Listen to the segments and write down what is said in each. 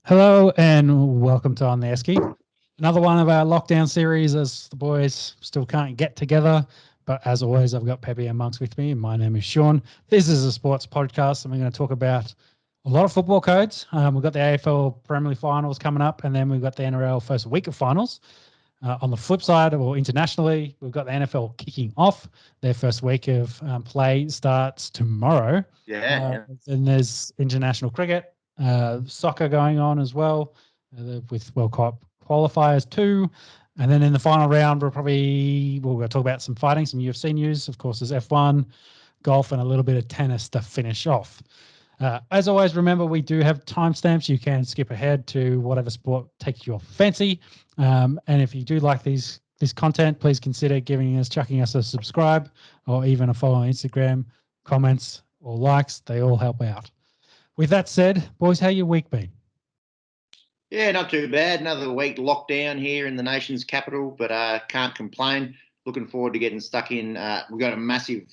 Hello and welcome to On The Esky. Another one of our lockdown series as the boys still can't get together. But as always, I've got Peppy and Monks with me. And my name is Sean. This is a sports podcast and we're going to talk about a lot of football codes. We've got the AFL Preliminary Finals coming up and then we've got the NRL first week of finals. On the flip side, or internationally, we've got the NFL kicking off. Their first week of play starts tomorrow. And there's international cricket. Soccer going on as well with World Cup Qualifiers too. And then in the final round, we're going to talk about some fighting, some UFC news. Of course, there's F1, golf, and a little bit of tennis to finish off. As always, remember, we do have timestamps. You can skip ahead to whatever sport takes your fancy. And if you do like this content, please consider chucking us a subscribe or even a follow on Instagram. Comments or likes, they all help out. With that said, boys, how your week been? Yeah, not too bad. Another week locked down here in the nation's capital, but can't complain. Looking forward to getting stuck in. We've got a massive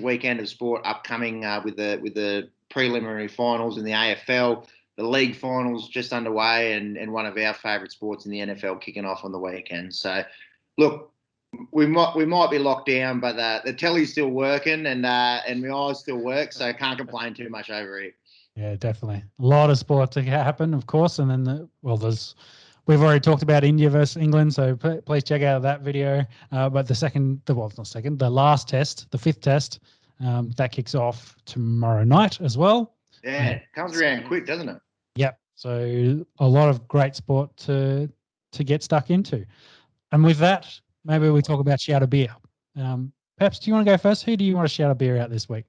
weekend of sport upcoming with the preliminary finals in the AFL, the league finals just underway, and one of our favourite sports in the NFL kicking off on the weekend. So, look, we might be locked down, but the telly's still working and my eyes still work, so I can't complain too much over here. Yeah, definitely. A lot of sport to happen, of course. And then, we've already talked about India versus England, so please check out that video. But the last test, the fifth test, that kicks off tomorrow night as well. Yeah, it comes around quick, doesn't it? Yep. So a lot of great sport to get stuck into. And with that, maybe we talk about shout a beer. Peps, do you want to go first? Who do you want to shout a beer out this week?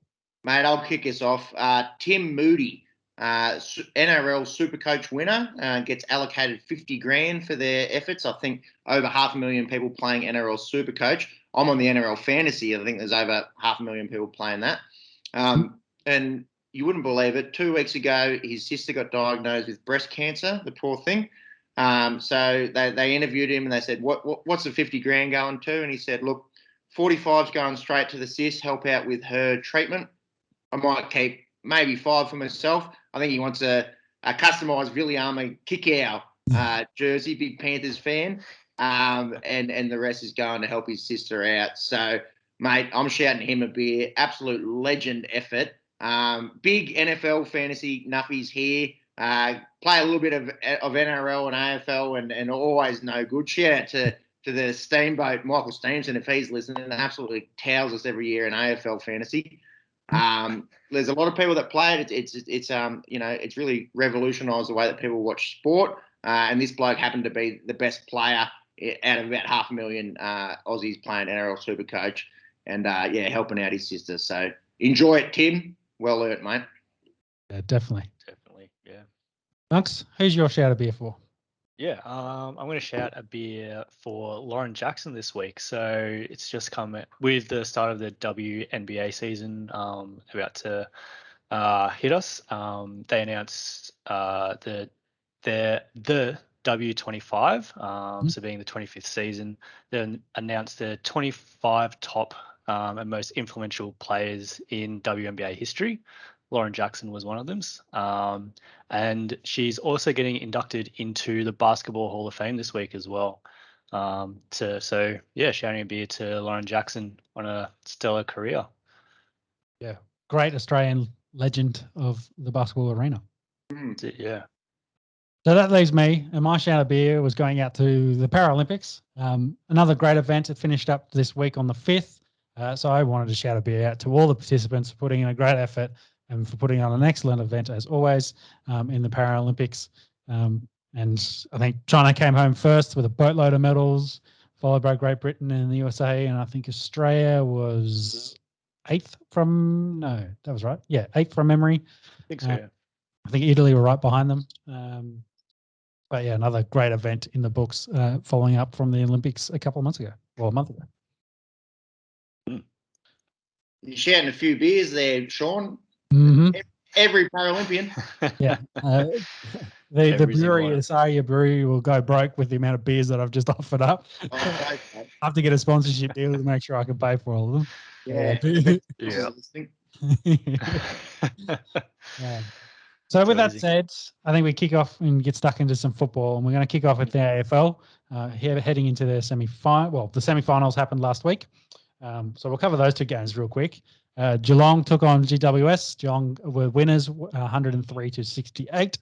Mate, I'll kick us off. Tim Moody, NRL Supercoach winner, gets allocated $50,000 for their efforts. I think over 500,000 people playing NRL Supercoach. I'm on the NRL Fantasy. I think there's over 500,000 people playing that. And you wouldn't believe it. 2 weeks ago, his sister got diagnosed with breast cancer, the poor thing. So they interviewed him and they said, what's the $50,000 going to? And he said, look, 45's going straight to the sis, help out with her treatment. I might keep maybe 5 for myself. I think he wants a customised Viliama Kickow jersey, big Panthers fan, and the rest is going to help his sister out. So, mate, I'm shouting him a beer. Absolute legend effort. Big NFL fantasy nuffies here. Play a little bit of NRL and AFL and always no good. Shout out to the Steamboat, Michael Steamson, if he's listening, absolutely towels us every year in AFL fantasy. There's a lot of people that play it. It's really revolutionised the way that people watch sport. And this bloke happened to be the best player out of about 500,000 Aussies playing NRL Supercoach, and helping out his sister. So enjoy it, Tim. Well earned, mate. Yeah, definitely. Yeah. Monks, who's your shout a beer for? Yeah, I'm going to shout a beer for Lauren Jackson this week. So it's just come with the start of the WNBA season about to hit us. They announced the W25, so being the 25th season. Then announced the 25 top and most influential players in WNBA history. Lauren Jackson was one of them. And she's also getting inducted into the Basketball Hall of Fame this week as well. Shouting a beer to Lauren Jackson on a stellar career. Yeah, great Australian legend of the basketball arena. Yeah. So that leaves me, and my shout a beer was going out to the Paralympics. Another great event. It finished up this week on the 5th. So I wanted to shout a beer out to all the participants for putting in a great effort and for putting on an excellent event, as always, in the Paralympics. And I think China came home first with a boatload of medals, followed by Great Britain and the USA. And I think Australia was 8th from memory. I think so, yeah. I think Italy were right behind them. But yeah, another great event in the books following up from the Olympics a month ago. You're shouting a few beers there, Sean. Mm-hmm. Every Paralympian. Yeah. The brewery, the Asaria brewery, will go broke with the amount of beers that I've just offered up. I have to get a sponsorship deal to make sure I can pay for all of them. Yeah. Yeah. So with Too that easy. said, I think we kick off and get stuck into some football, and we're going to kick off with the AFL. Here heading into the semi-final. Well, the semi-finals happened last week, so we'll cover those two games real quick. Geelong took on GWS. Geelong were winners, 103-68. Of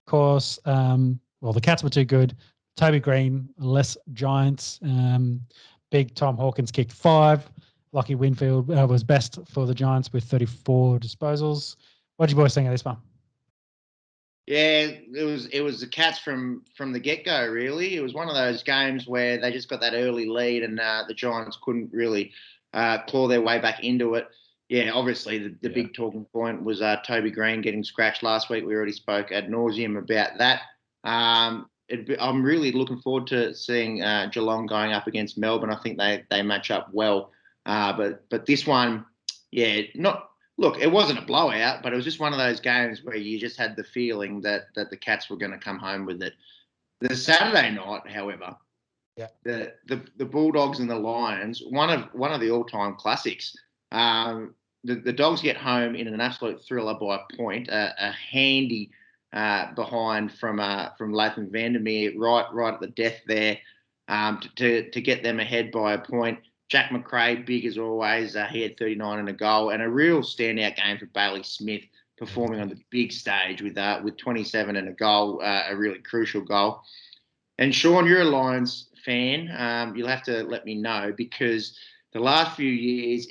course, well, the Cats were too good. Toby Green, less Giants. Big Tom Hawkins kicked 5. Lockie Winfield was best for the Giants with 34 disposals. What did you boys think of this one? Yeah, it was the Cats from the get-go, really. It was one of those games where they just got that early lead and the Giants couldn't really claw their way back into it. Yeah, obviously the big talking point was Toby Green getting scratched last week. We already spoke ad nauseum about that. I'm really looking forward to seeing Geelong going up against Melbourne. I think they match up well. But this one, yeah, Look, it wasn't a blowout, but it was just one of those games where you just had the feeling that the Cats were going to come home with it. The Saturday night, however, the Bulldogs and the Lions, one of the all-time classics. The Dogs get home in an absolute thriller by a point, a handy behind from Latham Vandermeer right at the death there, to get them ahead by a point. Jack McRae, big as always. He had 39 and a goal, and a real standout game for Bailey Smith, performing on the big stage with 27 and a goal, a really crucial goal. And Sean, you're a Lions fan. You'll have to let me know, because the last few years,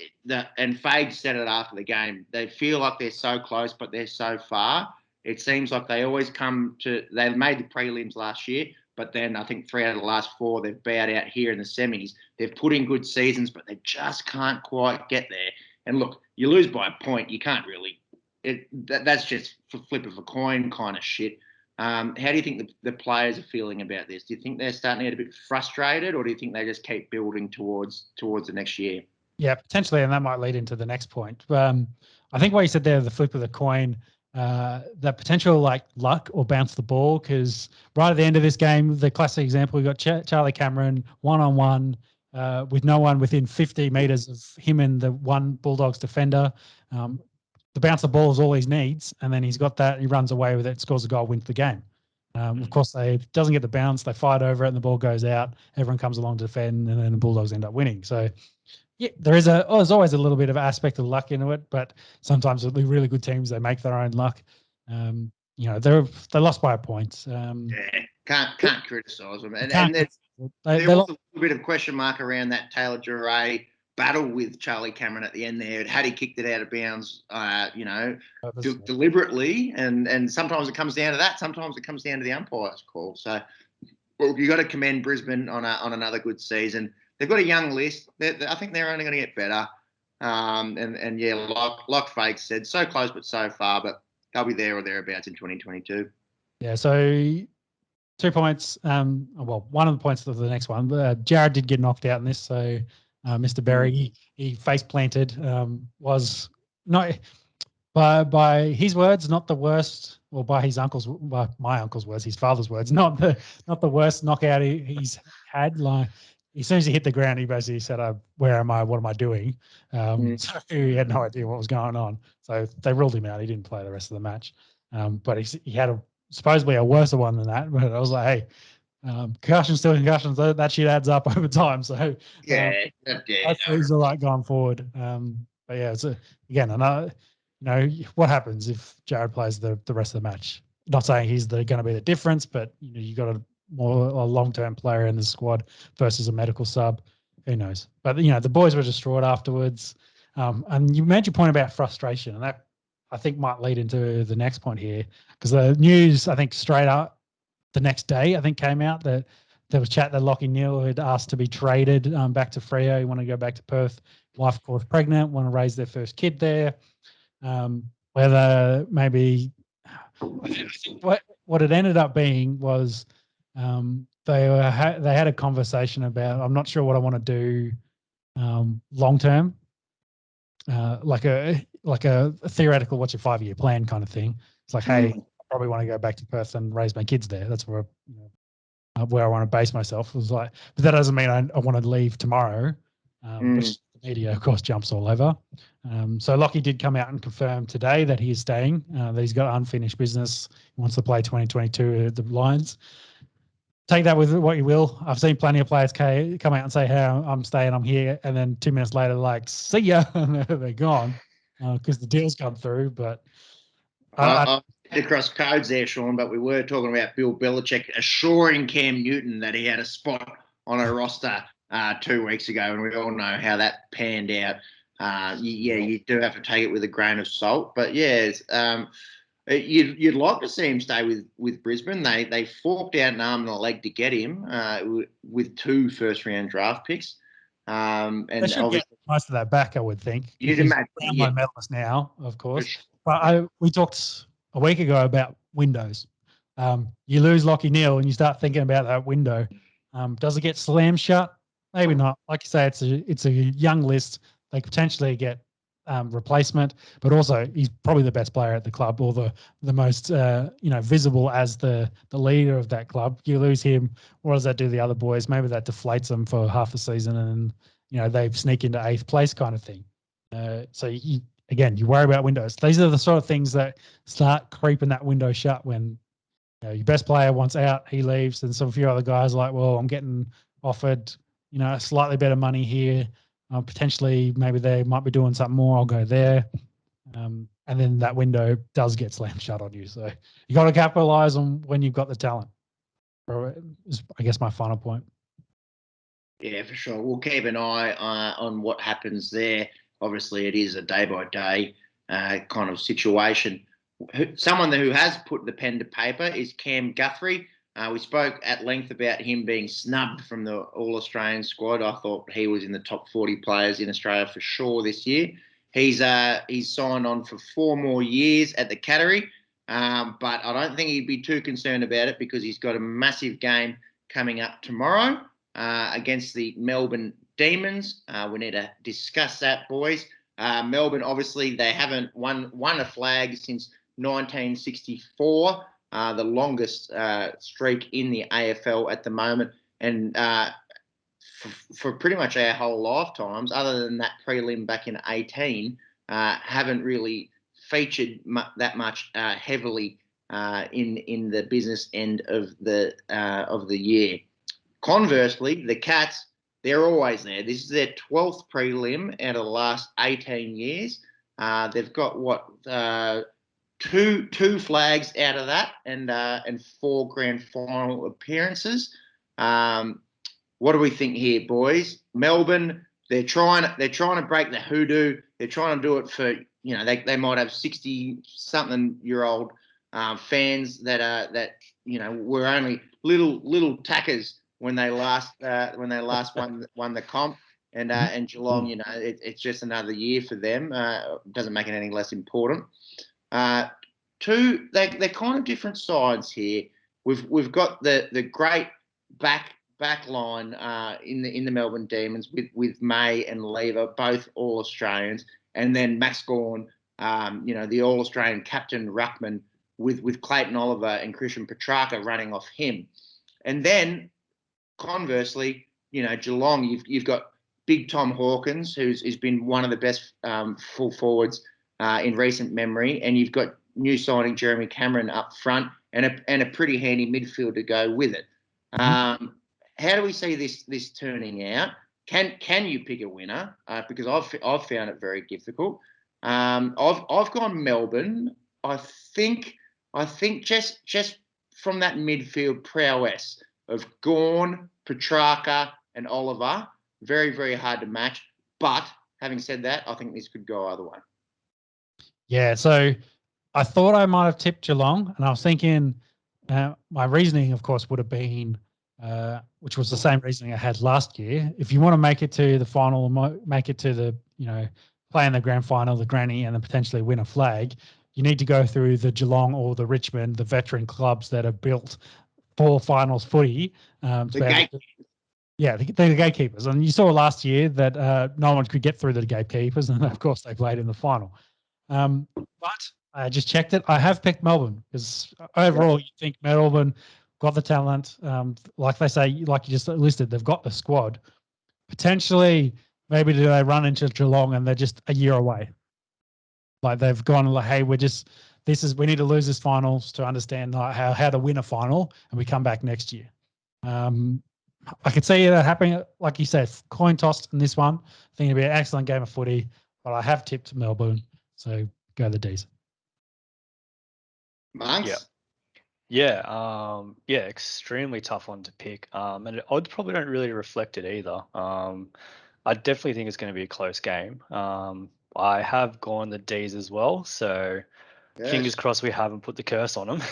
and Fage said it after the game, they feel like they're so close, but they're so far. It seems like they always they made the prelims last year, but then I think 3 out of the last 4, they've bowed out here in the semis. They've put in good seasons, but they just can't quite get there. And look, you lose by a point, you can't really. That's just flip of a coin kind of shit. How do you think the players are feeling about this? Do you think they're starting to get a bit frustrated, or do you think they just keep building towards the next year? Yeah, potentially, and that might lead into the next point. I think what you said there, the flip of the coin, that potential like luck or bounce the ball, because right at the end of this game, the classic example, we got Charlie Cameron one-on-one with no one within 50 metres of him and the one Bulldogs defender. The bounce the ball is all he needs, and then he's got that, he runs away with it, scores a goal, wins the game. Of course, they doesn't get the bounce, they fight over it, and the ball goes out, everyone comes along to defend, and then the Bulldogs end up winning. So yeah, there's always a little bit of aspect of luck into it, but sometimes with the really good teams, they make their own luck. They lost by a point. Can't criticise them. And there's there was a little bit of question mark around that Taylor Duray battle with Charlie Cameron at the end there. Had he kicked it out of bounds, deliberately, and sometimes it comes down to that. Sometimes it comes down to the umpire's call. So, well, you got to commend Brisbane on another good season. They've got a young list. I think they're only going to get better. And yeah, like Fake said, so close but so far, but they'll be there or thereabouts in 2022. Yeah, so 2 points. Well, one of the points of the next one. Jared did get knocked out in this, so Mr. Berry, he face planted, was not by his words, not the worst, or by my uncle's words, his father's words, not the worst knockout he's had. Like, as soon as he hit the ground, he basically said, "Where am I? What am I doing?" So he had no idea what was going on. So they ruled him out. He didn't play the rest of the match. But he had supposedly a worse one than that. But I was like, hey, concussions, still concussions. That shit adds up over time. So he's all right going forward. But yeah, it's again, another. What happens if Jared plays the rest of the match? Not saying he's going to be the difference, but you got a long-term player in the squad versus a medical sub. Who knows? But the boys were distraught afterwards. And you made your point about frustration, and that I think might lead into the next point here, because the news, I think straight up the next day, I think came out that there was chat that Lachie Neale had asked to be traded back to Freo. He wanted to go back to Perth. Wife, of course, pregnant, want to raise their first kid there. Whether maybe I think what it ended up being was they had a conversation about, I'm not sure what I want to do long term, like a theoretical, what's your 5-year plan kind of thing. It's like, hey, I probably want to go back to Perth and raise my kids there. That's where I want to base myself. It was like, but that doesn't mean I want to leave tomorrow. Which media, of course, jumps all over. So Lockie did come out and confirm today that he is staying, that he's got unfinished business. He wants to play 2022 at the Lions. Take that with what you will. I've seen plenty of players come out and say, "Hey, I'm staying, I'm here," and then 2 minutes later, like, "See ya," and they're gone because the deal's come through. But I had to cross codes there, Sean, but we were talking about Bill Belichick assuring Cam Newton that he had a spot on a roster 2 weeks ago, and we all know how that panned out. You do have to take it with a grain of salt. But, you'd like to see him stay with Brisbane. They forked out an arm and a leg to get him with 2 first-round draft picks. And they should get most of that back, I would think. You'd imagine, my medalist now, of course. Sure. But we talked a week ago about windows. You lose Lockie Neal and you start thinking about that window. Does it get slammed shut? Maybe not. Like you say, it's a young list. They could potentially get replacement, but also he's probably the best player at the club, or the most visible as the leader of that club. You lose him, what does that do to the other boys? Maybe that deflates them for half the season, and they sneak into 8th place kind of thing. So you worry about windows. These are the sort of things that start creeping that window shut when your best player wants out, he leaves, and some few other guys are like, well, I'm getting offered slightly better money here. Potentially, maybe they might be doing something more. I'll go there. And then that window does get slammed shut on you. So you got to capitalize on when you've got the talent. Is, I guess, my final point. Yeah, for sure. We'll keep an eye on what happens there. Obviously, it is a day-by-day kind of situation. Someone who has put the pen to paper is Cam Guthrie. We spoke at length about him being snubbed from the All-Australian squad. I thought he was in the top 40 players in Australia for sure this year. He's signed on for 4 more years at the Cattery, but I don't think he'd be too concerned about it because he's got a massive game coming up tomorrow against the Melbourne Demons. We need to discuss that, boys. Melbourne, obviously, they haven't won a flag since 1964. The longest streak in the AFL at the moment. And for pretty much our whole lifetimes, other than that prelim back in 18, haven't really featured that much heavily in the business end of the year. Conversely, the Cats, they're always there. This is their 12th prelim out of the last 18 years. They've got two flags out of that, and 4 grand final appearances. What do we think here, boys? Melbourne, they're trying to break the hoodoo. They're trying to do it for they might have 60-something-year-old fans that were only little tackers when they last won the comp. And Geelong, it's just another year for them. Doesn't make it any less important. They're kind of different sides here. We've got the great back line in the Melbourne Demons with May and Lever, both All Australians, and then Max Gawn, the All Australian captain ruckman with Clayton Oliver and Christian Petrarca running off him. And then conversely, Geelong, you've got Big Tom Hawkins, who's been one of the best full forwards in recent memory, and you've got new signing Jeremy Cameron up front and a pretty handy midfield to go with it. How do we see this turning out? Can you pick a winner? Because I've found it very difficult. I've gone Melbourne. I think just from that midfield prowess of Gawn, Petrarca, and Oliver, very, very hard to match. But having said that, I think this could go either way. Yeah, so I thought I might have tipped Geelong, and I was thinking my reasoning, of course, would have been, which was the same reasoning I had last year. If you want to make it to the final, make it to the, play in the grand final, the granny, and then potentially win a flag, you need to go through the Geelong or the Richmond, the veteran clubs that have built for finals footy. The gatekeepers. And you saw last year that no one could get through the gatekeepers, and of course they played in the final. But I just checked it. I have picked Melbourne because overall you think Melbourne got the talent. Like they say, like you just listed, they've got the squad. Potentially maybe do they run into Geelong and they're just a year away? Like they've gone like, hey, we need to lose this finals to understand like how to win a final, and we come back next year. I could see that happening, like you said, coin toss in this one. I think it'll be an excellent game of footy, but I have tipped Melbourne, so go the D's. Monks? Yeah, extremely tough one to pick. And odds probably don't really reflect it either. I definitely think it's going to be a close game. I have gone the D's as well, so fingers crossed we haven't put the curse on them.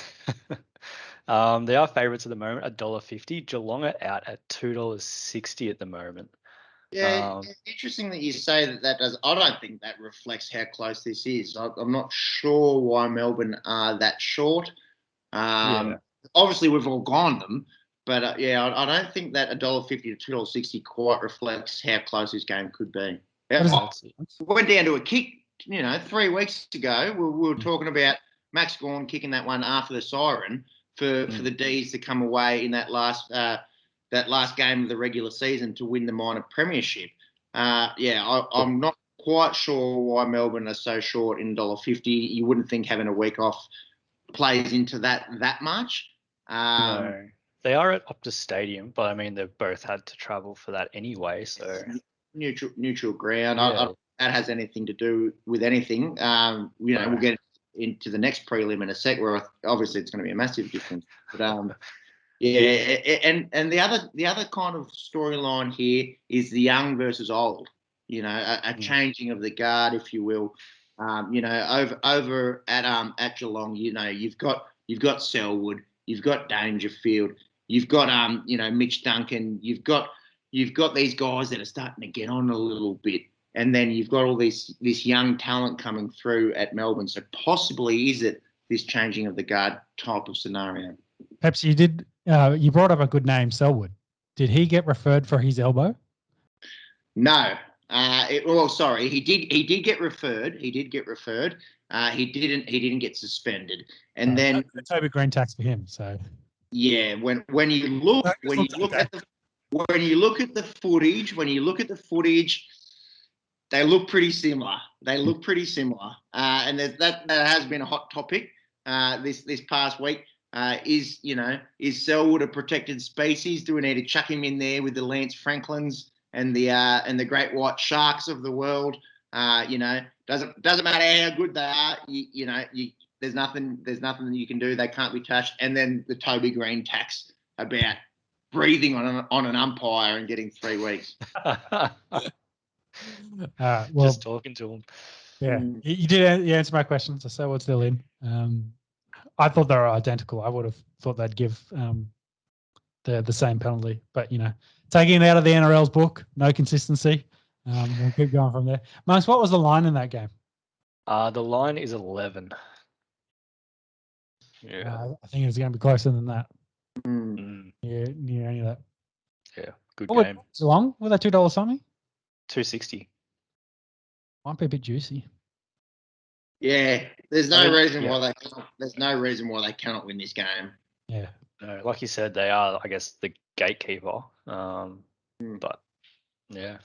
They are favourites at the moment, $1.50. Geelong are out at $2.60 at the moment. Yeah, it's interesting that you say that does. I don't think that reflects how close this is. I'm not sure why Melbourne are that short. Obviously, we've all gone them, but I don't think that $1.50 to $2.60 quite reflects how close this game could be. Went down to a kick, 3 weeks ago. We were talking about Max Gawn kicking that one after the siren for the D's to come away in that last game of the regular season to win the minor premiership. I'm not quite sure why Melbourne are so short in $1.50. You wouldn't think having a week off plays into that much. No, they are at Optus Stadium, but I mean they've both had to travel for that anyway. So neutral ground. Yeah. I don't think that has anything to do with anything. We'll get into the next prelim in a sec, where obviously it's going to be a massive difference. But and the other kind of storyline here is the young versus old. A changing of the guard, if you will. Over at Geelong, you've got Selwood, you've got Dangerfield, you've got Mitch Duncan, you've got these guys that are starting to get on a little bit, and then you've got all this young talent coming through at Melbourne. So possibly is it this changing of the guard type of scenario? Perhaps you did. You brought up a good name, Selwood. Did he get referred for his elbow? No. Sorry, he did get referred. He didn't get suspended. And then Toby Green tax for him. So yeah, when you look at the footage, they look pretty similar. And that has been a hot topic this past week. Is Selwood a protected species? Do we need to chuck him in there with the Lance Franklins and the great white sharks of the world? Doesn't matter how good they are. There's nothing that you can do. They can't be touched. And then the Toby Green tax about breathing on an umpire and getting 3 weeks. Just talking to him. Yeah, you did answer my question. So Selwood's still in. I thought they were identical. I would have thought they'd give the same penalty, but taking it out of the NRL's book, no consistency. We'll keep going from there. Marks, what was the line in that game? The line is 11. Yeah, I think it was going to be closer than that. Yeah, near any of that. Yeah, good game. Geelong, was that $2 something? $2.60. Might be a bit juicy. Yeah, there's no reason why they cannot win this game. Yeah, no, like you said, they are, I guess, the gatekeeper. But yeah.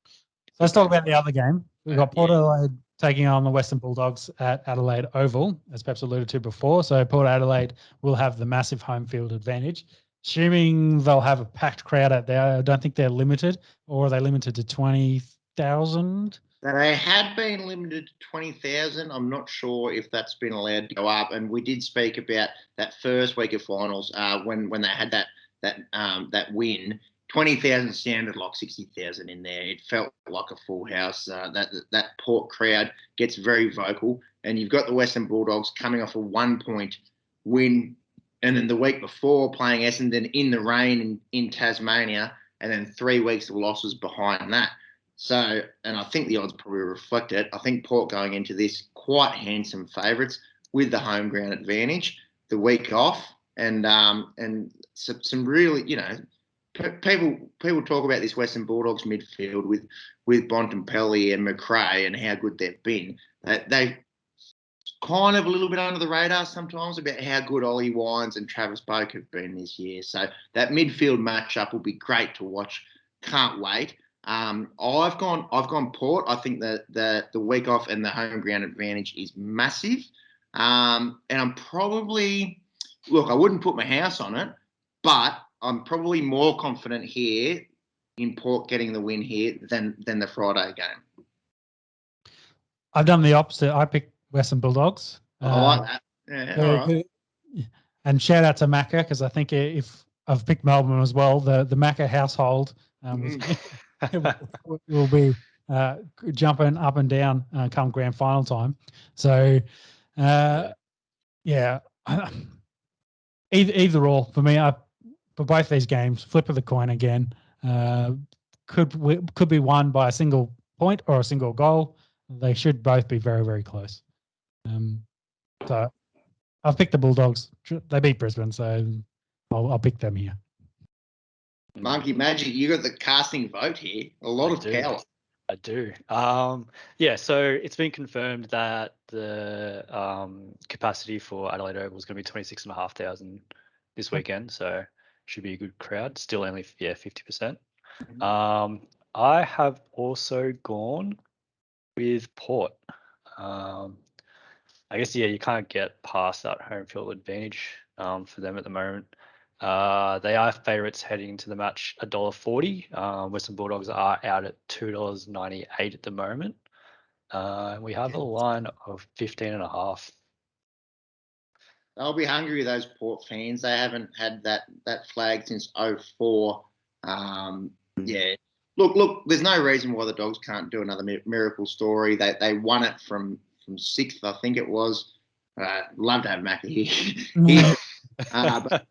So let's talk about the other game. We've got Port Adelaide taking on the Western Bulldogs at Adelaide Oval, as Peps alluded to before. So Port Adelaide will have the massive home field advantage. Assuming they'll have a packed crowd out there, I don't think they're limited, or are they limited to 20,000? They had been limited to 20,000. I'm not sure if that's been allowed to go up. And we did speak about that first week of finals when they had that win. 20,000 sounded like 60,000 in there. It felt like a full house. That Port crowd gets very vocal. And you've got the Western Bulldogs coming off a 1-point win, and then the week before playing Essendon in the rain in Tasmania, and then 3 weeks of losses behind that. So, and I think the odds probably reflect it. I think Port going into this quite handsome favourites with the home ground advantage, the week off, and some really, people talk about this Western Bulldogs midfield with Bontempelli and McRae and how good they've been. They kind of a little bit under the radar sometimes about how good Ollie Wines and Travis Boak have been this year. So that midfield matchup will be great to watch. Can't wait. I've gone Port. I think that the week off and the home ground advantage is massive. And I'm probably, look, I wouldn't put my house on it, but I'm probably more confident here in Port getting the win here than the Friday game. I've done the opposite. I picked Western Bulldogs. I like that. Yeah, all right. And shout out to Macca, because I think if I've picked Melbourne as well, the Macca household will be jumping up and down come grand final time. So, yeah, either or for me. For both these games, flip of the coin again. Could be won by a single point or a single goal. They should both be very, very close. So I've picked the Bulldogs. They beat Brisbane, so I'll pick them here. Monkey Magic, you got the casting vote here. A lot of power. I do. So it's been confirmed that the capacity for Adelaide Oval is going to be 26,500 this weekend, so should be a good crowd. Still only 50%. I have also gone with Port. I guess you can't get past that home field advantage for them at the moment. They are favourites heading into the match $1.40. Western Bulldogs are out at $2.98 at the moment. We have a line of 15.5. They'll be hungry, those Port fans. They haven't had that flag since 2004. Yeah. Look, there's no reason why the Dogs can't do another miracle story. They won it from 6th, I think it was. Love to have Macca here. But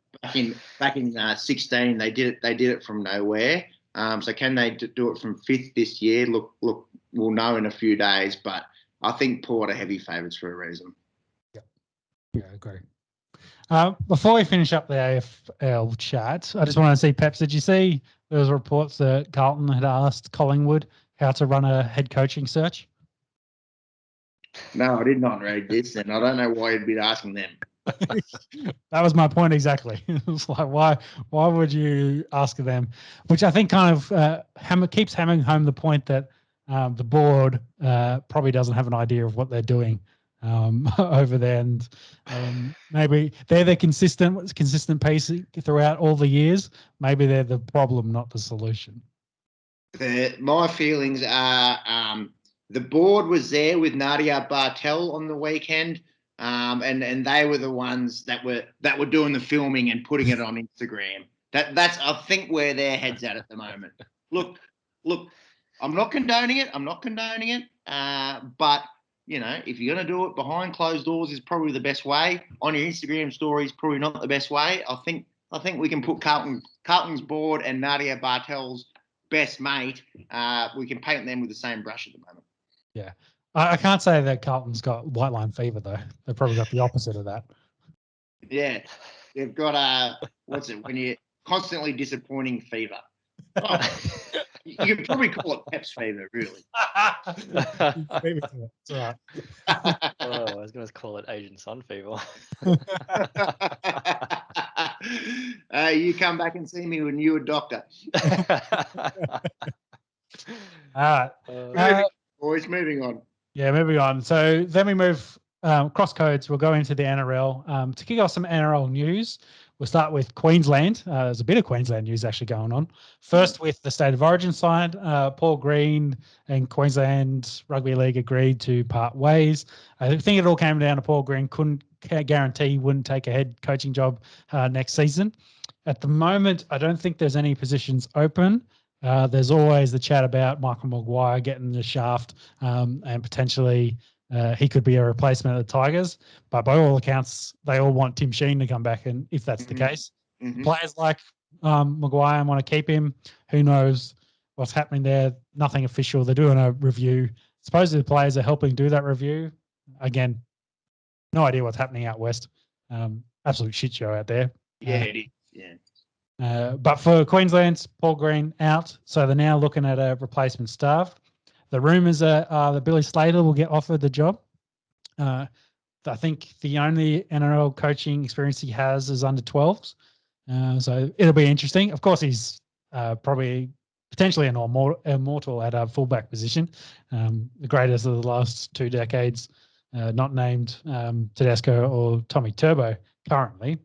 back in 16, they did it from nowhere. So can they do it from 5th this year? Look, we'll know in a few days. But I think Port are heavy favourites for a reason. Yeah, I agree. Before we finish up the AFL chat, I just want to see, Peps, did you see there was reports that Carlton had asked Collingwood how to run a head coaching search? No, I did not read this, and I don't know why you'd be asking them. That was my point exactly. It was like, why would you ask them? Which I think kind of keeps hammering home the point that the board probably doesn't have an idea of what they're doing over there, and maybe they're the consistent pace throughout all the years. Maybe they're the problem, not the solution. My feelings are the board was there with Nadia Bartel on the weekend, and they were the ones that were doing the filming and putting it on Instagram. That's I think where their heads at the moment. Look, I'm not condoning it. But you know, if you're going to do it behind closed doors, is probably the best way. On your Instagram story is probably not the best way. I think we can put Carlton's board and Nadia Bartel's best mate. We can paint them with the same brush at the moment. Yeah, I can't say that Carlton's got white line fever though. They've probably got the opposite of that. Yeah, they've got what's it when you're constantly disappointing fever. Oh, you could probably call it Pep's fever, really. It's all right. I was going to call it Asian sun fever. You come back and see me when you're a doctor. All right. Boys, moving on. Yeah, moving on. So then we move cross codes. We'll go into the NRL. To kick off some NRL news, we'll start with Queensland. There's a bit of Queensland news actually going on. First, with the State of Origin side, Paul Green and Queensland Rugby League agreed to part ways. I think it all came down to Paul Green couldn't guarantee he wouldn't take a head coaching job next season. At the moment, I don't think there's any positions open. There's always the chat about Michael Maguire getting the shaft and potentially he could be a replacement of the Tigers. But by all accounts, they all want Tim Sheen to come back. And if that's the case, players like Maguire want to keep him. Who knows what's happening there? Nothing official. They're doing a review. Supposedly the players are helping do that review. Again, no idea what's happening out west. Absolute shit show out there. Yeah, it is. Yeah. But for Queensland, Paul Green out, so they're now looking at a replacement staff. The rumours are that Billy Slater will get offered the job. I think the only NRL coaching experience he has is under 12s. So it'll be interesting. Of course, he's probably potentially an immortal at a fullback position, the greatest of the last 2 decades, not named Tedesco or Tommy Turbo currently.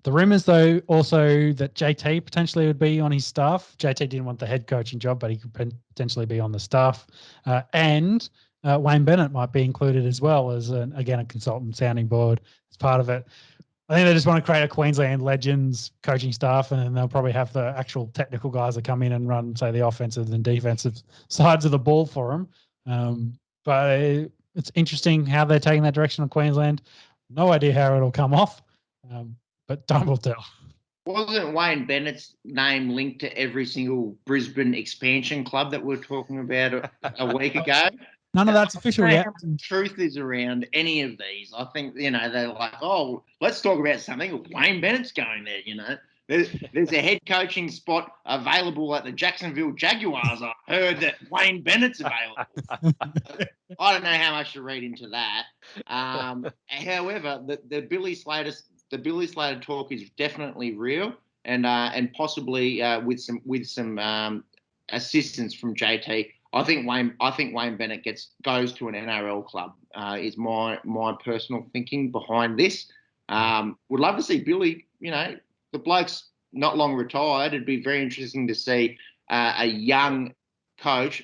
The rumours, though, also that JT potentially would be on his staff. JT didn't want the head coaching job, but he could potentially be on the staff. And Wayne Bennett might be included as well as, again, a consultant sounding board as part of it. I think they just want to create a Queensland Legends coaching staff, and then they'll probably have the actual technical guys that come in and run, say, the offensive and defensive sides of the ball for them. But it's interesting how they're taking that direction on Queensland. No idea how it'll come off. But time will tell. Wasn't Wayne Bennett's name linked to every single Brisbane expansion club that we were talking about a week ago? None of that's official yet. Truth is around any of these. I think, they're like, oh, let's talk about something. Wayne Bennett's going there, There's a head coaching spot available at the Jacksonville Jaguars. I heard that Wayne Bennett's available. I don't know how much to read into that. However, the Billy Slater talk is definitely real, and possibly with some assistance from JT. I think Wayne Bennett goes to an NRL club. Is my personal thinking behind this. Would love to see Billy. The bloke's not long retired. It'd be very interesting to see a young coach,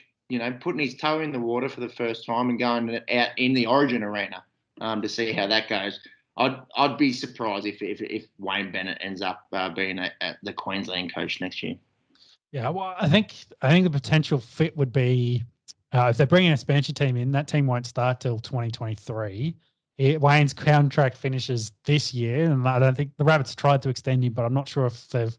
putting his toe in the water for the first time and going out in the Origin arena to see how that goes. I'd be surprised if Wayne Bennett ends up being the Queensland coach next year. Yeah, well, I think the potential fit would be if they're bringing an expansion team in, that team won't start till 2023. Wayne's contract finishes this year, and I don't think the Rabbits tried to extend him, but I'm not sure if they've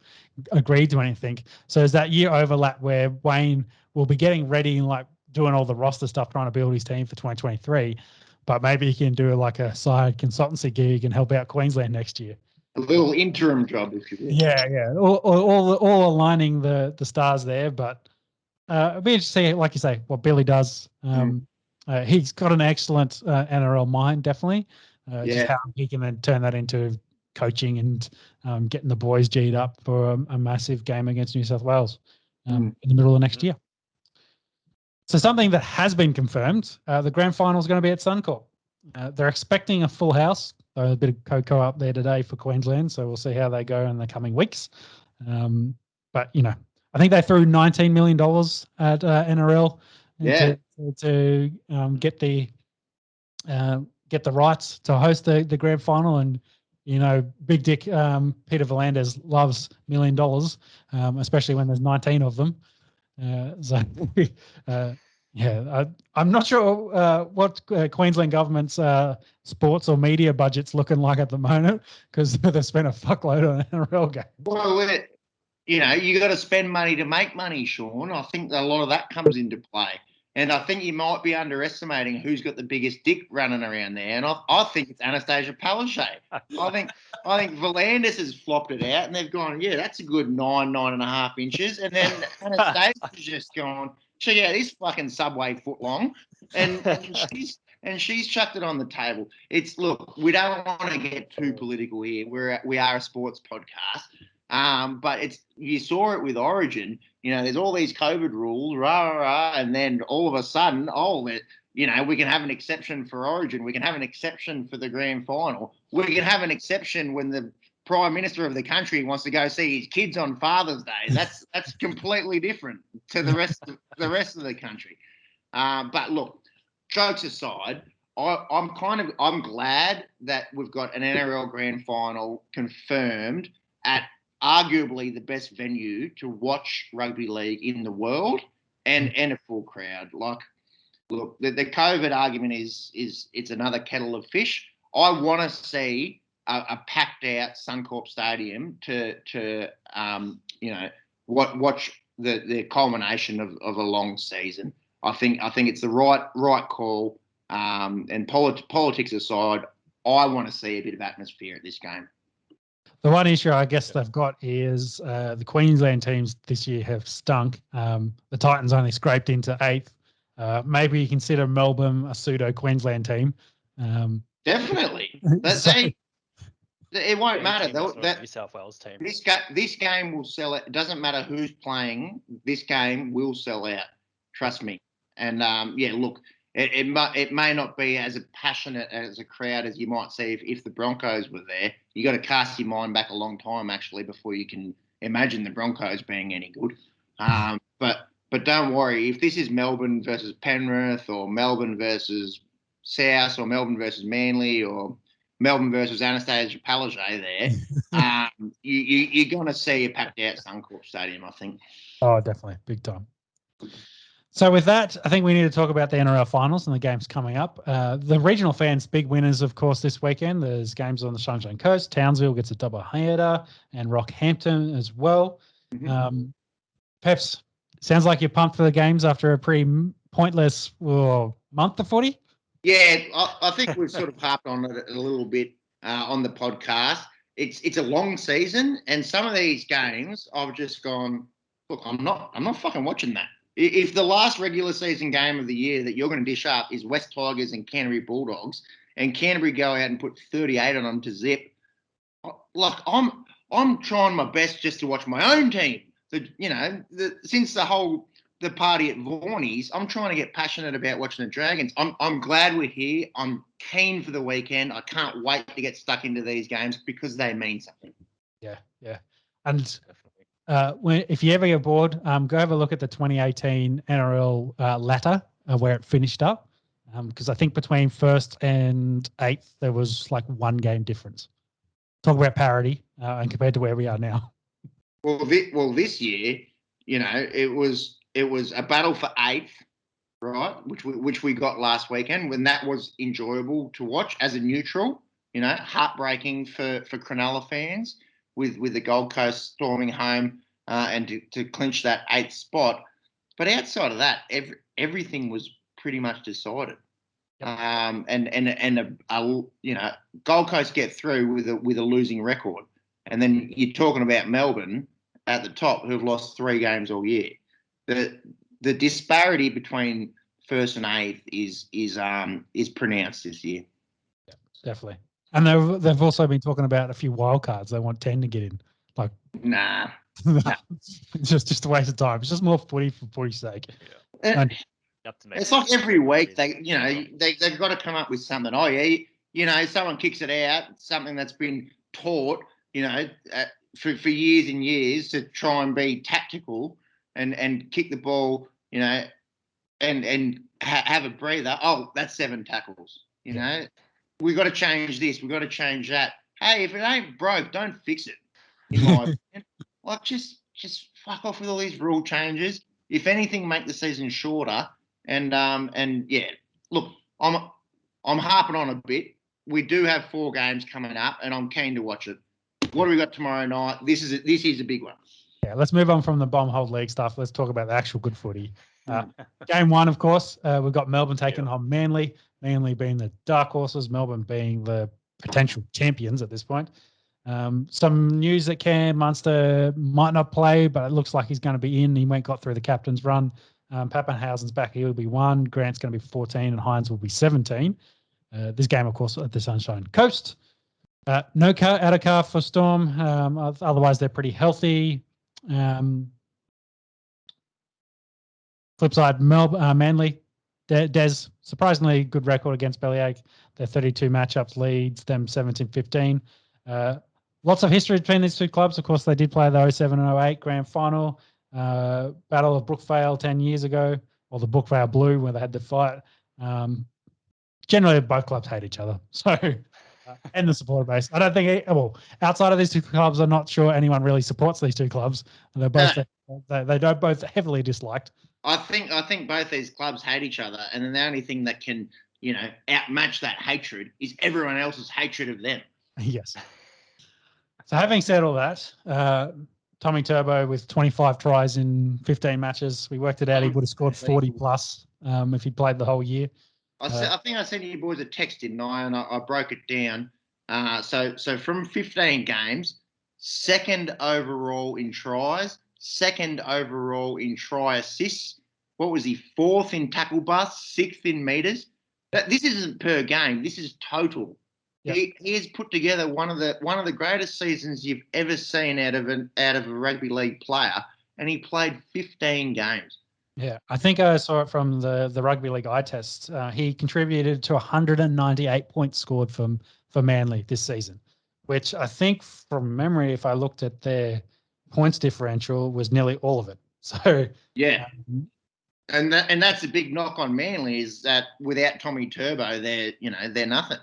agreed to anything. So there's that year overlap where Wayne will be getting ready and doing all the roster stuff, trying to build his team for 2023. But maybe he can do a side consultancy gig and help out Queensland next year. A little interim job, if you will. Yeah. All aligning the stars there. But it'll be interesting to see, like you say, what Billy does. He's got an excellent NRL mind, definitely. Just how he can then turn that into coaching and getting the boys G'd up for a massive game against New South Wales in the middle of next year. So something that has been confirmed, the grand final is going to be at Suncorp. They're expecting a full house. A bit of cocoa up there today for Queensland, so we'll see how they go in the coming weeks. But, I think they threw $19 million at NRL to get the rights to host the grand final. And, Big Dick Peter V'landers loves $1 million, especially when there's 19 of them. I'm not sure what Queensland government's sports or media budget's looking like at the moment, because they've spent a fuckload on an NRL game. Well, you got to spend money to make money, Sean. I think that a lot of that comes into play. And I think you might be underestimating who's got the biggest dick running around there. And I think it's Anastasia Palaszczuk. I think V'landers has flopped it out, and they've gone, that's a good 9.5 inches. And then Anastasia's just gone, check out this fucking Subway foot long, and she's chucked it on the table. Look, we don't want to get too political here. We are a sports podcast. But you saw it with Origin. There's all these COVID rules, and then all of a sudden, we can have an exception for Origin. We can have an exception for the grand final. We can have an exception when the Prime Minister of the country wants to go see his kids on Father's Day. That's completely different to the rest of the country. But look, jokes aside, I'm glad that we've got an NRL grand final confirmed at arguably the best venue to watch rugby league in the world, and a full crowd. Look, the COVID argument is it's another kettle of fish. I want to see a packed out Suncorp Stadium to watch the culmination of a long season. I think it's the right call. And politics aside, I want to see a bit of atmosphere at this game. The one issue I guess they've got is the Queensland teams this year have stunk. The Titans only scraped into 8th. Maybe you consider Melbourne a pseudo Queensland team. Definitely. It won't matter. New South Wales team. This game will sell it. It doesn't matter who's playing. This game will sell out. Trust me. And look, it may not be as passionate as a crowd as you might see if the Broncos were there. You got to cast your mind back a long time actually before you can imagine the Broncos being any good. But don't worry, if this is Melbourne versus Penrith or Melbourne versus South or Melbourne versus Manly or Melbourne versus Anastasia Palaszczuk there, you're going to see a packed out Suncorp Stadium, I think. Oh, definitely. Big time. So with that, I think we need to talk about the NRL Finals and the games coming up. The regional fans, big winners, of course, this weekend. There's games on the Sunshine Coast. Townsville gets a double header and Rockhampton as well. Mm-hmm. Peps, sounds like you're pumped for the games after a pretty pointless month of footy. Yeah, I think we've sort of harped on it a little bit on the podcast. It's a long season, and some of these games I've just gone, look, I'm not fucking watching that. If the last regular season game of the year that you're going to dish up is West Tigers and Canterbury Bulldogs, and Canterbury go out and put 38 on them to zip, like I'm trying my best just to watch my own team. Since the party at Vaughnies, I'm trying to get passionate about watching the Dragons. I'm glad we're here. I'm keen for the weekend. I can't wait to get stuck into these games because they mean something. Yeah. And if you ever get bored, go have a look at the 2018 NRL ladder where it finished up, because I think between first and eighth there was like one game difference. Talk about parity and compared to where we are now. Well, this year, it was a battle for eighth, right? Which we got last weekend, when that was enjoyable to watch as a neutral. Heartbreaking for Cronulla fans with the Gold Coast storming home and to clinch that eighth spot. But outside of that, everything was pretty much decided. Gold Coast get through with a losing record, and then you're talking about Melbourne at the top, who've lost 3 games all year. The disparity between first and eighth is pronounced this year. Yeah, definitely. And they've also been talking about a few wild cards. They want 10 to get in. Like, nah. It's just a waste of time. It's just more footy for footy's sake. Yeah. It's like every week they've got to come up with something. Oh yeah, someone kicks it out, something that's been taught, for years and years to try and be tactical and kick the ball, and have a breather. Oh, that's 7 tackles. We got to change this. We got to change that. Hey, if it ain't broke, don't fix it. In my opinion, like just fuck off with all these rule changes. If anything, make the season shorter. And yeah, look, I'm harping on a bit. We do have 4 games coming up, and I'm keen to watch it. What do we got tomorrow night? This is a big one. Yeah, let's move on from the bomb hold league stuff. Let's talk about the actual good footy. Game 1, of course, we've got Melbourne taking on Manly. Manly being the dark horses, Melbourne being the potential champions at this point. Some news that Cam Munster might not play, but it looks like he's going to be in. He got through the captain's run. Pappenhausen's back. He will be 1. Grant's going to be 14, and Hines will be 17. This game, of course, at the Sunshine Coast. No Addo-Carr for Storm. Otherwise, they're pretty healthy. Flip side, Manly. Des, surprisingly good record against Bellyache. Their 32 matchups leads them 17-15. Lots of history between these two clubs. Of course, they did play the 07 and 08 grand final. Battle of Brookvale 10 years ago, or the Brookvale Blue, where they had the fight. Generally, both clubs hate each other. So, and the supporter base. I don't think, outside of these two clubs, I'm not sure anyone really supports these two clubs. They're both they don't both heavily disliked. I think both these clubs hate each other, and then the only thing that can outmatch that hatred is everyone else's hatred of them. Yes. So having said all that, Tommy Turbo with 25 tries in 15 matches. We worked it out. He would have scored 40 plus if he played the whole year. I think I sent you boys a text, didn't I? And I broke it down. So from 15 games, 2nd overall in tries, 2nd overall in try assists. What was he? 4th in tackle busts, 6th in meters. This isn't per game. This is total. He has put together one of the greatest seasons you've ever seen out of a rugby league player, and he played 15 games. Yeah, I think I saw it from the rugby league eye test. He contributed to 198 points scored for Manly this season, which I think from memory, if I looked at their points differential, was nearly all of it. So yeah. And that's a big knock on Manly, is that without Tommy Turbo, they're nothing.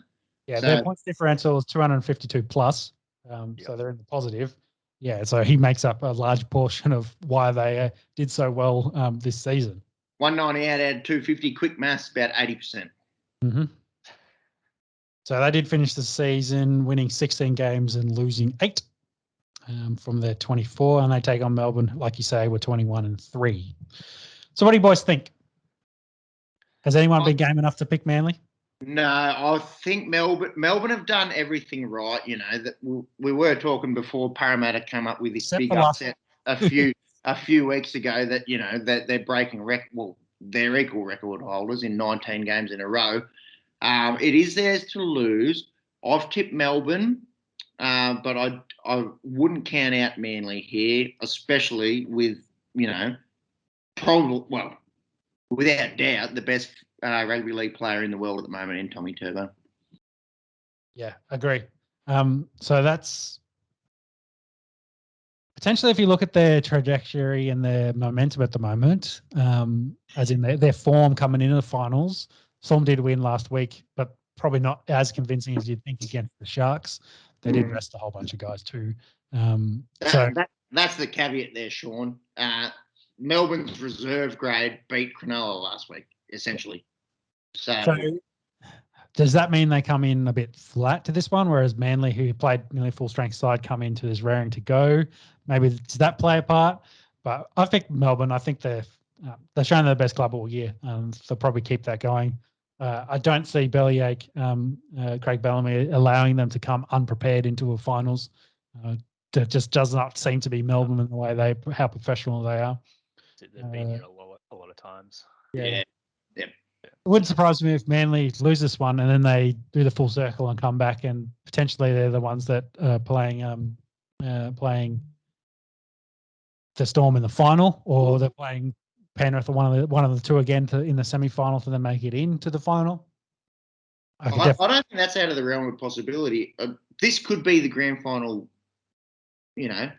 Yeah, their points differential is 252 plus, so they're in the positive. Yeah, so he makes up a large portion of why they did so well this season. 190 out of 250, quick maths, about 80%. Mm-hmm. So they did finish the season winning 16 games and losing 8 from their 24, and they take on Melbourne, like you say, we're 21-3. So what do you boys think? Has anyone been game enough to pick Manly? No, I think Melbourne have done everything right. That we were talking before Parramatta came up with this big upset a few weeks ago that that they're breaking record. Well, they're equal record holders in 19 games in a row. It is theirs to lose. I've tipped Melbourne, but I wouldn't count out Manly here, especially with probably, well, without doubt, the best rugby league player in the world at the moment in Tommy Turbo. Yeah, agree. So that's potentially, if you look at their trajectory and their momentum at the moment, as in their form coming into the finals. Storm did win last week, but probably not as convincing as you'd think against the Sharks. They did rest a whole bunch of guys too. That's the caveat there, Sean. Melbourne's reserve grade beat Cronulla last week, essentially. So does that mean they come in a bit flat to this one, whereas Manly, who played nearly full strength side, come into this raring to go? Maybe does that play a part? But I think Melbourne, I think they're showing their best club all year. They'll probably keep that going. I don't see Bellyache, Craig Bellamy, allowing them to come unprepared into a finals. That just does not seem to be Melbourne in the way how professional they are. They've been here a lot of times. Yeah. It wouldn't surprise me if Manly lose this one and then they do the full circle and come back, and potentially they're the ones that are playing the Storm in the final, or they're playing Penrith, or one of the two again in the semi-final to then make it into the final. I don't think that's out of the realm of possibility. This could be the grand final, prelim.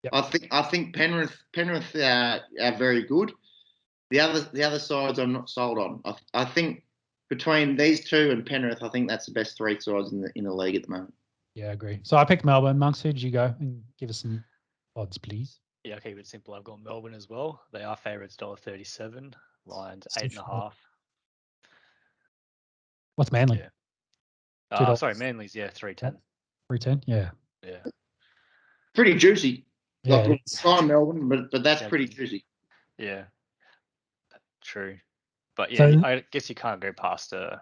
Yep. I think Penrith are very good. The other sides I'm not sold on. I think between these two and Penrith, I think that's the best three sides in the league at the moment. Yeah, I agree. So I picked Melbourne. Monks, who did you go? And give us some odds, please. Yeah, I'll keep it simple. I've got Melbourne as well. They are favourites, $1.37. Lions 8.5. What's Manly? Yeah. Sorry, Manly's $3.10. 3.10. Yeah. Yeah. Pretty juicy. Yeah. Like Melbourne, but that's pretty juicy. Yeah. True. But yeah, so, I guess you can't go past a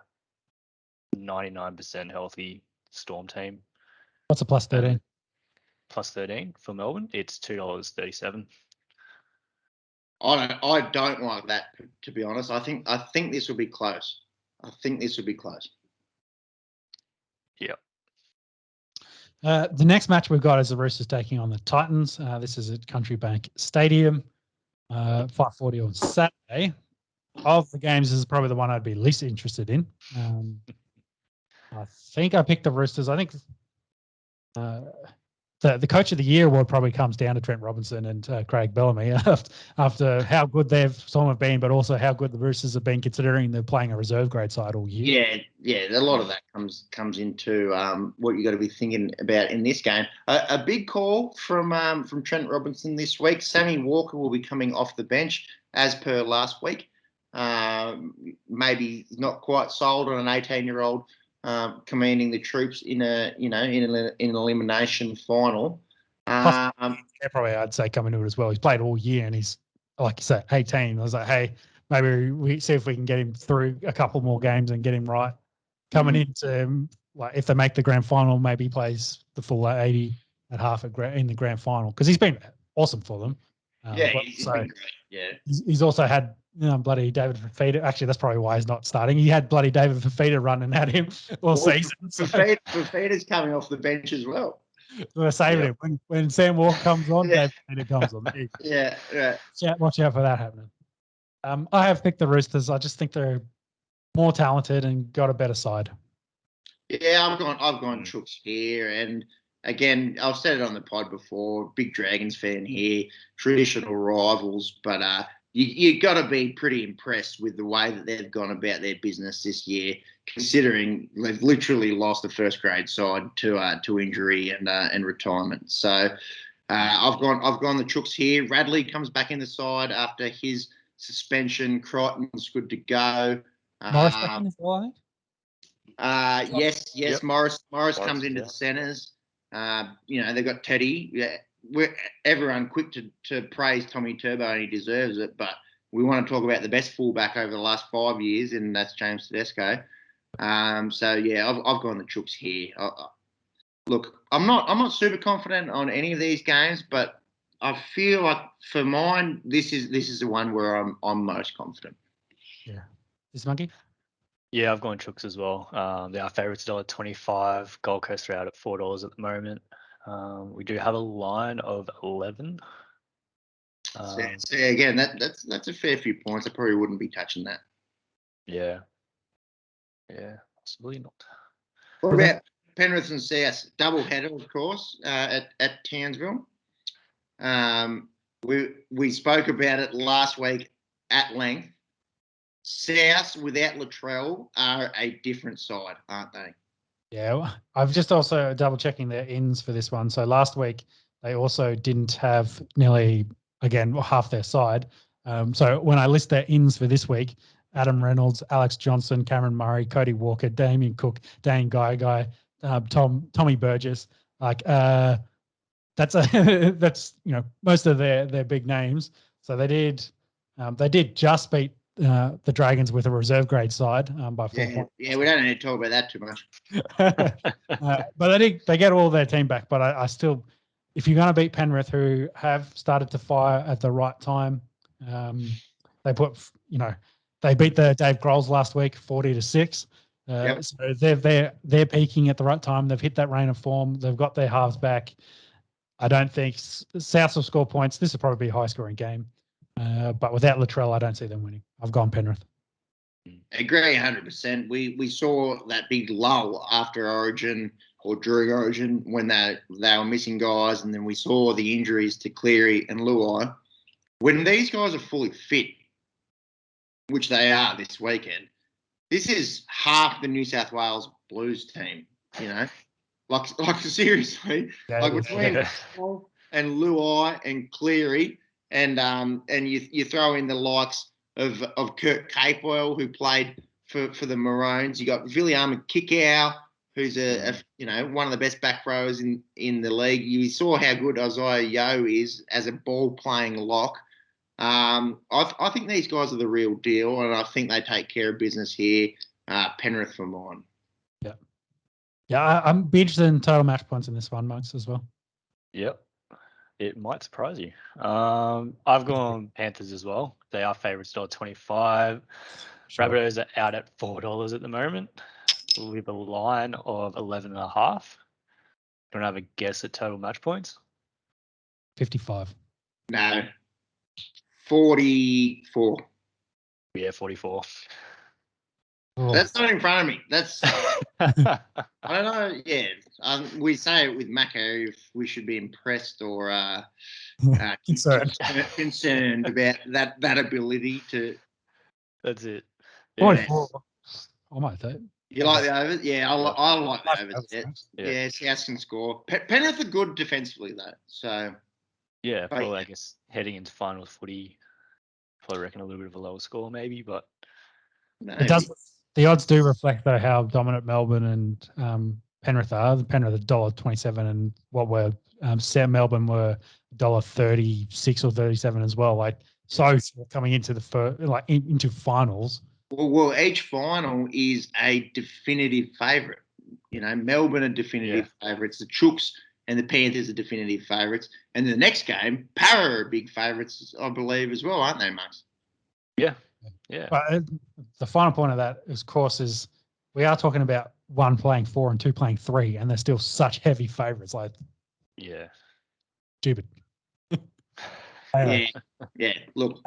99% healthy Storm team. What's a plus 13? Plus 13 for Melbourne, it's $2.37. I don't like that, to be honest. I think this will be close. Yeah. The next match we've got is the Roosters taking on the Titans. This is at Country Bank Stadium, 5:40 on Saturday. Of the games, this is probably the one I'd be least interested in. I think I picked the Roosters. I think the Coach of the Year award probably comes down to Trent Robinson and Craig Bellamy after how good some have been, but also how good the Roosters have been, considering they're playing a reserve grade side all year. Yeah. A lot of that comes into what you got to be thinking about in this game. A big call from Trent Robinson this week. Sammy Walker will be coming off the bench as per last week. Maybe not quite sold on an 18-year-old. Commanding the troops in an elimination final. Probably I'd say coming to it as well. He's played all year and he's, like you say, 18. I was like, hey, maybe we see if we can get him through a couple more games and get him right. Coming into, like, if they make the grand final, maybe he plays the full 80 at half in the grand final, because he's been awesome for them. He's been great. Yeah, he's also had bloody David Fafita. Actually, that's probably why he's not starting. He had bloody David Fafita running at him all season. So Fafita's coming off the bench as well. we're saving him. When Sam Walker comes on, Yeah. David Fafita comes on. Yeah, right. Watch out for that happening. I have picked the Roosters. I just think they're more talented and got a better side. Yeah, I've gone Chooks here, and again, I've said it on the pod before. Big Dragons fan here, traditional rivals, but you got to be pretty impressed with the way that they've gone about their business this year, considering they've literally lost the first grade side to injury and retirement. So I've gone the Chooks here. Radley comes back in the side after his suspension. Crichton's good to go. Morris back in as well, I think. Yes. Yep. Morris comes into the centres. They've got Teddy. Yeah, everyone quick to praise Tommy Turbo, and he deserves it. But we want to talk about the best fullback over the last 5 years, and that's James Tedesco. So yeah, I've gone the Chooks here. Look, I'm not super confident on any of these games, but I feel like for mine, this is the one where I'm most confident. Yeah. This Monkey? Yeah, I've gone Chooks as well. They are favourites $1.25. Gold Coast are out at $4 at the moment. We do have a line of 11. So again, that's a fair few points. I probably wouldn't be touching that. Yeah, possibly not. What about Penrith and South? Double header, of course, at Townsville. We spoke about it last week at length. South without Latrell are a different side, aren't they? Yeah, I've just also double checking their ins for this one. So last week they also didn't have nearly, again, half their side. So when I list their ins for this week, Adam Reynolds, Alex Johnson, Cameron Murray, Cody Walker, Damien Cook, Dane Guy, Tommy Burgess, that's most of their big names. So they did just beat the Dragons with a reserve grade side by 4 points. Yeah, we don't need to talk about that too much. But they get all their team back. But I still, if you're going to beat Penrith, who have started to fire at the right time, they beat the Dave Grolls last week 40-6. So they're peaking at the right time. They've hit that reign of form. They've got their halves back. I don't think South will score points. This will probably be a high-scoring game. But without Latrell, I don't see them winning. I've gone Penrith. Agree 100%. We saw that big lull after Origin or during Origin when they were missing guys, and then we saw the injuries to Cleary and Luai. When these guys are fully fit, which they are this weekend, this is half the New South Wales Blues team, Like seriously, between Paul and Luai and Cleary, and you throw in the likes of Kurt Capewell, who played for the Maroons. You got Viliama Kikau, who's one of the best back rowers in the league. You saw how good Isaiah Yeo is as a ball playing lock. I think these guys are the real deal, and I think they take care of business here. Penrith for mine. Yeah, I'm be interested in total match points in this one, Monks, as well. Yep. It might surprise you. I've gone Panthers as well. They are favourites $1.25. Sure. Rabbitohs are out at $4 at the moment with a line of 11.5. Don't have a guess at total match points. 55. No. 44. Yeah, 44. Oh. That's not in front of me. That's I don't know. Yeah, we say it with Macca if we should be impressed or concerned about that ability to. That's it. Yeah. I might take. You like the overs? Yeah, I like the overs. Yeah, South can score. Penrith are good defensively though, so. Yeah, probably I guess heading into finals footy, probably reckon a little bit of a lower score maybe, but. It does. The odds do reflect though how dominant Melbourne and Penrith are. Penrith are $1.27, and what were Melbourne were $1.36 or 37 as well. Coming into the into finals. Well, each final is a definitive favourite. Melbourne are definitive favourites. The Chooks and the Panthers are definitive favourites. And the next game, Para are big favourites, I believe, as well, aren't they, Max? Yeah. But the final point of that, of course, is we are talking about one playing 4 and 2 playing 3, and they're still such heavy favourites. Like, yeah, stupid. Yeah. Look,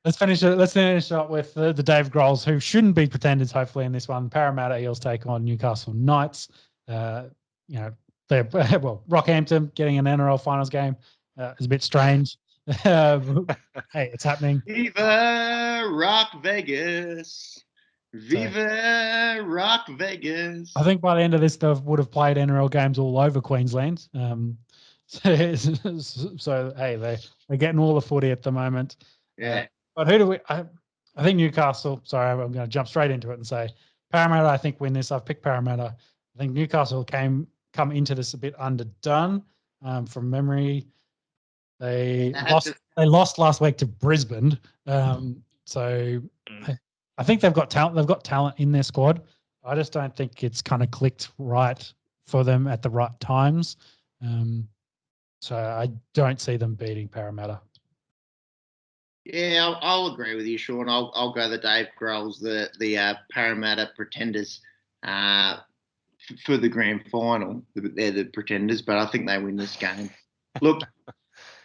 let's finish it. Let's finish up with the Dave Grolls, who shouldn't be pretenders. Hopefully, in this one, Parramatta Eels take on Newcastle Knights. They're Rockhampton getting an NRL Finals game is a bit strange. Hey, it's happening. Viva Rock Vegas. Viva Rock Vegas. I think by the end of this, they would have played NRL games all over Queensland. So hey, they're getting all the footy at the moment. Yeah. But who do we? I think Newcastle. Sorry, I'm going to jump straight into it and say Parramatta. I think win this. I've picked Parramatta. I think Newcastle come into this a bit underdone from memory. They lost last week to Brisbane. So I think they've got talent. They've got talent in their squad. I just don't think it's kind of clicked right for them at the right times. So I don't see them beating Parramatta. Yeah, I'll agree with you, Sean. I'll go the Dave Grolls, the Parramatta pretenders for the grand final. They're the pretenders, but I think they win this game. Look,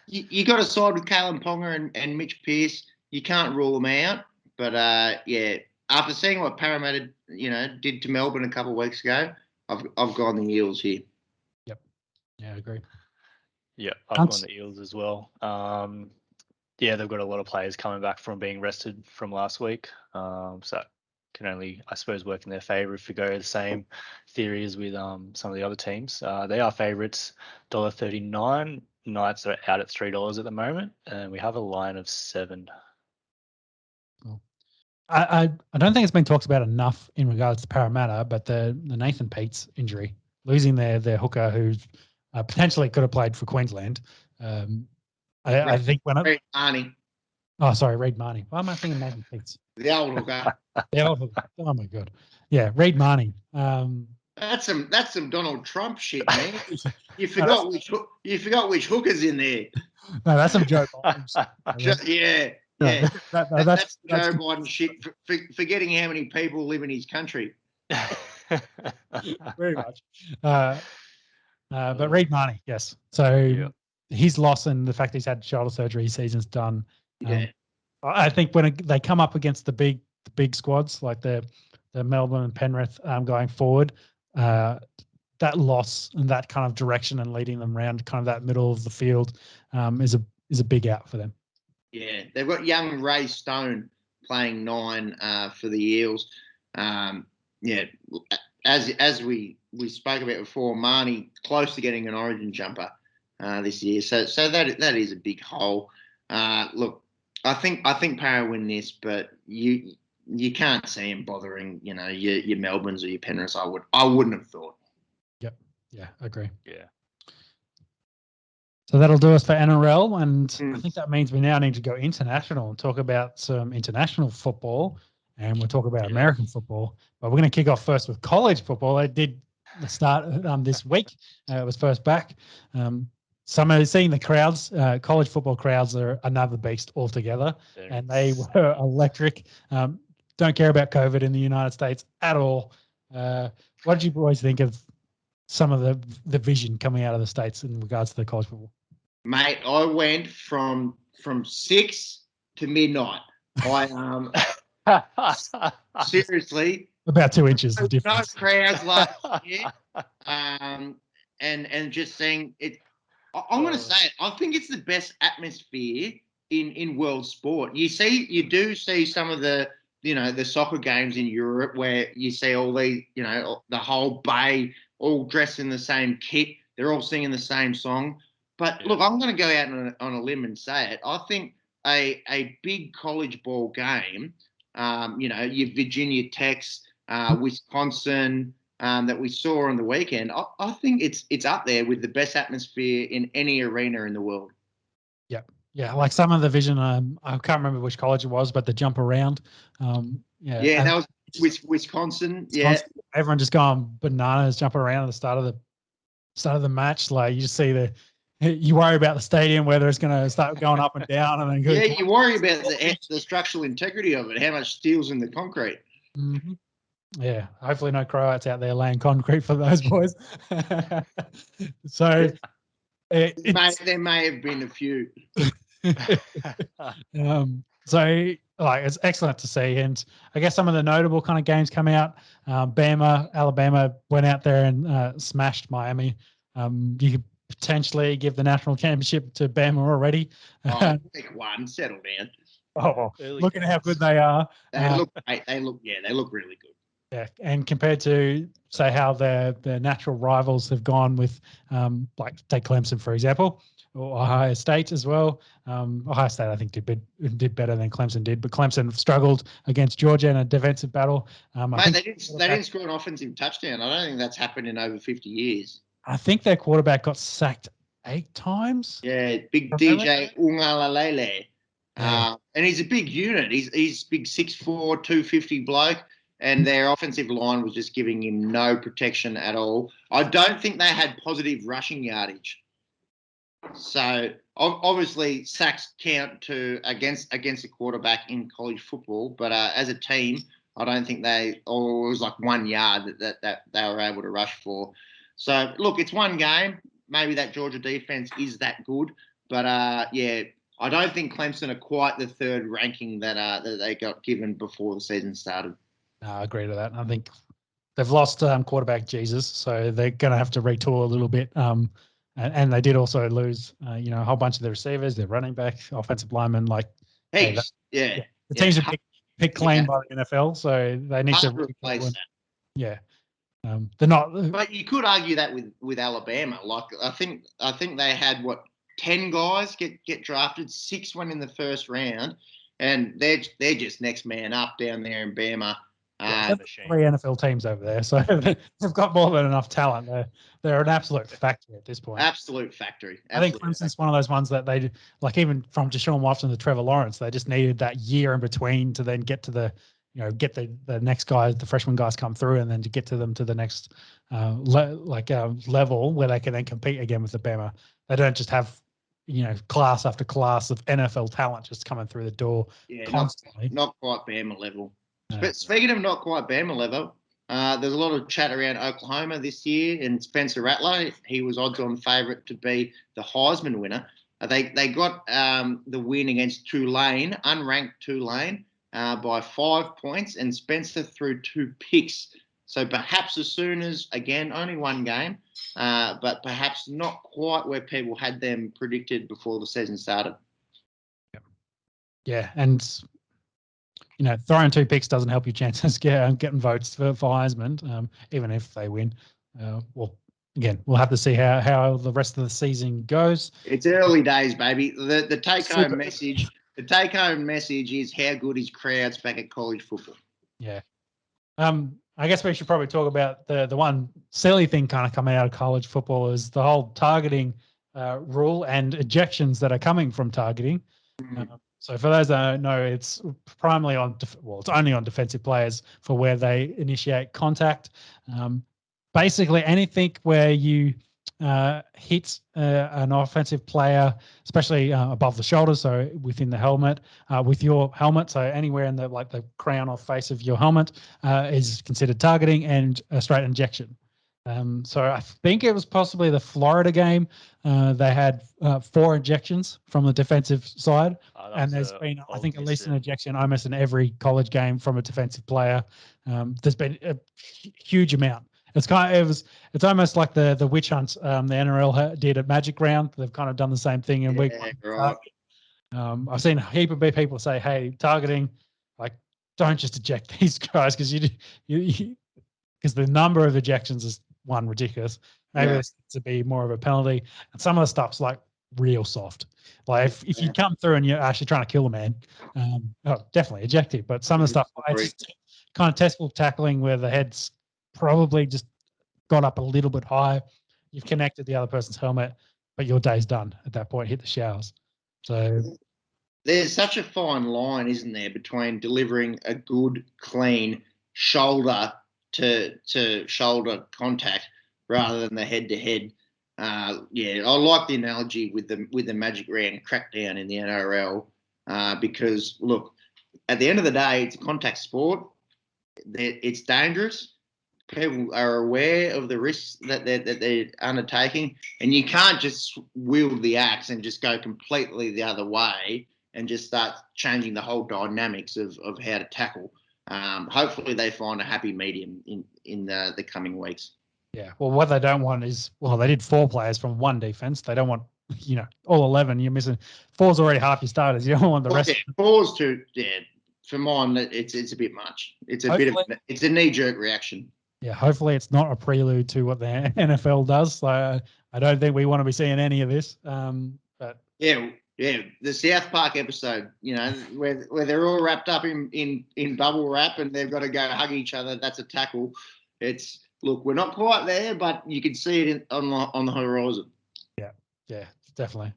you got to side with Kalen Ponga and Mitch Pearce. You can't rule them out, but after seeing what Parramatta did to Melbourne a couple of weeks ago, I've gone the Eels here. Yep. Yeah, I agree. Yeah, I've gone the Eels as well. They've got a lot of players coming back from being rested from last week. So that can only, I suppose, work in their favour if we go the same theory as with some of the other teams. They are favourites, $1.39. Knights are out at $3 at the moment, and we have a line of 7. Cool. I don't think it's been talked about enough in regards to Parramatta, but the Nathan Peats injury, losing their hooker who potentially could have played for Queensland. I think when Reed Marnie. Oh, sorry, Reed Marnie. Why am I thinking Nathan Peats? The old hooker. The old hooker. Oh my god. Yeah, Reed Marnie. That's some Donald Trump shit, man. You forgot which hooker's in there. No, that's some Joe Biden. Yeah. That's Joe Biden shit. Forgetting how many people live in his country. Very much. But Reed Marnie, yes. So his loss and the fact he's had shoulder surgery, his season's done. I think when they come up against the big squads like the Melbourne and Penrith going forward, that loss and that kind of direction and leading them around kind of that middle of the field is a big out for them. Yeah, they've got young Ray Stone playing 9 for the Eels. As we spoke about before, Marnie close to getting an Origin jumper this year, so that is a big hole. Look, I think Para win this, but you can't see him bothering your Melbournes or your Penriths. I wouldn't have thought. Yep. Yeah, I agree. Yeah. So that'll do us for NRL, and I think that means we now need to go international and talk about some international football, and we'll talk about American football. But we're going to kick off first with college football. They did start this week. It was first back. Seeing the crowds, college football crowds are another beast altogether, and they were electric. Don't care about COVID in the United States at all. What did you boys think of some of the vision coming out of the States in regards to the college football? Mate, I went from 6 to midnight. Seriously. About 2 inches the difference. No crowds last year. And just saying it. I'm going to say it. I think it's the best atmosphere in world sport. You do see some of the soccer games in Europe where you see all the the whole bay all dressed in the same kit. They're all singing the same song. But look, I'm going to go out on a limb and say it. I think a big college ball game, your Virginia Techs, Wisconsin, that we saw on the weekend, I think it's up there with the best atmosphere in any arena in the world. Yeah, like some of the vision, I can't remember which college it was, but the jump around. That was Wisconsin. Yeah, everyone just going bananas, jumping around at the start of the match. Like you just see you worry about the stadium, whether it's going to start going up and down, and then Yeah, you worry about the structural integrity of it, how much steel's in the concrete. Mm-hmm. Yeah, hopefully no Croats out there laying concrete for those boys. So there may have been a few. So like it's excellent to see, and I guess some of the notable kind of games come out. Alabama went out there and smashed Miami. You could potentially give the national championship to Bama already. Pick one, settle down. Oh, look at how good they are. They look really good. Yeah, and compared to say how their natural rivals have gone with, like take Clemson for example, or Ohio State as well. Ohio State I think did better than Clemson did, but Clemson struggled against Georgia in a defensive battle. Mate, they didn't score an offensive touchdown. I don't think that's happened in over 50 years. I think their quarterback got sacked 8 times. Yeah, big DJ Ungalalele. And he's a big unit. He's big 6'4", 250 bloke. And their offensive line was just giving him no protection at all. I don't think they had positive rushing yardage. So obviously sacks count against a quarterback in college football, but as a team, I don't think it was like 1 yard that they were able to rush for. So look, it's one game. Maybe that Georgia defense is that good, but yeah, I don't think Clemson are quite the third ranking that they got given before the season started. I agree to that. I think they've lost quarterback Jesus, so they're going to have to retool a little bit. And they did also lose, a whole bunch of their receivers, their running back, offensive linemen. Like, the teams are picked clean by the NFL, so they need to replace that. Yeah, they're not. But you could argue that with Alabama. Like, I think they had 10 guys get drafted, 6 went in the first round, and they're just next man up down there in Bama. 3 NFL teams over there, so they've got more than enough talent. They're an absolute factory at this point. Absolute factory. I think Clemson's one of those ones that they like, even from Deshaun Watson to Trevor Lawrence, they just needed that year in between to then get to the next guys, the freshman guys come through, and then to get to them to the next level where they can then compete again with the Bama. They don't just have class after class of NFL talent just coming through the door constantly. Not quite Bama level. But speaking of not quite Bama level, there's a lot of chat around Oklahoma this year, and Spencer Rattler, he was odds-on favourite to be the Heisman winner. They got the win against Tulane, unranked Tulane, by 5 points, and Spencer threw 2 picks. So perhaps as soon as, again, only one game, but perhaps not quite where people had them predicted before the season started. Yeah, and throwing 2 picks doesn't help your chances getting votes for Heisman, even if they win. Well, again, we'll have to see how the rest of the season goes. It's early days, baby. The take-home message. The take-home message is how good is crowds back at college football. Yeah. I guess we should probably talk about the one silly thing kind of coming out of college football is the whole targeting rule and ejections that are coming from targeting. So for those that don't know, it's primarily it's only on defensive players for where they initiate contact. Basically anything where you hit an offensive player, especially above the shoulder, so within the helmet, with your helmet, so anywhere in the crown or face of your helmet is considered targeting and a straight injection. So I think it was possibly the Florida game. They had 4 ejections from the defensive side, and there's been, I think, at least an ejection almost in every college game from a defensive player. There's been a huge amount. It's almost like the witch hunt the NRL did at Magic Round. They've kind of done the same thing in week 1. Right. I've seen a heap of people say, "Hey, targeting, don't just eject these guys because because the number of ejections is ridiculous. Maybe it's to be more of a penalty, and some of the stuff's real soft. Like if you come through and you're actually trying to kill a man, definitely eject him. But some of the stuff, it's just kind of testable tackling where the head's probably just got up a little bit high. You've connected the other person's helmet, but your day's done at that point. Hit the showers. So there's such a fine line, isn't there, between delivering a good, clean shoulder to shoulder contact rather than the head to head. Yeah, I like the analogy with the Magic Round crackdown in the NRL because look, at the end of the day, it's a contact sport. It's dangerous. People are aware of the risks that they're undertaking, and you can't just wield the axe and just go completely the other way and just start changing the whole dynamics of how to tackle. Hopefully, they find a happy medium in the coming weeks. Yeah. Well, what they don't want is, well, they did 4 players from 1 defense. They don't want, all 11. You're missing 4's already half your starters. You don't want the rest. Yeah, 4's too. Yeah, for mine, it's a bit much. It's a knee jerk reaction. Yeah, hopefully it's not a prelude to what the NFL does. So I don't think we want to be seeing any of this. But yeah, the South Park episode, where they're all wrapped up in bubble wrap and they've got to go hug each other. That's a tackle. Look, we're not quite there, but you can see it on the horizon. Yeah, definitely.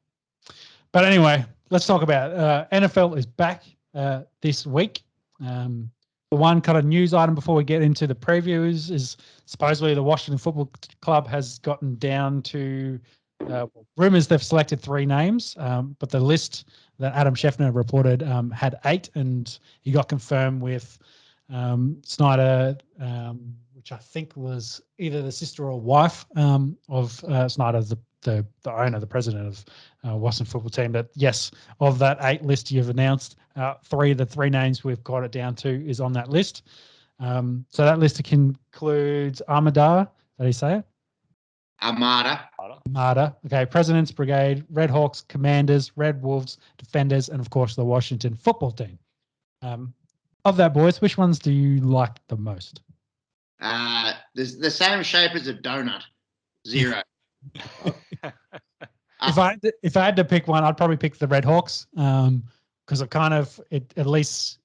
But anyway, let's talk about NFL is back this week. The one kind of news item before we get into the previews is supposedly the Washington Football Club has gotten down to rumors they've selected 3 names, but the list that Adam Scheffner reported had 8, and he got confirmed with Snyder, which I think was either the sister or wife of Snyder, the owner, the president of Washington football team. That yes, of that 8 list you've announced, 3 of the 3 names we've got it down to is on that list. So that list includes Armada. Did he say it? Armada. Okay, President's Brigade, Red Hawks, Commanders, Red Wolves, Defenders, and of course the Washington football team. Of that, boys, which ones do you like the most? The same shape as a donut. 0. If I had to pick one, I'd probably pick the Red Hawks because it at least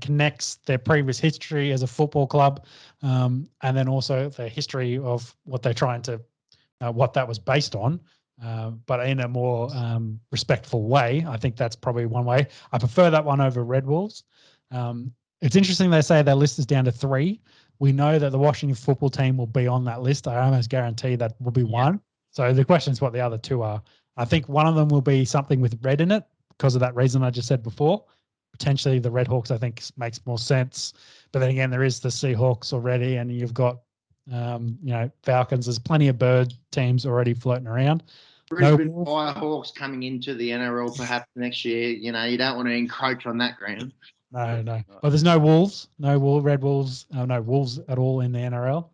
connects their previous history as a football club, and then also the history of what they're trying to, what that was based on, but in a more respectful way. I think that's probably one way. I prefer that one over Red Wolves. It's interesting they say their list is down to 3. We know that the Washington football team will be on that list. I almost guarantee that will be one. So the question is what the other 2 are. I think one of them will be something with red in it because of that reason I just said before. Potentially the Red Hawks, I think, makes more sense. But then again, there is the Seahawks already, and you've got, Falcons. There's plenty of bird teams already floating around. Brisbane Firehawks coming into the NRL perhaps next year. You don't want to encroach on that ground. No. But there's no Wolves, Red Wolves, no Wolves at all in the NRL.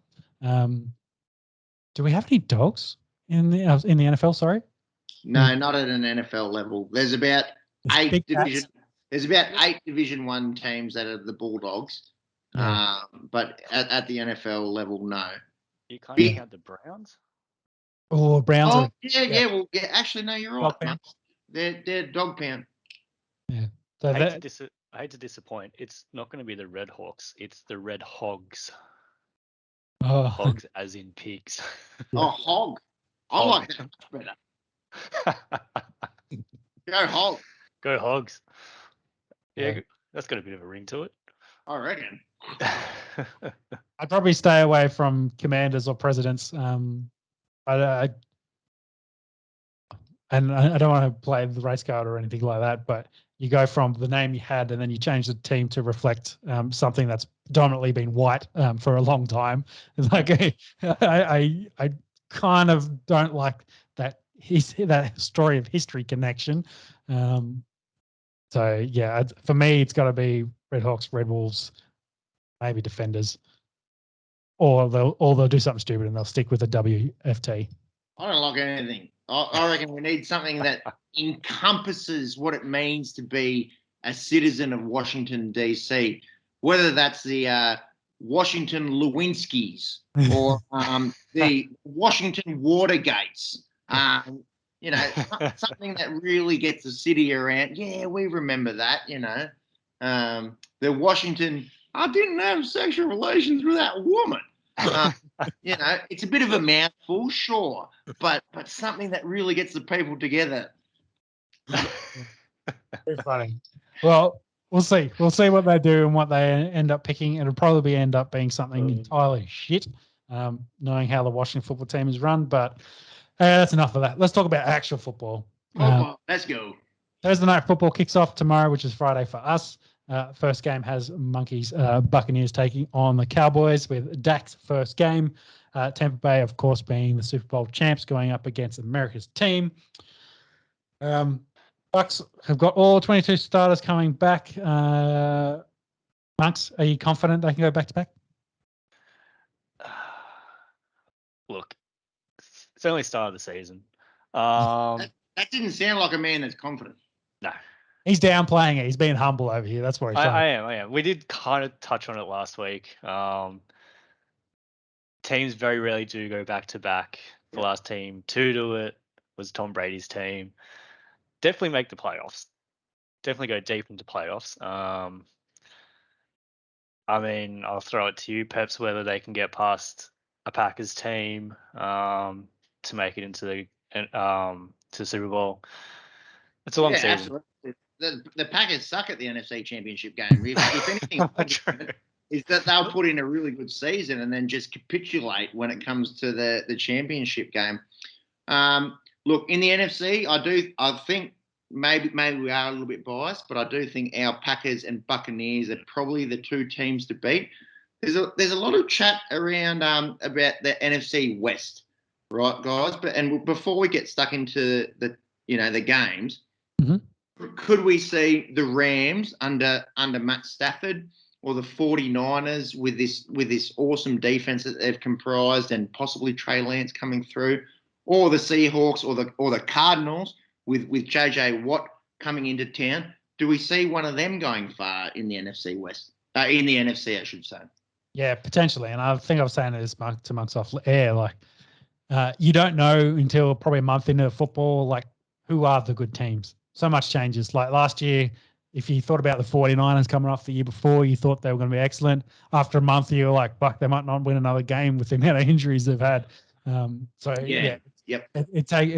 Do we have any dogs in the NFL? Sorry. No, not at an NFL level. There's about 8 division. There's about 8 Division 1 teams that are the Bulldogs, but at the NFL level, no. You can't count the Browns. Oh, Browns. Oh, yeah. Well, yeah. Actually, no, you're right. They're dog pound. Yeah. So I hate to disappoint. It's not going to be the Red Hawks. It's the Red Hogs. Oh. Hogs as in pigs. Oh, hog. I like that much better. Go hog. Go Hogs. Yeah, that's got a bit of a ring to it. I reckon. I'd probably stay away from Commanders or Presidents. And I don't want to play the race card or anything like that, but you go from the name you had and then you change the team to reflect something that's predominantly been white for a long time. It's like I kind of don't like that story of history connection. So yeah, for me, it's got to be Red Hawks, Red Wolves, maybe Defenders, or they'll do something stupid and they'll stick with the WFT. I don't like anything. I reckon we need something that encompasses what it means to be a citizen of Washington, D.C., whether that's the Washington Lewinskis or the Washington Watergates, something that really gets the city around. Yeah, we remember that, the Washington, I didn't have sexual relations with that woman. It's a bit of a mouthful, sure, but something that really gets the people together. Very funny. Well, we'll see. We'll see what they do and what they end up picking. It'll probably end up being something entirely shit. knowing how the Washington football team is run. But that's enough of that. Let's talk about actual football. Let's go. Thursday night football kicks off tomorrow, which is Friday for us. First game has Monkeys Buccaneers taking on the Cowboys with Dak's first game. Tampa Bay, of course, being the Super Bowl champs, going up against America's team. Bucks have got all 22 starters coming back. Monks, are you confident they can go back to back? Look, it's only start of the season. That didn't sound like a man that's confident. No. He's downplaying it. He's being humble over here. That's what he's trying. I am. We did kind of touch on it last week. Teams very rarely do go back to back. The last team to do it was Tom Brady's team. Definitely make the playoffs. Definitely go deep into playoffs. I mean, I'll throw it to you, Peps, whether they can get past a Packers team to make it into the Super Bowl. It's a long season. Absolutely. The Packers suck at the NFC Championship game. If anything, is that they'll put in a really good season and then just capitulate when it comes to the championship game. Look, in the NFC, I think maybe we are a little bit biased, but I do think our Packers and Buccaneers are probably the two teams to beat. There's a lot of chat around about the NFC West, right, guys? But before we get stuck into the games, could we see the Rams under Matt Stafford, or the 49ers with this awesome defense that they've comprised, and possibly Trey Lance coming through, or the Seahawks or the Cardinals with JJ Watt coming into town? Do we see one of them going far in the NFC West? In the NFC, I should say. Yeah, potentially. And I think I was saying this to months off air. Like, you don't know until probably a month into football, like, who are the good teams. So much changes. Like last year, if you thought about the 49ers coming off the year before, you thought they were going to be excellent. After a month, you were like, fuck, they might not win another game with the amount of injuries they've had. It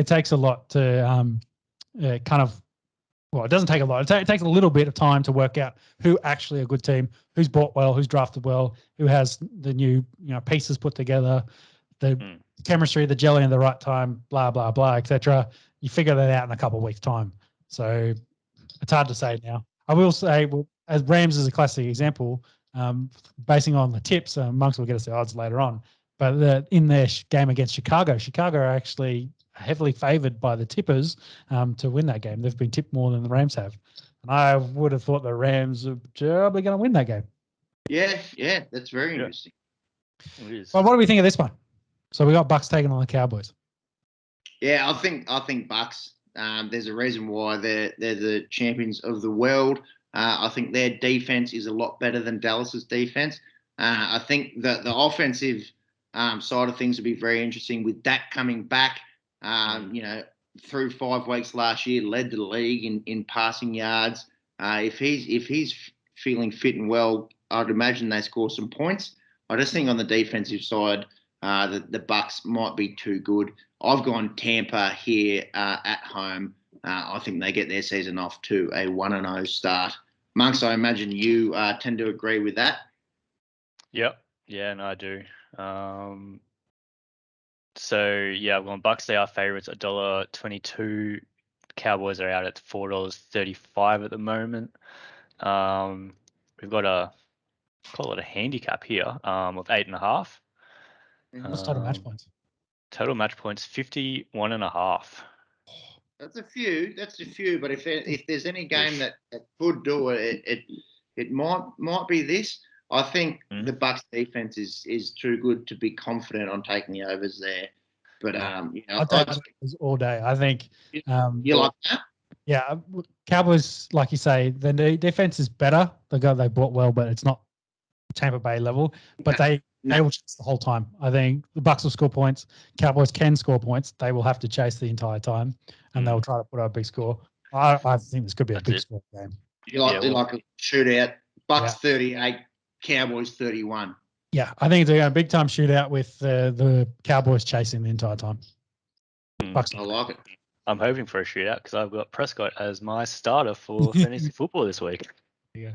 takes a lot to it doesn't take a lot. It takes a little bit of time to work out who actually a good team, who's bought well, who's drafted well, who has the new pieces put together, the chemistry, the jelly in the right time, blah, blah, blah, etc. You figure that out in a couple of weeks' time. So it's hard to say now. I will say, as Rams is a classic example, basing on the tips, Monks will get us the odds later on, but in their game against Chicago are actually heavily favoured by the tippers to win that game. They've been tipped more than the Rams have. And I would have thought the Rams are probably going to win that game. Yeah, that's very interesting. It is. Well, what do we think of this one? So we got Bucks taking on the Cowboys. Yeah, I think Bucks. There's a reason why they're the champions of the world. I think their defense is a lot better than Dallas's defense. I think that the offensive side of things will be very interesting with Dak coming back. Through 5 weeks last year, led the league in passing yards. If he's feeling fit and well, I'd imagine they score some points. I just think on the defensive side, the Bucks might be too good. I've gone Tampa here at home. I think they get their season off to a 1-0 start. Monks, I imagine you tend to agree with that. Yep. Yeah, no, I do. I've gone Bucks. They are favourites at $1.22. Cowboys are out at $4.35 at the moment. We've got a handicap here of 8.5. What's total match points? Total match points 51.5. That's a few. But if there's any game that could do it might be this. I think the Bucks defense is too good to be confident on taking the overs there. But I'll take overs all day. I think you like that? Yeah, Cowboys, like you say, the defense is better. They bought well, but it's not Tampa Bay level. But they will chase the whole time. I think the Bucks will score points. Cowboys can score points. They will have to chase the entire time, and they'll try to put out a big score. I think this could be a big score game. You like a shootout? Bucks 38, Cowboys 31. Yeah, I think it's a big time shootout with the Cowboys chasing the entire time. Bucks. I like it. I'm hoping for a shootout because I've got Prescott as my starter for fantasy football this week. Yeah.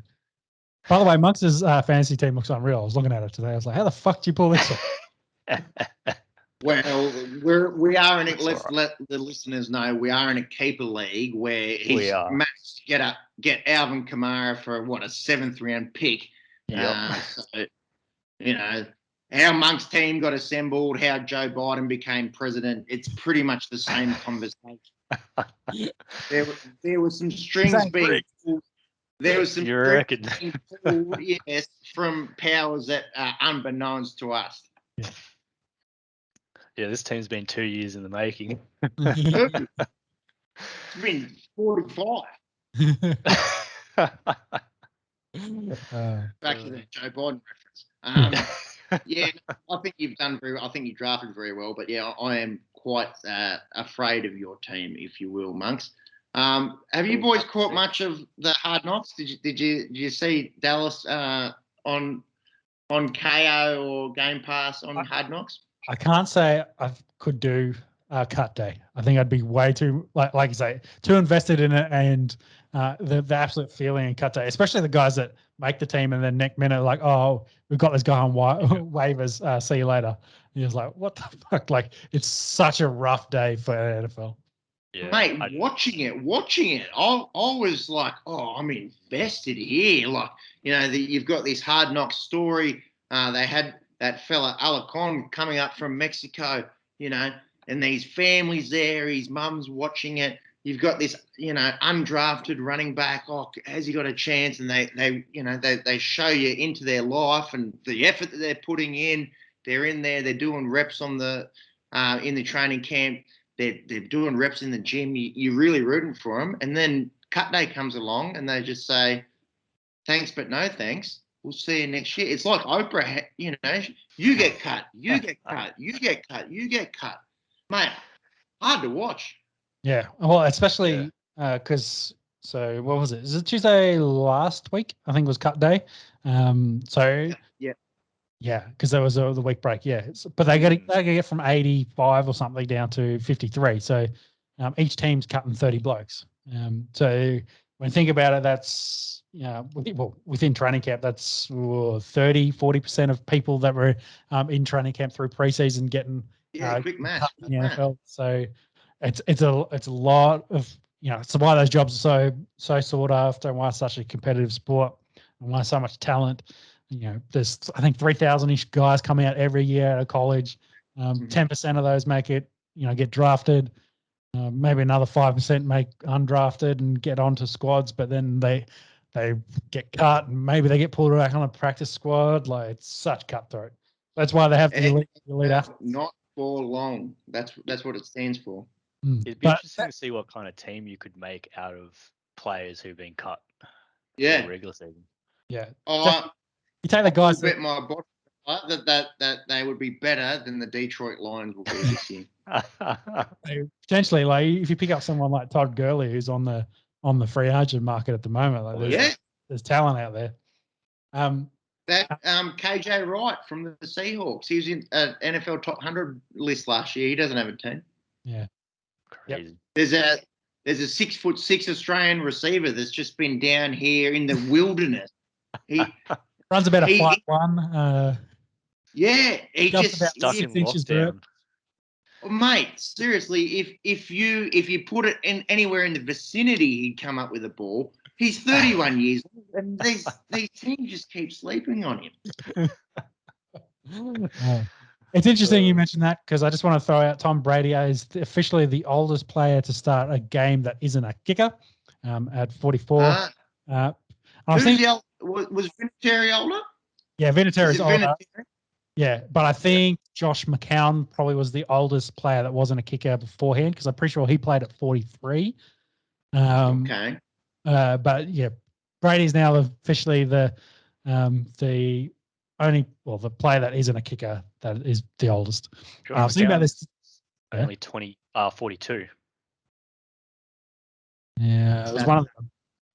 By the way, Monks' fantasy team looks unreal. I was looking at it today. I was like, how the fuck do you pull this off? Well, we are in it. That's Let's all right. let the listeners know we are in a keeper league where We he's are. managed to get Alvin Kamara for a 7th round pick. Yep. So how Monk's team got assembled, how Joe Biden became president. It's pretty much the same conversation. There was some strings being pulled. There was some You strings reckon? being pulled, yes, from powers that are unbeknownst to us. Yeah, this team's been 2 years in the making. It's been 45. Back to the Joe Biden reference. Yeah, I think you've done very well. I think you drafted very well, but yeah, I am quite afraid of your team, if you will, Monks. Have you boys caught much of the Hard Knocks? Did you see Dallas on KO or Game Pass on Hard Knocks? I can't say I could do cut day. I think I'd be way too, like you say, too invested in it, and the absolute feeling in cut day, especially the guys that make the team and then next minute like, oh, we've got this guy on waivers. See you later. And you're just like, what the fuck? Like, it's such a rough day for NFL. Yeah, mate, watching it, I was like, oh, I'm invested here. Like, you've got this Hard Knocks story. They had that fella Alarcon coming up from Mexico, and these families there. His mum's watching it. You've got this, undrafted running back. Oh, has he got a chance? And they show you into their life and the effort that they're putting in. They're in there. They're doing reps on the in the training camp. They're doing reps in the gym. You're really rooting for them. And then cut day comes along and they just say, thanks, but no thanks. We'll see you next year. It's like Oprah, you get cut, you get cut, you get cut, you get cut. Mate, hard to watch. Yeah. Well, especially because, so what was it? Is it Tuesday last week? I think it was cut day. Yeah, because there was the week break. Yeah, but they get from 85 or something down to 53. So each team's cutting 30 blokes. So when you think about it, that's within training camp, that's 30-40% of people that were in training camp through preseason getting quick math in the NFL. So it's a lot of it's why those jobs are so sought after, and why it's such a competitive sport, and why so much talent. There's I think 3,000-ish guys come out every year out of college. 10% of those make it, get drafted. Maybe another 5% make undrafted and get onto squads, but then they get cut and maybe they get pulled back on a practice squad. Like, it's such cutthroat. That's why they have the elite athletes. Not for long. That's what it stands for. It'd be interesting to see what kind of team you could make out of players who've been cut. Yeah. For the regular season. Yeah. You take the guys bet my body that they would be better than the Detroit Lions will be this year. Potentially, like if you pick up someone like Todd Gurley, who's on the free agent market at the moment, like there's talent out there. KJ Wright from the Seahawks, he was in an NFL top 100 list last year. He doesn't have a team. Yeah, crazy. Yep. There's a 6'6" Australian receiver that's just been down here in the wilderness. He runs about a 5'1". Yeah, he just about stuck 6 in inches. lockdown. Mate, seriously, if you put it in anywhere in the vicinity, he'd come up with a ball. He's 31 years old, and these teams just keep sleeping on him. It's interesting you mentioned that, because I just want to throw out Tom Brady is officially the oldest player to start a game that isn't a kicker at 44. Was Vinatieri older? Yeah, Vinatieri's older. Yeah, but I think Josh McCown probably was the oldest player that wasn't a kicker beforehand, because I'm pretty sure he played at 43. Okay. But yeah, Brady's now officially the player that isn't a kicker that is the oldest. Think about this. Only 42. Yeah, it was one of them.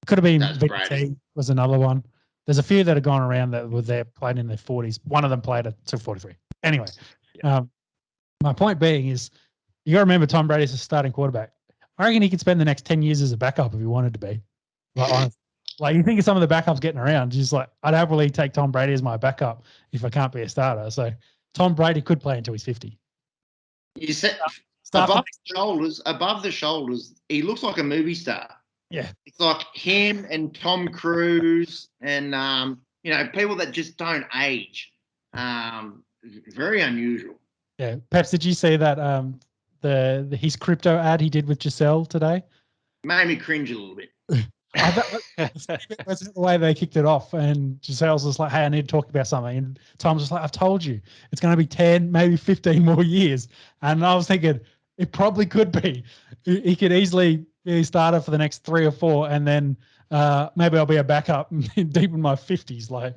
Could have been VT was another one. There's a few that have gone around that were there, played in their 40s. One of them played at 43. Anyway, my point being is, you got to remember Tom Brady's a starting quarterback. I reckon he could spend the next 10 years as a backup if he wanted to be. Like, honestly. Like, you think of some of the backups getting around, just like, I'd happily take Tom Brady as my backup if I can't be a starter. So Tom Brady could play until he's 50. You said Start above the shoulders, he looks like a movie star. Yeah. It's like him and Tom Cruise and, people that just don't age. Very unusual. Yeah. Perhaps did you see that his crypto ad he did with Giselle today? Made me cringe a little bit. That's the way they kicked it off. And Giselle's just like, hey, I need to talk about something. And Tom's just like, I've told you, it's going to be 10, maybe 15 more years. And I was thinking, it probably could be. He could easily be a starter for the next 3 or 4. And then maybe I'll be a backup deep in my 50s. Like,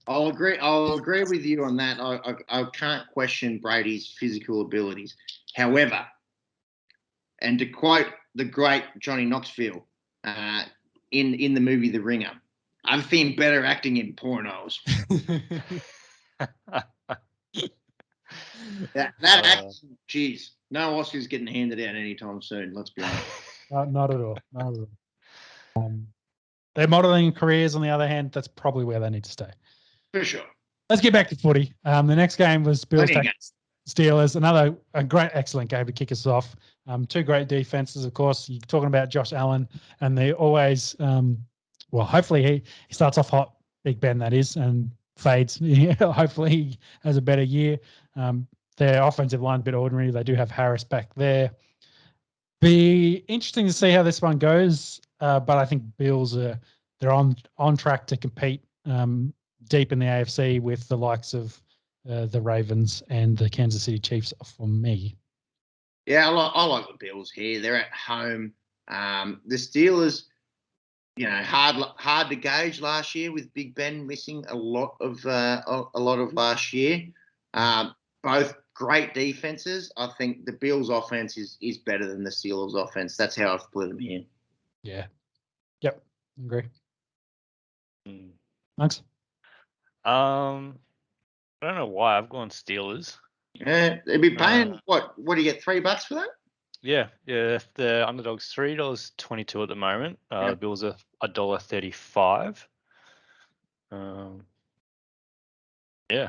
I'll agree with you on that. I can't question Brady's physical abilities. However, and to quote the great Johnny Knoxville, in the movie The Ringer, I've seen better acting in pornos. that acting, geez, no Oscars getting handed out anytime soon. Let's be honest. Not at all. Not at all. Their modelling careers, on the other hand, that's probably where they need to stay. For sure. Let's get back to footy. The next game was Bills Steelers. A great, excellent game to kick us off. 2 great defenses, of course. You're talking about Josh Allen, and they always, hopefully he starts off hot, Big Ben that is, and fades. Hopefully he has a better year. Their offensive line a bit ordinary. They do have Harris back there. Be interesting to see how this one goes, but I think Bills they're on track to compete deep in the AFC with the likes of the Ravens and the Kansas City Chiefs for me. Yeah, I like the Bills here. They're at home. The Steelers, hard to gauge last year with Big Ben missing a lot of last year. Both great defenses. I think the Bills' offense is better than the Steelers' offense. That's how I've split them here. Yeah. Yep. Agree. Thanks. I don't know why I've gone Steelers. Yeah, they'd be paying what do you get, $3 for that? Yeah. The underdog's $3.22 at the moment. The Bills are $1.35. Yeah.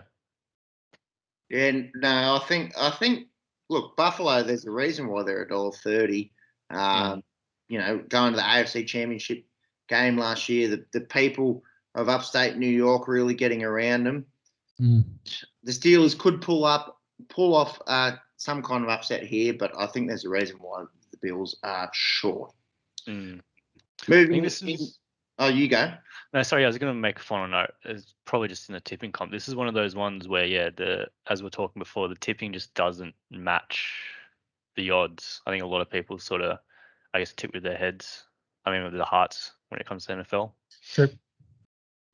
Yeah, no, I think. Look, Buffalo. There's a reason why they're $1.30. Going to the AFC Championship game last year, the people of upstate New York really getting around them. The Steelers could pull off some kind of upset here, but I think there's a reason why the Bills are short. Moving Oh, you go. No, sorry, I was going to make a final note. It's probably just in the tipping comp. This is one of those ones where, as we were talking before, the tipping just doesn't match the odds. I think a lot of people sort of, tip with their heads. With their hearts when it comes to NFL. True.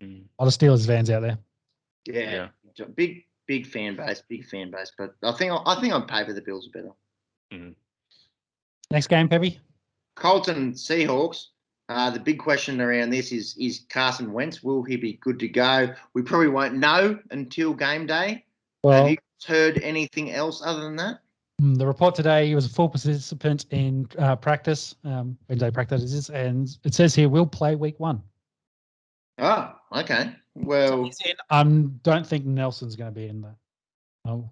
A lot of Steelers fans out there. Yeah. Big fan base, but I think on paper the Bills are better. Next game, Peppy. Colts and Seahawks. The big question around this is Carson Wentz. Will he be good to go? We probably won't know until game day. Well, have you heard anything else other than that? The report today, he was a full participant in practice, Wednesday practice, and it says here will play week 1. Oh, okay. Well, don't think Nelson's going to be in there.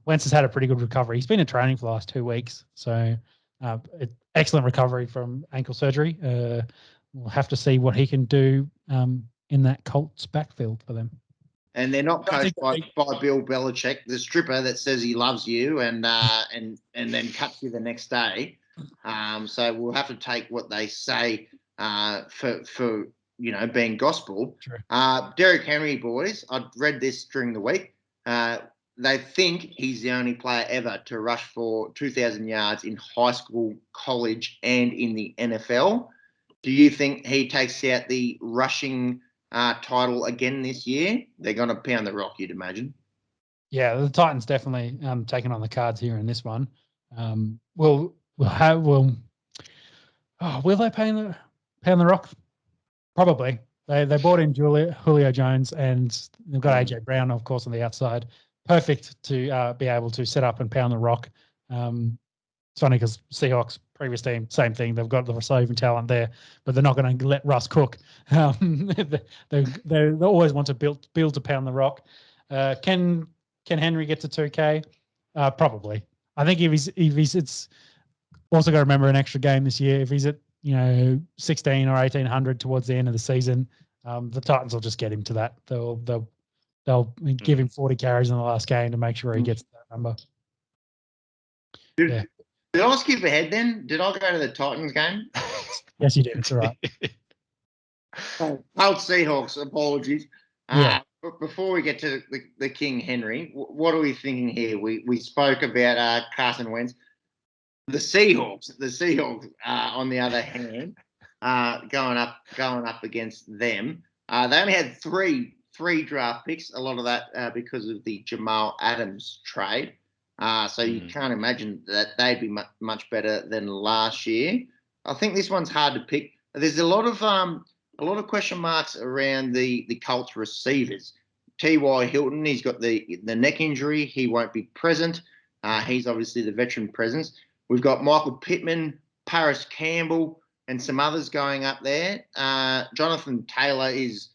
Wentz has had a pretty good recovery. He's been in training for the last 2 weeks, so excellent recovery from ankle surgery. We'll have to see what he can do in that Colts backfield for them. And they're not coached by Bill Belichick, the stripper that says he loves you and then cuts you the next day. So we'll have to take what they say for being gospel. True. Derrick Henry, boys, I read this during the week. They think he's the only player ever to rush for 2,000 yards in high school, college, and in the NFL. Do you think he takes out the rushing title again this year? They're going to pound the rock, you'd imagine. Yeah, the Titans definitely taking on the cards here in this one. Will they pound the rock? Probably. They brought in Julio Jones, and they've got AJ Brown, of course, on the outside. Perfect to be able to set up and pound the rock. It's funny because Seahawks, previous team, same thing. They've got the receiving talent there, but they're not going to let Russ cook. They always want to build to pound the rock. Can Can Henry get to 2K? Probably. I think if he's it's also got to remember an extra game this year. If he's at 16 or 1800 towards the end of the season, the Titans will just get him to that. They'll give him 40 carries in the last game to make sure he gets that number. Did I skip ahead then? Did I go to the Titans game? Yes, you did. It's all right. Old Seahawks, apologies. But before we get to the King Henry, what are we thinking here? We spoke about Carson Wentz. The Seahawks, on the other hand, going up against them. They only had three draft picks. A lot of that because of the Jamal Adams trade. So you can't imagine that they'd be much better than last year. I think this one's hard to pick. There's a lot of question marks around the Colts receivers. T.Y. Hilton, he's got the neck injury. He won't be present. He's obviously the veteran presence. We've got Michael Pittman, Paris Campbell, and some others going up there. Jonathan Taylor is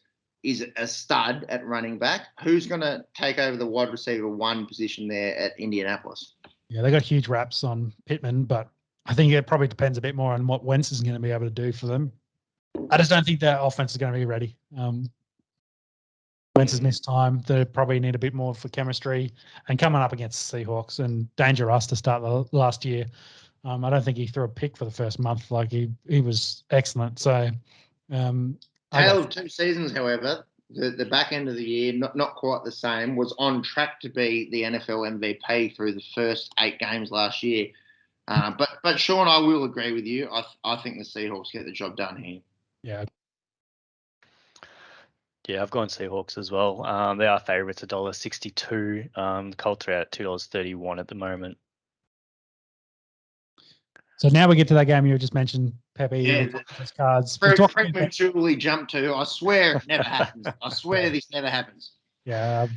a stud at running back. Who's going to take over the wide receiver 1 position there at Indianapolis? Yeah, they got huge raps on Pittman, but I think it probably depends a bit more on what Wentz is going to be able to do for them. I just don't think their offense is going to be ready. Wentz has missed time. They probably need a bit more for chemistry. And coming up against the Seahawks and Danger Us to start the last year, I don't think he threw a pick for the first month. Like he was excellent. So, Tale of 2 seasons, however, the back end of the year, not quite the same, was on track to be the NFL MVP through the first 8 games last year. But Sean, I will agree with you. I think the Seahawks get the job done here. Yeah. Yeah, I've gone Seahawks as well. They are favourites, $1.62. The Colts are at $2.31 at the moment. So now we get to that game you just mentioned, Pepe. Yeah, cards. Prematurely jumped to. I swear it never happens. I swear this never happens. Yeah.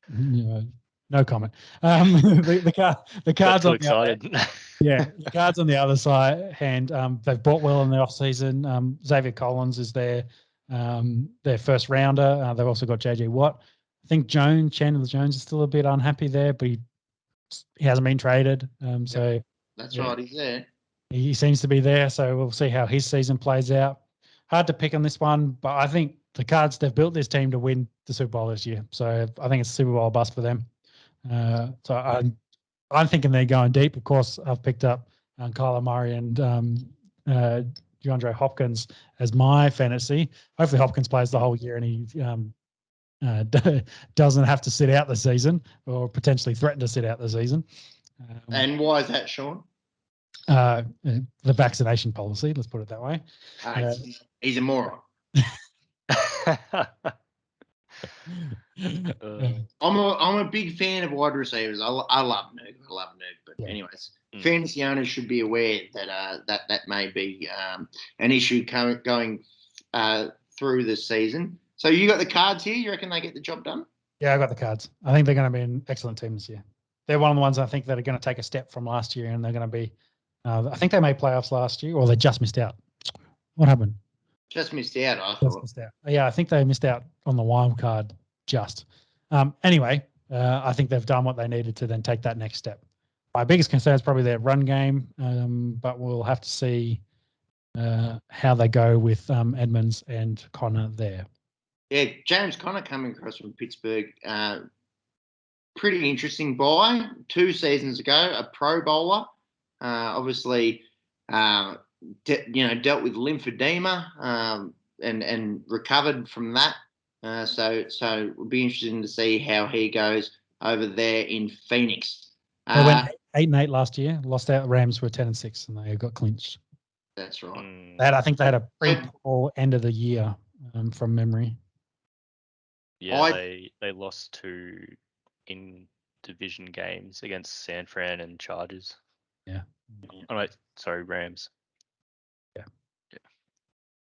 No comment. The cards on excited. The cards on the other side hand. They've bought well in the off season. Xavier Collins is their first rounder. They've also got JJ Watt. I think Chandler Jones is still a bit unhappy there, but he hasn't been traded. So that's right, he's there. He seems to be there. So we'll see how his season plays out. Hard to pick on this one, but I think the Cards, they've built this team to win the Super Bowl this year. So I think it's a Super Bowl bust for them. So I'm thinking they're going deep. Of course, I've picked up Kyler Murray and DeAndre Hopkins as my fantasy. Hopefully Hopkins plays the whole year and he doesn't have to sit out the season or potentially threaten to sit out the season. And why is that, Sean? The vaccination policy, let's put it that way. He's a moron. I'm a big fan of wide receivers. I love Nug. But anyways, fantasy owners should be aware that that may be an issue going through the season. So you got the Cards here. You reckon they get the job done? Yeah, I got the Cards. I think they're going to be an excellent team this year. They're one of the ones I think that are going to take a step from last year, and they're going to be. I think they made playoffs last year, or they just missed out. What happened? Just missed out. I thought. Just missed out. Yeah, I think they missed out on the wild card. Just. Anyway, I think they've done what they needed to then take that next step. My biggest concern is probably their run game, but we'll have to see how they go with Edmonds and Connor there. Yeah, James Conner coming across from Pittsburgh. Pretty interesting buy. 2 seasons ago, a Pro Bowler. Obviously, dealt with lymphedema and recovered from that. So it would be interesting to see how he goes over there in Phoenix. They went 8-8 last year. Lost out. Rams were 10-6, and they got clinched. That's right. I think they had a pretty poor end of the year from memory. Yeah, they lost 2 in division games against San Fran and Chargers. Yeah. Oh, wait, sorry, Rams.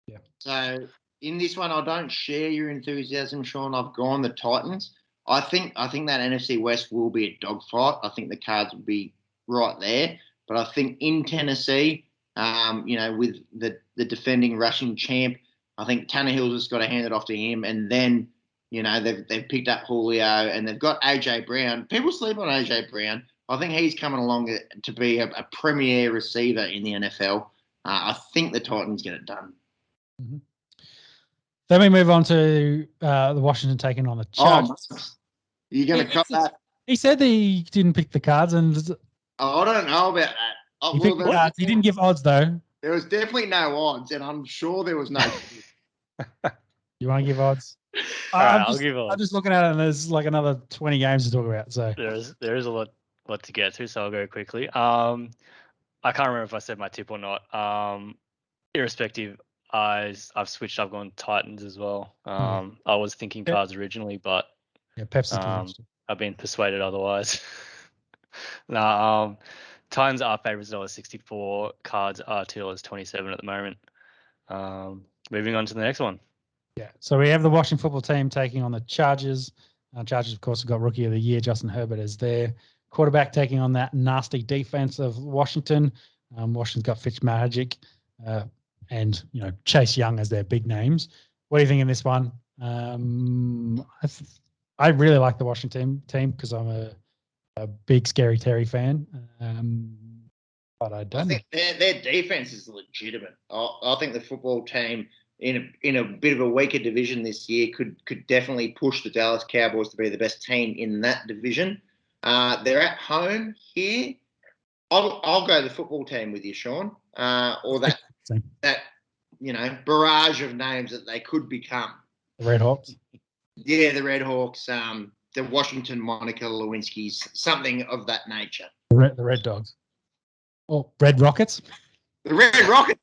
Yeah. So in this one, I don't share your enthusiasm, Sean. I've gone the Titans. I think that NFC West will be a dogfight. I think the Cards will be right there. But I think in Tennessee, with the defending rushing champ, I think Tannehill's just got to hand it off to him. And then You know, they've picked up Julio and they've got AJ Brown. People sleep on AJ Brown. I think he's coming along to be a premier receiver in the NFL. I think the Titans get it done. Mm-hmm. Then we move on to the Washington taking on the Chargers. You're going to cut that? He said that he didn't pick the cards, and I don't know about that. He picked the cards. He didn't give odds though. There was definitely no odds, and I'm sure there was no. You want to give odds? I'll give odds. I'm just looking at it, and there's like another 20 games to talk about. So there is a lot to get to, so I'll go quickly. I can't remember if I said my tip or not. Irrespective, I've switched. I've gone Titans as well. I was thinking cards originally, but Pep's I've been persuaded otherwise. Titans are favourites $1.64. Cards are $2.27 at the moment. Moving on to the next one. Yeah, so we have the Washington football team taking on the Chargers. Chargers, of course, have got Rookie of the Year. Justin Herbert is their quarterback, taking on that nasty defense of Washington. Washington's got Fitzmagic and Chase Young as their big names. What do you think in this one? I really like the Washington team because I'm a big Scary Terry fan. But I don't think their defense is legitimate. I think the football team in a bit of a weaker division this year could definitely push the Dallas Cowboys to be the best team in that division. They're at home here. I'll go the football team with you, Sean, or that barrage of names that they could become. The Red Hawks. Yeah, the Red Hawks, the Washington Monica Lewinskis, something of that nature. The Red Dogs. Oh, Red Rockets. The Red Rockets.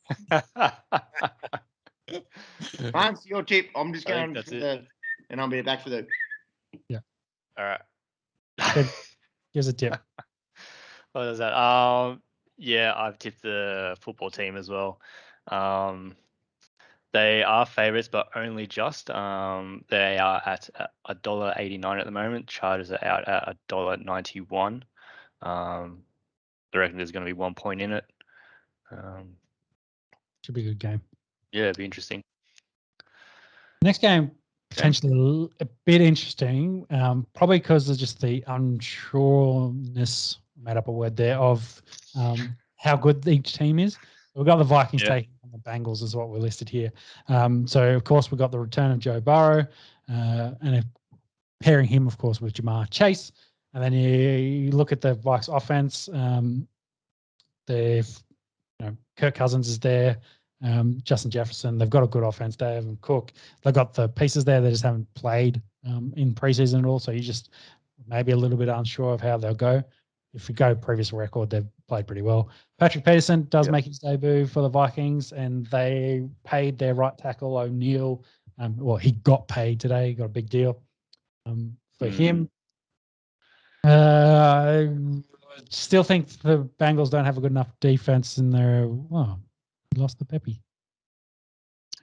Thanks, your tip. I'm just going for and I'll be back for the. Yeah. All right. Here's a tip. What is that? Yeah, I've tipped the football team as well. They are favourites, but only just. They are at $1.89 at the moment. Chargers are out at $1.91. I reckon there's going to be 1 point in it. Should be a good game. Yeah, it'd be interesting. Next game, potentially a bit interesting, probably because of just the unsureness, made up a word there, of how good each team is. We've got the Vikings taking on the Bengals is what we're listed here. So, of course, we've got the return of Joe Burrow and pairing him, of course, with Jamar Chase. And then you look at the Vikes offense. Kirk Cousins is there. Justin Jefferson. They've got a good offense. Dave and Cook. They've got the pieces there. They just haven't played in preseason at all. So you just maybe a little bit unsure of how they'll go. If you go previous record, they've played pretty well. Patrick Peterson does make his debut for the Vikings, and they paid their right tackle O'Neill. He got paid today. He got a big deal for him. I still think the Bengals don't have a good enough defense in their. Wow, lost the Peppy.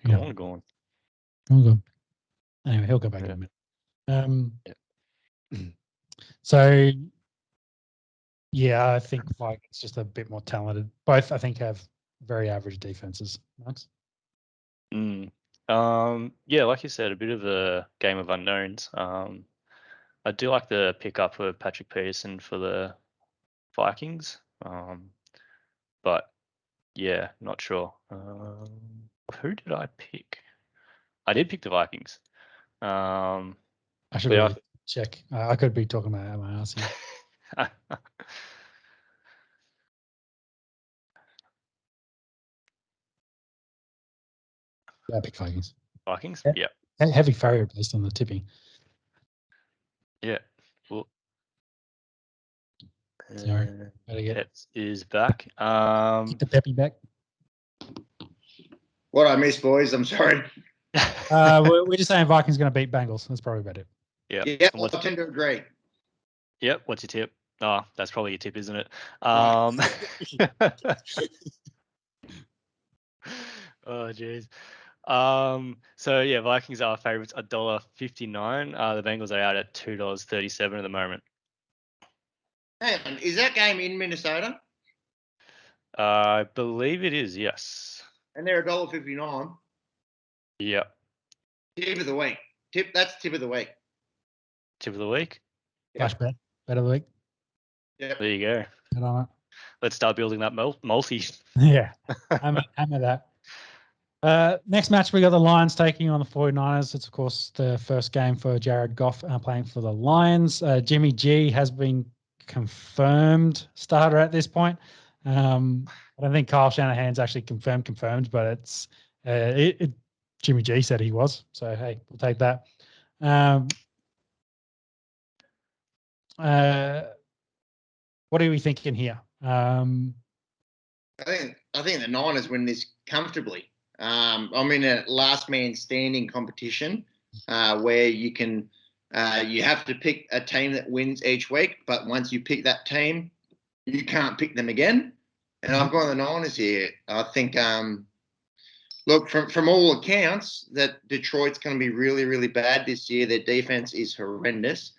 Go on. Anyway, he'll go back in a minute. So. Yeah, I think Vikings just a bit more talented. Both, I think, have very average defenses. Max? Yeah, like you said, a bit of a game of unknowns. I do like the pickup for Patrick Peterson for the Vikings. But, yeah, not sure. Who did I pick? I did pick the Vikings. I should really check. I could be talking about my ass here. Yeah, I pick Vikings. Vikings? Yeah. Heavy failure based on the tipping. Yeah. Well, sorry. Peps is back. Get the Peppy back. What I missed, boys? I'm sorry. We're just saying Vikings going to beat Bengals. That's probably about it. Yeah, I tend to agree. Yep. What's your tip? Oh, that's probably your tip, isn't it? Right. Oh, jeez. So yeah, Vikings are favourites $1.59. The Bengals are out at $2.37 at the moment. Hang on, is that game in Minnesota? I believe it is, yes. And they're $1.59. Yep. Tip of the week. That's tip of the week. Tip of the week. Flash bet of the week. Yep. There you go. Bet on it. Let's start building that multi. Yeah, hammer that. Next match, we got the Lions taking on the 49ers. It's, of course, the first game for Jared Goff playing for the Lions. Jimmy G has been confirmed starter at this point. I don't think Kyle Shanahan's actually confirmed, but it's Jimmy G said he was. So, hey, we'll take that. What are we thinking here? I think the Niners win this comfortably. I'm in a last man standing competition where you can you have to pick a team that wins each week, but once you pick that team, you can't pick them again. And I've got the Niners here. I think look, from all accounts, that Detroit's going to be really, really bad this year. Their defense is horrendous.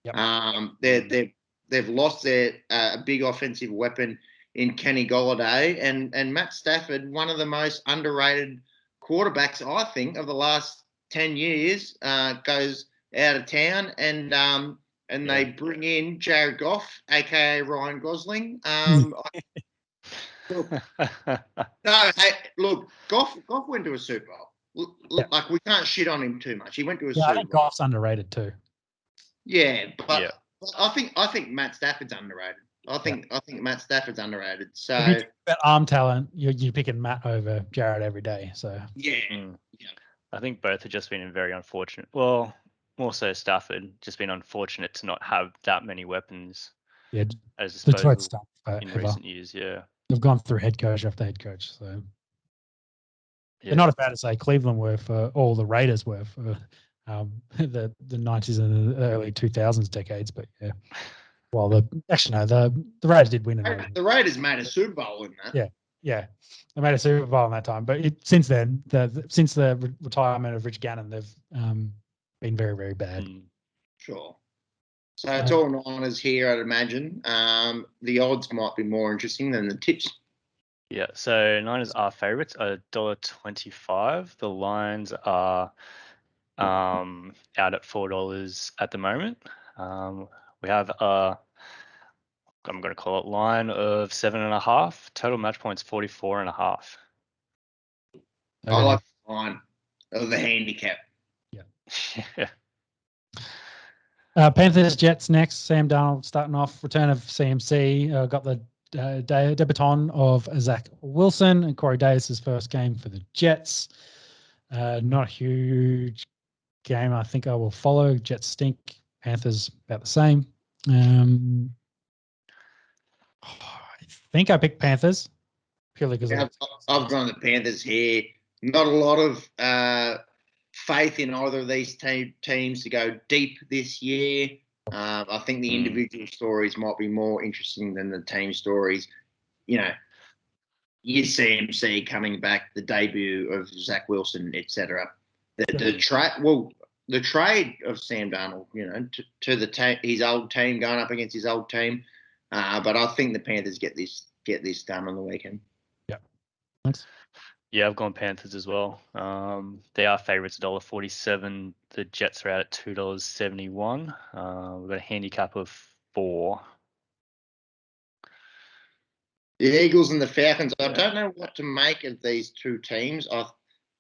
Yep. They've lost their big offensive weapon in Kenny Golladay and Matt Stafford, one of the most underrated quarterbacks, I think, of the last 10 years, goes out of town and they bring in Jared Goff, aka Ryan Gosling. Look, Goff went to a Super Bowl. Like, we can't shit on him too much. He went to a Super Bowl. I think Goff's underrated too. Yeah, but I think Matt Stafford's underrated. I think Matt Stafford's underrated. So if you talk about arm talent, you're picking Matt over Jared every day. So yeah. I think both have just been very unfortunate. Well, more so Stafford, just been unfortunate to not have that many weapons. Yeah, as disposal in recent years. Yeah, they've gone through head coach after head coach. So they're not as bad as say Cleveland were for, or the Raiders were for the 90s and the early 2000s decades. But yeah. Well, the Raiders did win it. The Raiders made a Super Bowl in that. Yeah, they made a Super Bowl in that time. But since then, since the retirement of Rich Gannon, they've been very, very bad. Sure. So it's all Niners here, I'd imagine. The odds might be more interesting than the tips. Yeah. So Niners are favourites, $1.25. The lines are out at $4 at the moment. We have I'm going to call it line of 7.5. Total match points 44.5. I like the line of the handicap. Yeah. Panthers Jets next. Sam Darnold starting off. Return of CMC. Got the debutant of Zach Wilson and Corey Davis' first game for the Jets. Not a huge game. I think I will follow. Jets stink. Panthers about the same. I think I picked Panthers purely because I've gone the Panthers here. Not a lot of faith in either of these teams to go deep this year. I think the individual stories might be more interesting than the team stories. You know, your CMC coming back, the debut of Zach Wilson, etc. The trade of Sam Darnold, you know, to his old team, going up against his old team. But I think the Panthers get this done on the weekend. Yeah. Thanks. Yeah, I've gone Panthers as well. They are favourites, $1.47. The Jets are out at $2.71. We've got a handicap of 4. The Eagles and the Falcons. I don't know what to make of these two teams.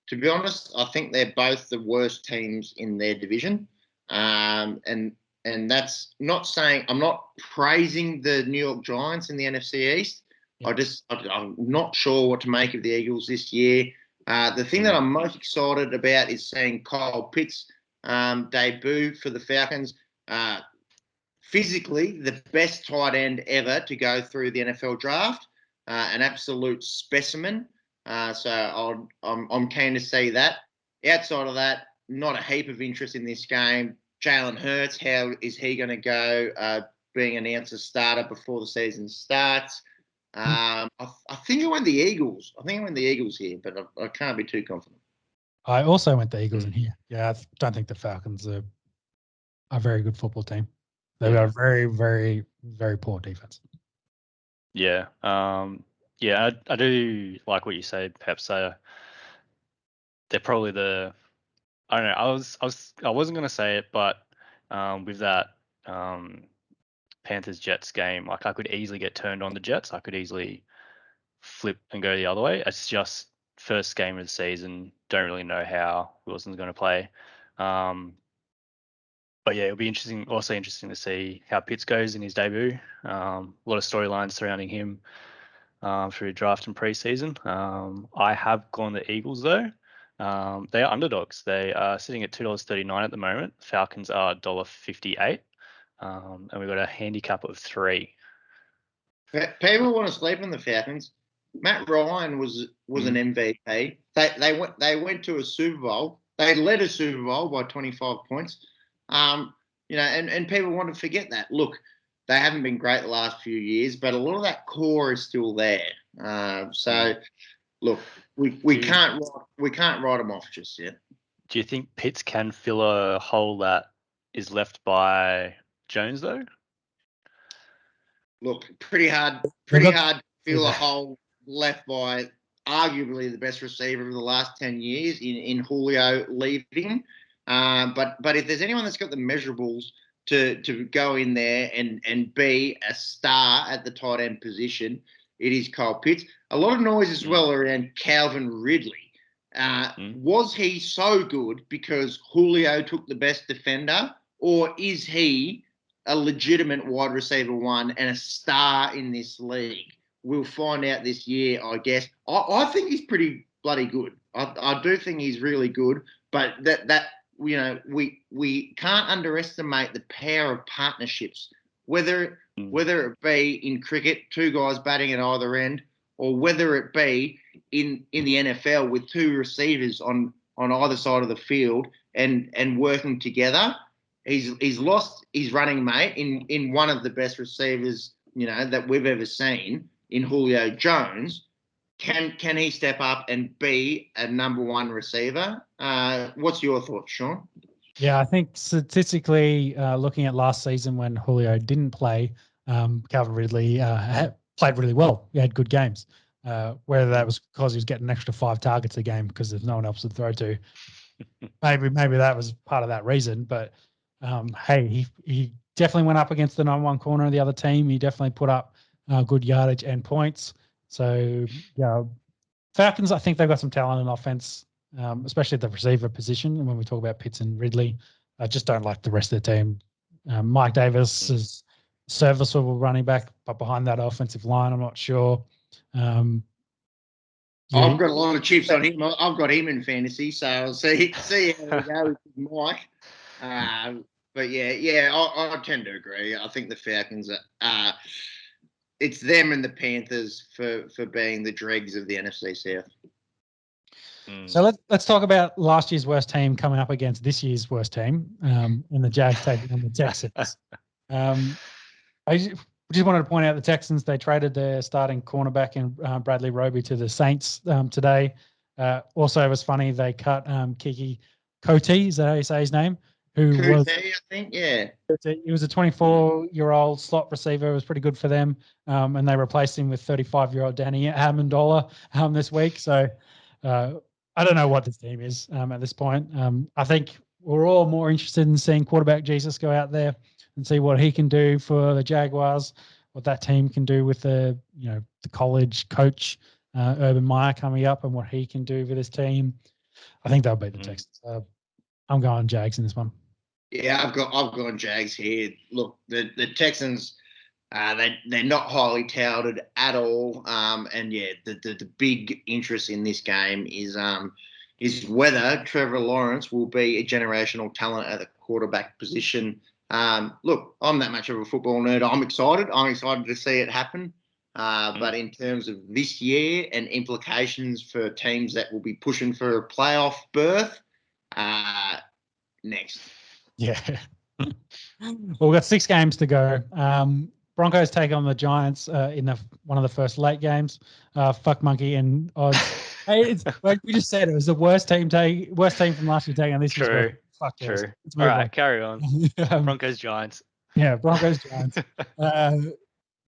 To be honest, I think they're both the worst teams in their division. And that's not saying I'm not praising the New York Giants in the NFC East. Yeah. I'm not sure what to make of the Eagles this year. The thing that I'm most excited about is seeing Kyle Pitts debut for the Falcons. Physically, the best tight end ever to go through the NFL draft, an absolute specimen. So I'm keen to see that. Outside of that, not a heap of interest in this game. Jalen Hurts, how is he going to go being announced as starter before the season starts? I think I went the Eagles. I think I went the Eagles here, but I can't be too confident. I also went the Eagles in here. Yeah, I don't think the Falcons are a very good football team. They've got a very, very, very poor defense. Yeah. Yeah, I do like what you say, Pep. So they're probably the I don't know. I wasn't gonna say it, but with that Panthers Jets game, like I could easily get turned on the Jets. I could easily flip and go the other way. It's just first game of the season. Don't really know how Wilson's going to play. But yeah, it'll be interesting. Also interesting to see how Pitts goes in his debut. A lot of storylines surrounding him through draft and preseason. I have gone the Eagles though. They are underdogs. They are sitting at $2.39 at the moment. Falcons are $1.58. And we've got a handicap of 3. People want to sleep on the Falcons. Matt Ryan was an MVP. They went to a Super Bowl. They led a Super Bowl by 25 points. And people want to forget that. Look, they haven't been great the last few years, but a lot of that core is still there. Look, we can't write them off just yet. Do you think Pitts can fill a hole that is left by Jones though? Look, pretty hard to fill a hole left by arguably the best receiver of the last 10 years in Julio leaving. But if there's anyone that's got the measurables to go in there and be a star at the tight end position, it is Kyle Pitts. A lot of noise as well around Calvin Ridley. Was he so good because Julio took the best defender, or is he a legitimate wide receiver 1 and a star in this league? We'll find out this year, I guess. I think he's pretty bloody good. I do think he's really good, but we can't underestimate the power of partnerships, whether it be in cricket, 2 guys batting at either end, or whether it be in the NFL with 2 receivers on either side of the field and working together. He's lost his running mate in one of the best receivers, that we've ever seen in Julio Jones. Can he step up and be a number 1 receiver? What's your thoughts, Sean? Yeah, I think statistically, looking at last season when Julio didn't play, Calvin Ridley played really well. He had good games. Whether that was because he was getting an extra 5 targets a game because there's no one else to throw to, maybe that was part of that reason. But hey, he definitely went up against the number 1 corner of the other team. He definitely put up good yardage and points. So yeah, Falcons, I think they've got some talent in offense, especially at the receiver position. And when we talk about Pitts and Ridley, I just don't like the rest of the team. Mike Davis is serviceable running back, but behind that offensive line, I'm not sure. I've got a lot of chips on him. I've got him in fantasy, so I'll see how we go with Mike. But yeah, I tend to agree. I think the Falcons are. It's them and the Panthers for being the dregs of the NFC South. So let's talk about last year's worst team coming up against this year's worst team, and the Jags taking on the Texans. I just wanted to point out the Texans, they traded their starting cornerback in Bradley Roby to the Saints today. Also, it was funny, they cut Kiki Cote, is that how you say his name? I think, yeah. He was a 24-year-old slot receiver. It was pretty good for them. And they replaced him with 35-year-old Danny Amendola this week. So I don't know what this team is at this point. I think we're all more interested in seeing quarterback Jesus go out there and see what he can do for the Jaguars, what that team can do with the college coach, Urban Meyer, coming up, and what he can do for this team. I think they'll beat the Texans. I'm going Jags in this one. Yeah, I've gone Jags here. Look, the Texans, they're not highly touted at all. And yeah, the big interest in this game is whether Trevor Lawrence will be a generational talent at the quarterback position. Look, I'm that much of a football nerd. I'm excited. I'm excited to see it happen. But in terms of this year and implications for teams that will be pushing for a playoff berth, next. Yeah. Well, we've got 6 games to go. Broncos take on the Giants in one of the first late games. Fuck monkey and odds. Hey, like we just said, it was the worst team from last year taking on this. True. Fuck True. yes. All right, carry on. Broncos Giants. Yeah, Broncos Giants.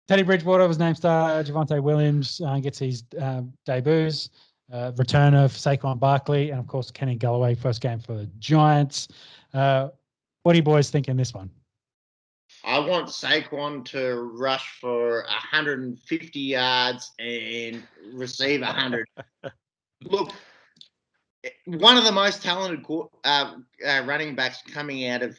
Teddy Bridgewater was named starter. Javonte Williams gets his debuts. return of Saquon Barkley, and of course Kenny Galloway, first game for the Giants. What do you boys think in this one? I want Saquon to rush for 150 yards and receive 100. Look, one of the most talented running backs coming out of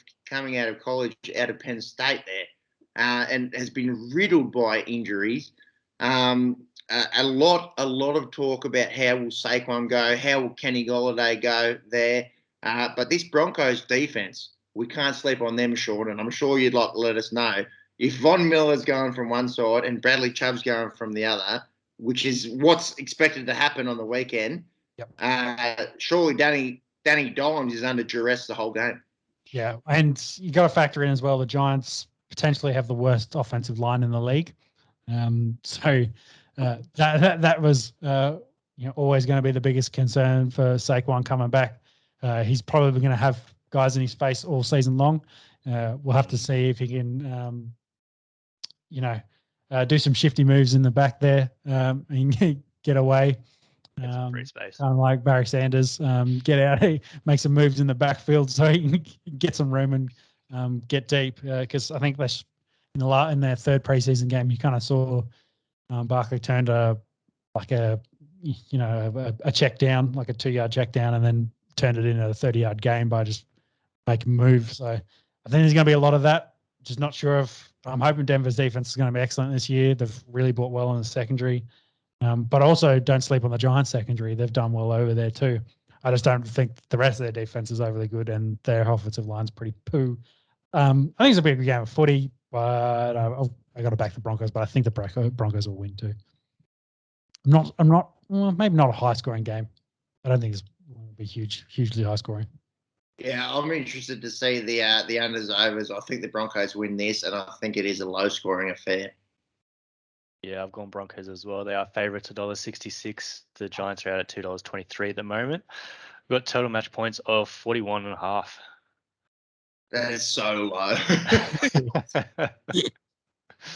college, out of Penn State there, and has been riddled by injuries. A lot of talk about how will Saquon go, how will Kenny Golladay go there. But this Broncos defense, we can't sleep on them, Sean, and I'm sure you'd like to let us know. If Von Miller's going from one side and Bradley Chubb's going from the other, which is what's expected to happen on the weekend, surely Danny Dollins is under duress the whole game. Yeah, and you got to factor in as well, the Giants potentially have the worst offensive line in the league. So that was always going to be the biggest concern for Saquon coming back. He's probably going to have guys in his face all season long. We'll have to see if he can, do some shifty moves in the back there and get away. Free space. Kind of like Barry Sanders, get out, make some moves in the backfield so he can get some room and get deep. Because I think that's in their third preseason game, you kind of saw Barkley turned a check down, like a 2-yard check down, and then turned it into a 30-yard game by just making moves. So I think there's going to be a lot of that. Just not sure if I'm hoping Denver's defense is going to be excellent this year. They've really bought well in the secondary. But also don't sleep on the Giants secondary. They've done well over there too. I just don't think the rest of their defense is overly good and their offensive line's pretty poo. I think it's a big game of footy, but I got to back the Broncos, but I think the Broncos will win too. Maybe not a high scoring game. I don't think it's going to be hugely high scoring. Yeah, I'm interested to see the unders overs. I think the Broncos win this, and I think it is a low scoring affair. Yeah, I've gone Broncos as well. They are favourites $1.66. The Giants are out at $2.23 at the moment. We've got total match points of 41.5. That is so low.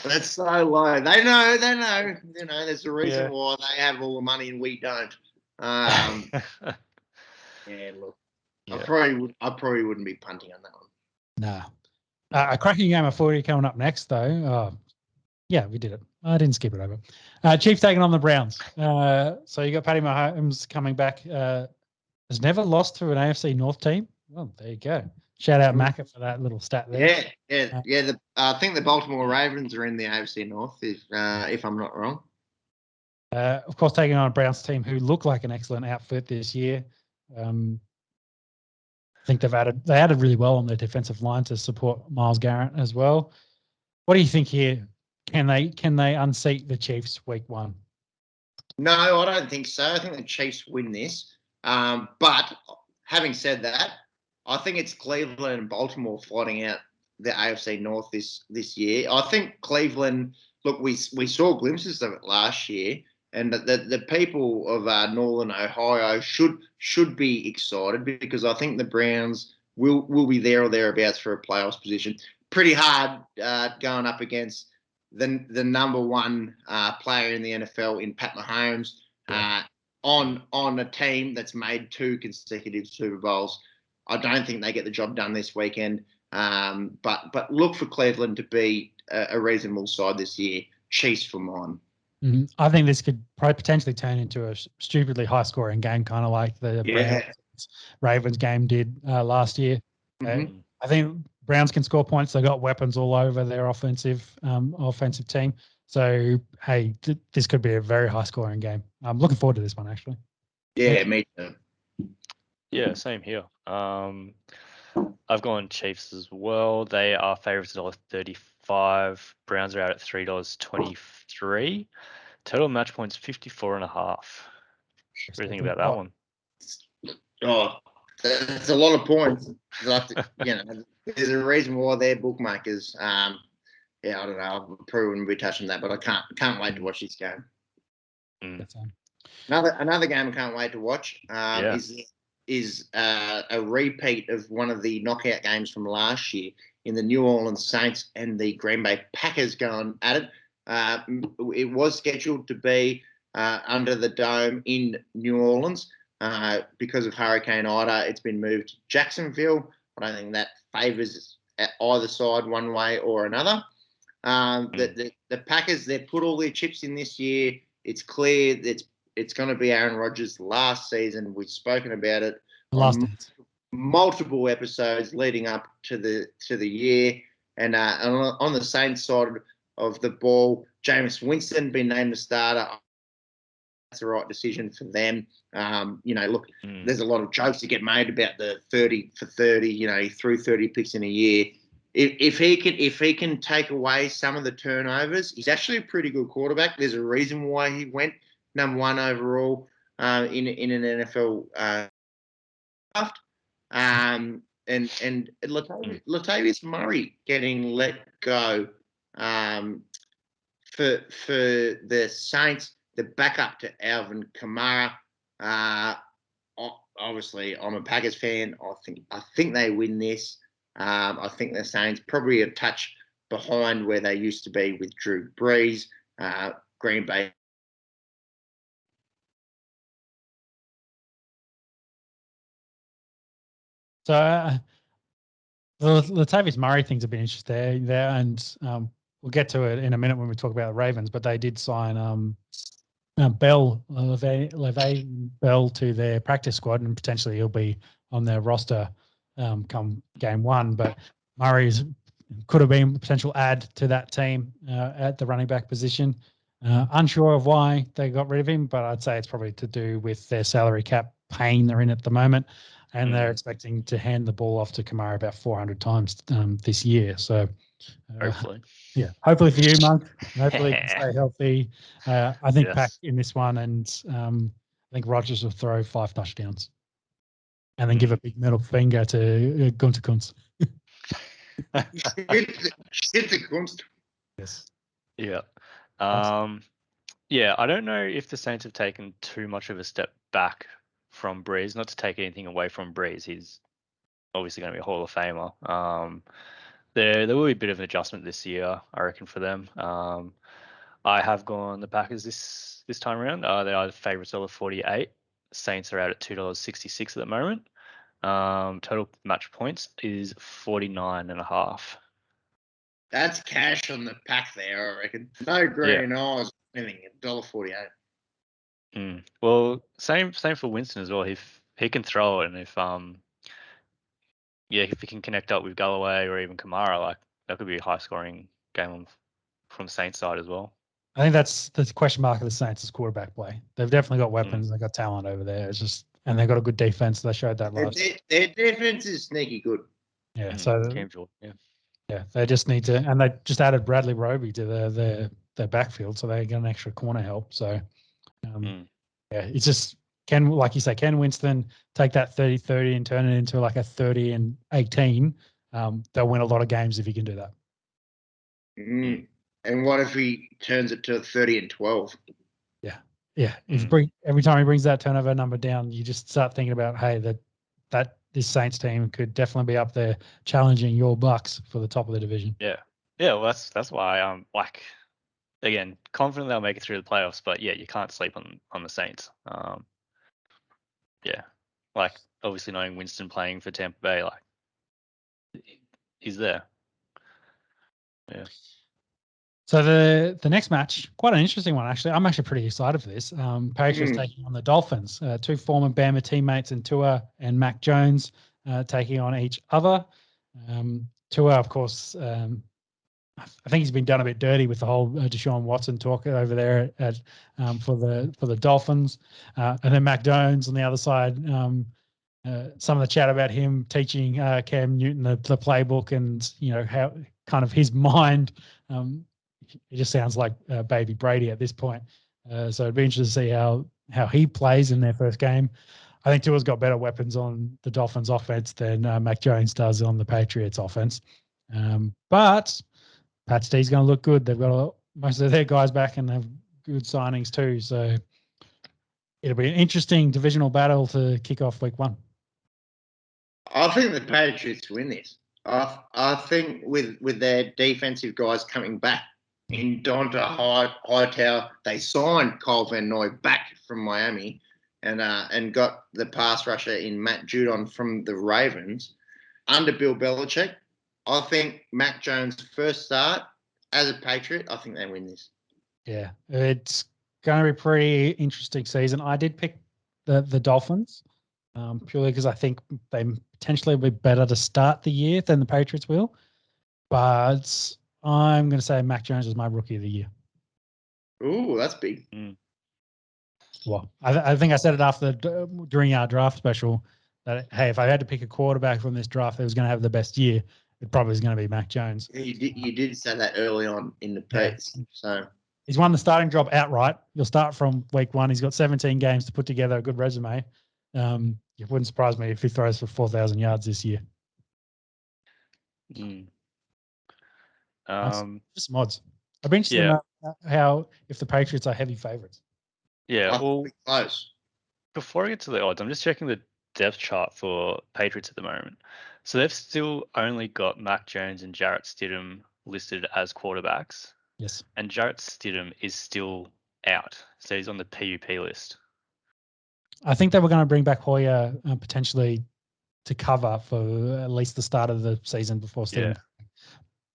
That's so low. They know. There's a reason why they have all the money and we don't. Look. Yeah. I probably wouldn't be punting on that one. No. A cracking game of footy coming up next, though. Yeah, we did it. I didn't skip it over. Chiefs taking on the Browns. So you got Patty Mahomes coming back. Has never lost to an AFC North team. Well, there you go. Shout out Macca for that little stat there. Yeah. I think the Baltimore Ravens are in the AFC North, if I'm not wrong. Of course, taking on a Browns team who look like an excellent outfit this year. I think they added really well on their defensive line to support Myles Garrett as well. What do you think here? Can they unseat the Chiefs week 1? No, I don't think so. I think the Chiefs win this. But having said that, I think it's Cleveland and Baltimore fighting out the AFC North this year. I think Cleveland. Look, we saw glimpses of it last year, and the people of Northern Ohio should be excited because I think the Browns will be there or thereabouts for a playoffs position. Pretty hard going up against the number one player in the NFL in Pat Mahomes on a team that's made 2 consecutive Super Bowls. I don't think they get the job done this weekend. But look for Cleveland to be a reasonable side this year. Chiefs for mine. Mm-hmm. I think this could potentially turn into a stupidly high-scoring game, kind of like the Ravens game did last year. Mm-hmm. I think Browns can score points. They got weapons all over their offensive team. So, hey, this could be a very high-scoring game. I'm looking forward to this one, actually. Yeah, me too. Yeah, same here. I've gone Chiefs as well. They are favourites at $1.35. Browns are out at $3.23. Total match points 54.5. What do you think about that one? Oh, that's a lot of points. There's a reason why they're bookmakers. I don't know. I probably wouldn't be touching that, but I can't wait to watch this game. Another game I can't wait to watch is a repeat of one of the knockout games from last year in the New Orleans Saints and the Green Bay Packers going at it. It was scheduled to be under the dome in New Orleans. Because of Hurricane Ida, it's been moved to Jacksonville. I don't think that favours either side one way or another. The Packers, they've put all their chips in this year. It's clear that it's going to be Aaron Rodgers' last season. We've spoken about it multiple episodes leading up to the year. And on the Saints side of the ball, Jameis Winston been named the starter. That's the right decision for them. Look, there's a lot of jokes that get made about the 30 for 30. He threw 30 picks in a year. If he can take away some of the turnovers, he's actually a pretty good quarterback. There's a reason why he went number 1 overall in an NFL draft. And Latavius Murray getting let go for the Saints, the backup to Alvin Kamara. Obviously, I'm a Packers fan. I think they win this. I think the Saints probably a touch behind where they used to be with Drew Brees. Green Bay. So the Latavius Murray thing's a bit interesting there, and we'll get to it in a minute when we talk about the Ravens. But they did sign Le'Veon Bell to their practice squad, and potentially he'll be on their roster come game 1. But Murray's could have been a potential add to that team at the running back position. Unsure of why they got rid of him, but I'd say it's probably to do with their salary cap pain they're in at the moment. And they're expecting to hand the ball off to Kamara about 400 times this year. So hopefully. Hopefully for you, Monk. Hopefully you can stay healthy. I think Pack in this one, and I think Rodgers will throw 5 touchdowns. And then give a big middle finger to Gunter Kunst. Shit the Kunst. Yes. Yeah. I don't know if the Saints have taken too much of a step back from Breeze. Not to take anything away from Breeze, he's obviously going to be a Hall of Famer. There will be a bit of an adjustment this year, I reckon, for them. I have gone the Packers this time around. They are the favourites, $1.48. Saints are out at $2.66 at the moment. Total match points is 49.5. That's cash on the Pack there, I reckon. No green eyes, anything, $1.48. Well, same for Winston as well. If he can throw it, and if he can connect up with Galloway or even Kamara, like that could be a high scoring game from Saints side as well. I think that's the question mark of the Saints is quarterback play. They've definitely got weapons. They've got talent over there. It's just, and they've got a good defense. They showed that last. Their defense is sneaky good. Yeah. So Cam Jordan, they just need to, and they just added Bradley Roby to their backfield, so they get an extra corner help. So it's just like you say, can Winston take that 30-30 and turn it into like a 30-18? They'll win a lot of games if he can do that. And what if he turns it to 30-12? Yeah. Every time he brings that turnover number down, you just start thinking about, hey, that this Saints team could definitely be up there challenging your Bucks for the top of the division. Yeah. Well, that's why I'm again confident they'll make it through the playoffs. But you can't sleep on the Saints. Like obviously knowing Winston playing for Tampa Bay, like he's there. Yeah. So the next match, quite an interesting one, actually. I'm actually pretty excited for this. Patriots taking on the Dolphins. 2 former Bama teammates in Tua and Mac Jones taking on each other. Tua, of course, I think he's been done a bit dirty with the whole Deshaun Watson talk over there for the Dolphins. And then Mac Jones on the other side, some of the chat about him teaching Cam Newton the playbook and, how kind of his mind it just sounds like baby Brady at this point. So it'd be interesting to see how he plays in their first game. I think Tua's got better weapons on the Dolphins offense than Mac Jones does on the Patriots offense. But Pat Steve's going to look good. They've got most of their guys back and they've good signings too. So it'll be an interesting divisional battle to kick off week 1. I think the Patriots win this. I think with their defensive guys coming back, in Donta Hightower. They signed Cole Van Noy back from Miami and got the pass rusher in Matt Judon from the Ravens. Under Bill Belichick, I think Mac Jones' first start as a Patriot, I think they win this. Yeah, it's going to be a pretty interesting season. I did pick the Dolphins purely because I think they potentially will be better to start the year than the Patriots will. But I'm going to say Mac Jones is my rookie of the year. Ooh, that's big. Well, I think I said it during our draft special that, hey, if I had to pick a quarterback from this draft that was going to have the best year, it probably is going to be Mac Jones. You did say that early on in the piece. Yeah. So he's won the starting job outright. You'll start from week 1. He's got 17 games to put together a good resume. It wouldn't surprise me if he throws for 4,000 yards this year. Just some odds. I'd be interested to know how if the Patriots are heavy favourites. Yeah, well, close. Before I get to the odds, I'm just checking the depth chart for Patriots at the moment. So they've still only got Mac Jones and Jarrett Stidham listed as quarterbacks. Yes. And Jarrett Stidham is still out. So he's on the PUP list. I think they were going to bring back Hoyer potentially to cover for at least the start of the season before Stidham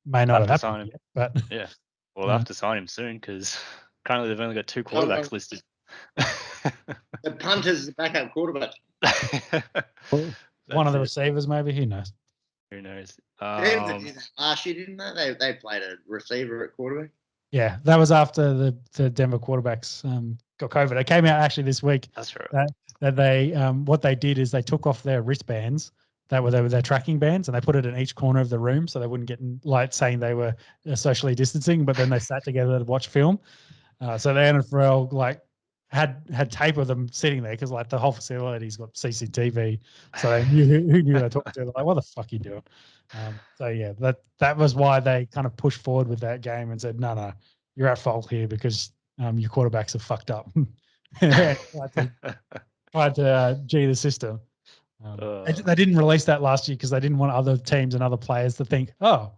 may not have happened yet, but yeah. We'll have to sign him soon because currently they've only got 2 quarterbacks listed. The punter's the backup quarterback. One of the receivers, maybe. Who knows? Who knows? Last year, didn't they? They played a receiver at quarterback. Yeah, that was after the Denver quarterbacks got COVID. It came out actually this week. That's right. That they what they did is they took off their wristbands that were their tracking bands and they put it in each corner of the room so they wouldn't get like saying they were socially distancing, but then they sat together to watch film. So the NFL had tape of them sitting there because like the whole facility's got CCTV, so they knew who knew they were talking to. They're like, what the fuck are you doing? So yeah, that was why they kind of pushed forward with that game and said, no, you're at fault here because your quarterbacks are fucked up. tried to G the system. They didn't release that last year because they didn't want other teams and other players to think, oh,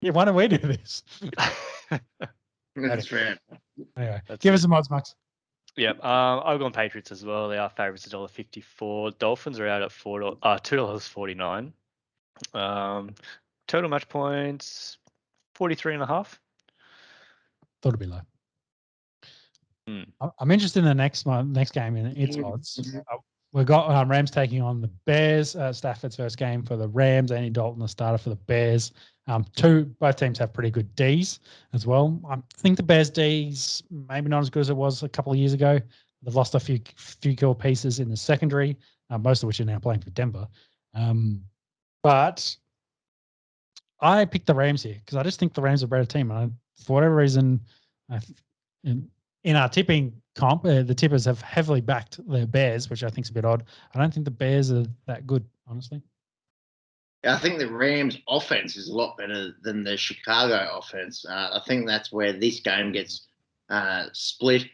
yeah, why don't we do this? That's right. Anyway, give us some odds, Max. Yeah, I've gone Patriots as well. They are favourites at $1.54. Dolphins are out at $2.49. Total match points 43.5. Thought it'd be low. I'm interested in the next game in its odds. We've got Rams taking on the Bears. Stafford's first game for the Rams. Andy Dalton, the starter for the Bears. Both teams have pretty good Ds as well. I think the Bears Ds maybe not as good as it was a couple of years ago. They've lost a few key pieces in the secondary, most of which are now playing for Denver. But I picked the Rams here because I just think the Rams are a better team. And for whatever reason, in our tipping comp, the tippers have heavily backed the Bears, which I think is a bit odd. I don't think the Bears are that good, honestly. I think the Rams' offense is a lot better than the Chicago offense. I think that's where this game gets split.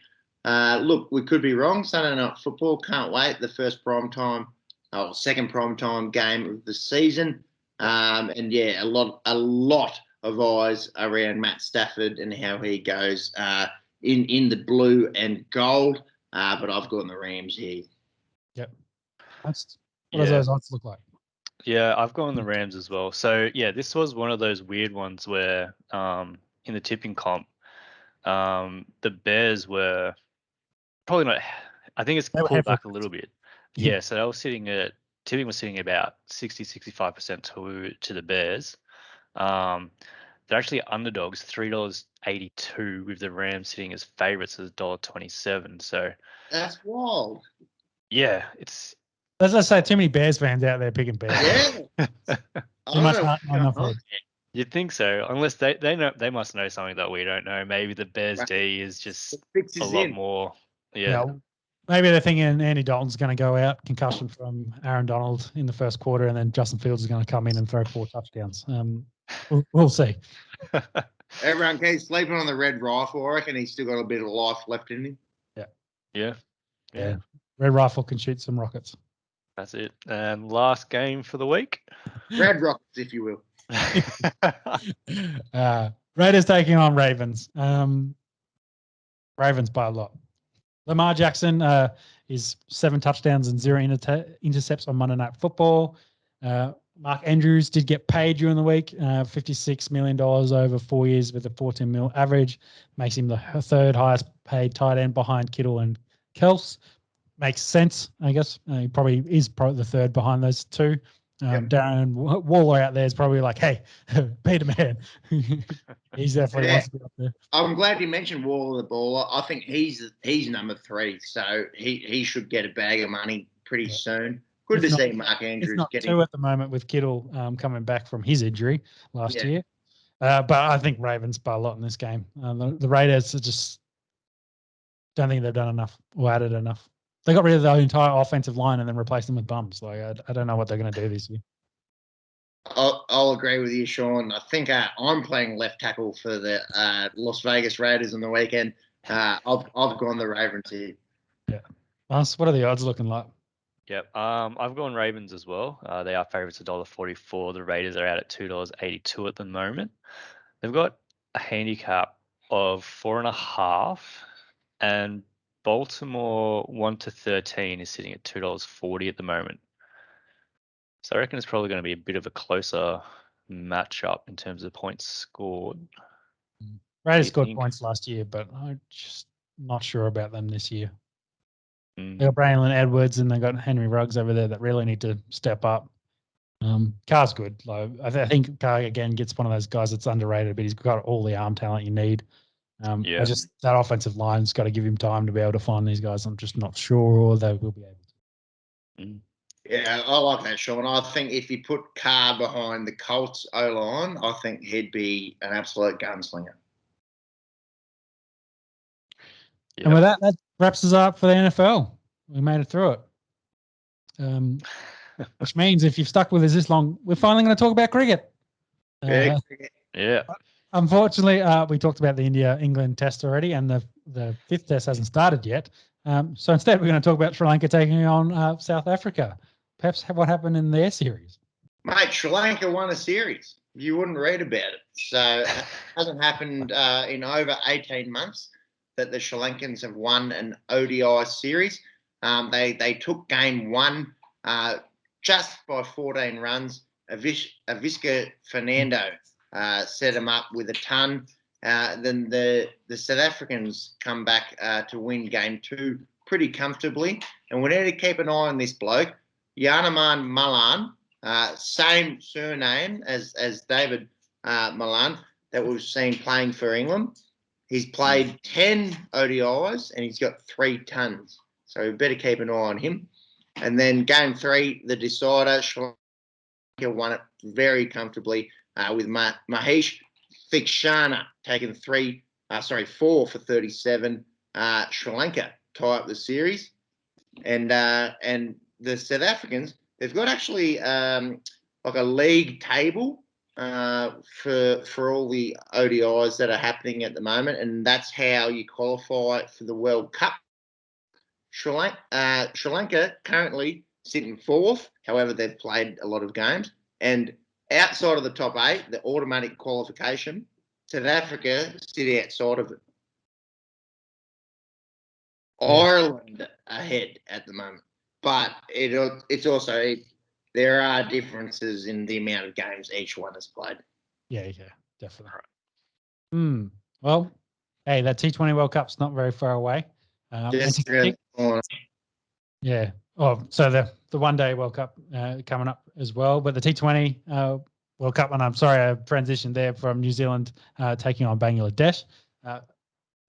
Look, we could be wrong. Sunday Night Football, can't wait. The first second primetime game of the season. And yeah, a lot of eyes around Matt Stafford and how he goes in the blue and gold. But I've gone the Rams here. Yep. What does those odds look like? Yeah, I've gone the Rams as well. So yeah, this was one of those weird ones where in the tipping comp, the Bears were probably not. I think it's pulled back a little bit. Yeah, so they were tipping was sitting about 60-65% to the Bears. They're actually underdogs, $3.82, with the Rams sitting as favourites as $1.27. So that's wild. Yeah, it's. As I say, too many Bears fans out there picking Bears. Yeah. You'd think so, unless they must know something that we don't know. Maybe the Bears D is just a lot more. Yeah. Maybe they're thinking Andy Dalton's going to go out, concussion from Aaron Donald in the first quarter, and then Justin Fields is going to come in and throw 4 touchdowns. We'll see. Everyone keeps sleeping on the red rifle. I reckon he's still got a bit of life left in him. Yeah. Red rifle can shoot some rockets. That's it. And last game for the week. Red rockets, if you will. Raiders taking on Ravens. Ravens by a lot. Lamar Jackson is 7 touchdowns and 0 intercepts on Monday Night Football. Mark Andrews did get paid during the week, $56 million over 4 years with a 14 mil average. Makes him the third highest paid tight end behind Kittle and Kels. Makes sense, I guess. He probably is the third behind those two. Darren Waller out there is probably like, hey, Peter Man. He's definitely wants to be up there. I'm glad you mentioned Waller the baller. I think he's number 3, so he should get a bag of money pretty soon. Good to see Mark Andrews getting 2 at the moment with Kittle coming back from his injury last year. But I think Ravens by a lot in this game. The Raiders just don't think they've done enough or added enough. They got rid of the entire offensive line and then replaced them with bums. Like I don't know what they're going to do this year. I'll agree with you, Sean. I think I'm playing left tackle for the Las Vegas Raiders on the weekend. I've gone the Ravens here. Yeah. Lance, what are the odds looking like? Yep. I've gone Ravens as well. They are favourites $1.44. The Raiders are out at $2.82 at the moment. They've got a handicap of 4.5, and Baltimore 1-13 is sitting at $2.40 at the moment. So I reckon it's probably going to be a bit of a closer matchup in terms of points scored. Raiders scored points last year, but I'm just not sure about them this year. They got Braylon Edwards and they got Henry Ruggs over there that really need to step up. Carr's good. Like, I think Carr again gets one of those guys that's underrated, but he's got all the arm talent you need. That offensive line's got to give him time to be able to find these guys. I'm just not sure they will be able to. Yeah, I like that, Sean. I think if you put Carr behind the Colts O-line, I think he'd be an absolute gunslinger. Yep. And with that wraps us up for the NFL. We made it through it. Which means if you've stuck with us this long, we're finally going to talk about cricket. Yeah. Unfortunately, we talked about the India-England test already, and the 5th test hasn't started yet. So instead, we're going to talk about Sri Lanka taking on South Africa. Perhaps what happened in their series. Mate, Sri Lanka won a series. You wouldn't read about it. So it hasn't happened in over 18 months that the Sri Lankans have won an ODI series. They took game 1 just by 14 runs. Aviska Fernando set them up with a ton. Then the South Africans come back to win game 2 pretty comfortably. And we need to keep an eye on this bloke, Yanaman Malan, same surname as David Malan that we've seen playing for England. He's played 10 ODIs and he's got 3 tons. So we better keep an eye on him. And then game 3, the decider, Sri Lanka won it very comfortably with Mahesh Thikshana taking 4 for 37. Sri Lanka tie up the series. And the South Africans, they've got actually like a league table for all the ODIs that are happening at the moment, and that's how you qualify for the World Cup. Sri Lanka currently sitting 4th. However, they've played a lot of games, and outside of the top 8, the automatic qualification, South Africa sit outside of it. Ireland ahead at the moment. But it's also there are differences in the amount of games each one has played. Yeah, definitely. Well, hey, that T20 World Cup's not very far away. Yeah. Oh, so the one-day World Cup coming up as well, but the T20 World Cup, and I'm sorry I transitioned there from New Zealand taking on Bangladesh. That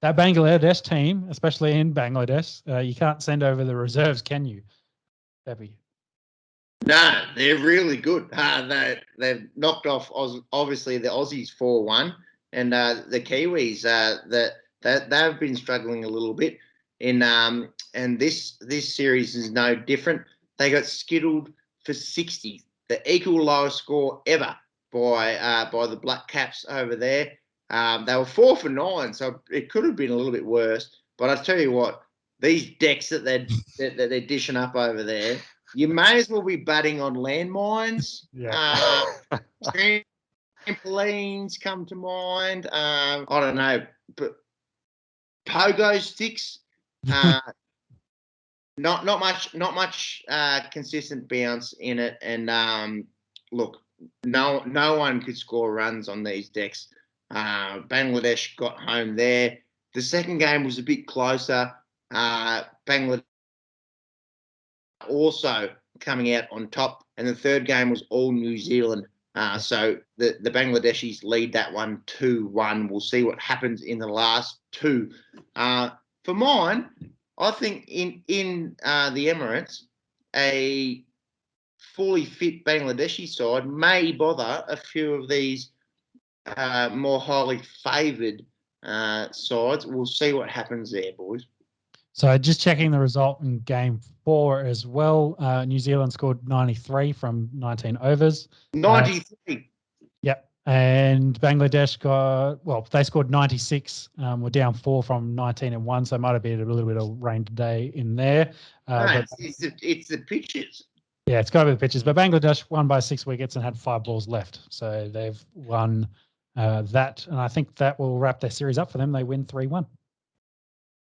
Bangladesh team, especially in Bangladesh, you can't send over the reserves, can you, Peppy? No, they're really good. They've knocked off, obviously, the Aussies 4-1, and the Kiwis, they've been struggling a little bit. And this series is no different. They got skittled for 60, the equal lowest score ever by the Black Caps over there. They were 4 for 9, so it could have been a little bit worse. But I tell you what, these decks that they're dishing up over there, you may as well be batting on landmines. Yeah. trampolines come to mind. I don't know, but pogo sticks. Not much consistent bounce in it. And look, no one could score runs on these decks. Bangladesh got home there. The second game was a bit closer. Bangladesh also coming out on top, and the third game was all New Zealand. So the Bangladeshis lead that one 2-1. We'll see what happens in the last two. For mine, I think in the Emirates, a fully fit Bangladeshi side may bother a few of these more highly favoured sides. We'll see what happens there, boys. So just checking the result in game 4 as well. New Zealand scored 93 from 19 overs. 93. Yep. And Bangladesh they scored 96. We're down 4 from 19 and 1, so it might have been a little bit of rain today in there. But It's the pitches. Yeah, it's got to be the pitches. But Bangladesh won by 6 wickets and had 5 balls left. So they've won that. And I think that will wrap their series up for them. They win 3-1.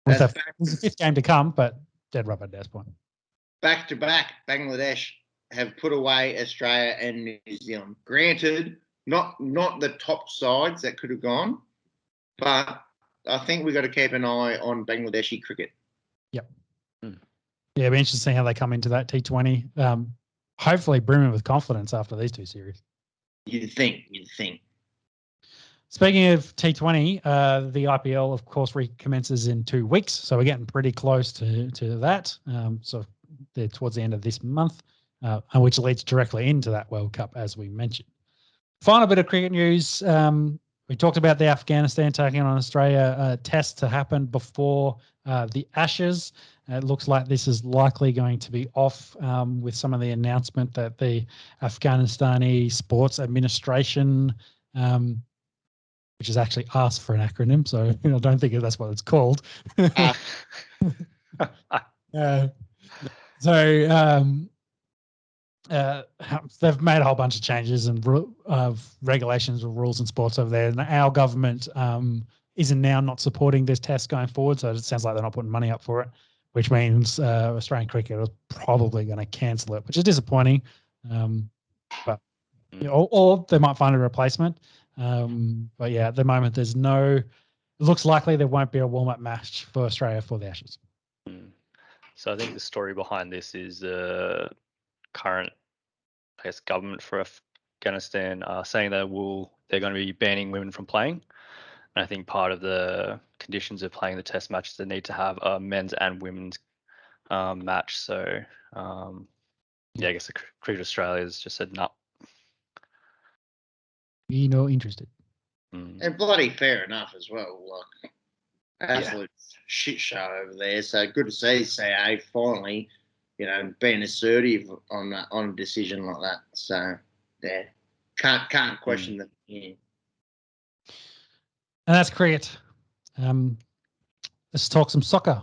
There's a 5th game to come, but dead rubber at this point. Back to back, Bangladesh have put away Australia and New Zealand. Granted, not the top sides that could have gone, but I think we've got to keep an eye on Bangladeshi cricket. Yep. Yeah, it'll be interesting to see how they come into that T20. Hopefully brimming with confidence after these 2 series. You'd think. Speaking of T20, the IPL, of course, recommences in 2 weeks. So we're getting pretty close to that. So they're towards the end of this month, which leads directly into that World Cup, as we mentioned. Final bit of cricket news. We talked about the Afghanistan taking on Australia test to happen before the Ashes. It looks like this is likely going to be off with some of the announcement that the Afghanistani Sports Administration, which is actually asked for an acronym, so I don't think that's what it's called. They've made a whole bunch of changes and regulations or rules in sports over there. And our government isn't now not supporting this test going forward. So it sounds like they're not putting money up for it, which means Australian cricket is probably going to cancel it, which is disappointing. But or they might find a replacement. But yeah, at the moment, it looks likely there won't be a warm-up match for Australia for the Ashes. So I think the story behind this is the current, government for Afghanistan saying that they're going to be banning women from playing. And I think part of the conditions of playing the test match is they need to have a men's and women's match. So, I guess the Cricket Australia has just said no. Be no interested. And bloody fair enough as well. Like, absolute shit show over there. So good to see CA finally, being assertive on a decision like that. So yeah, can't question them. Yeah. And that's cricket. Let's talk some soccer.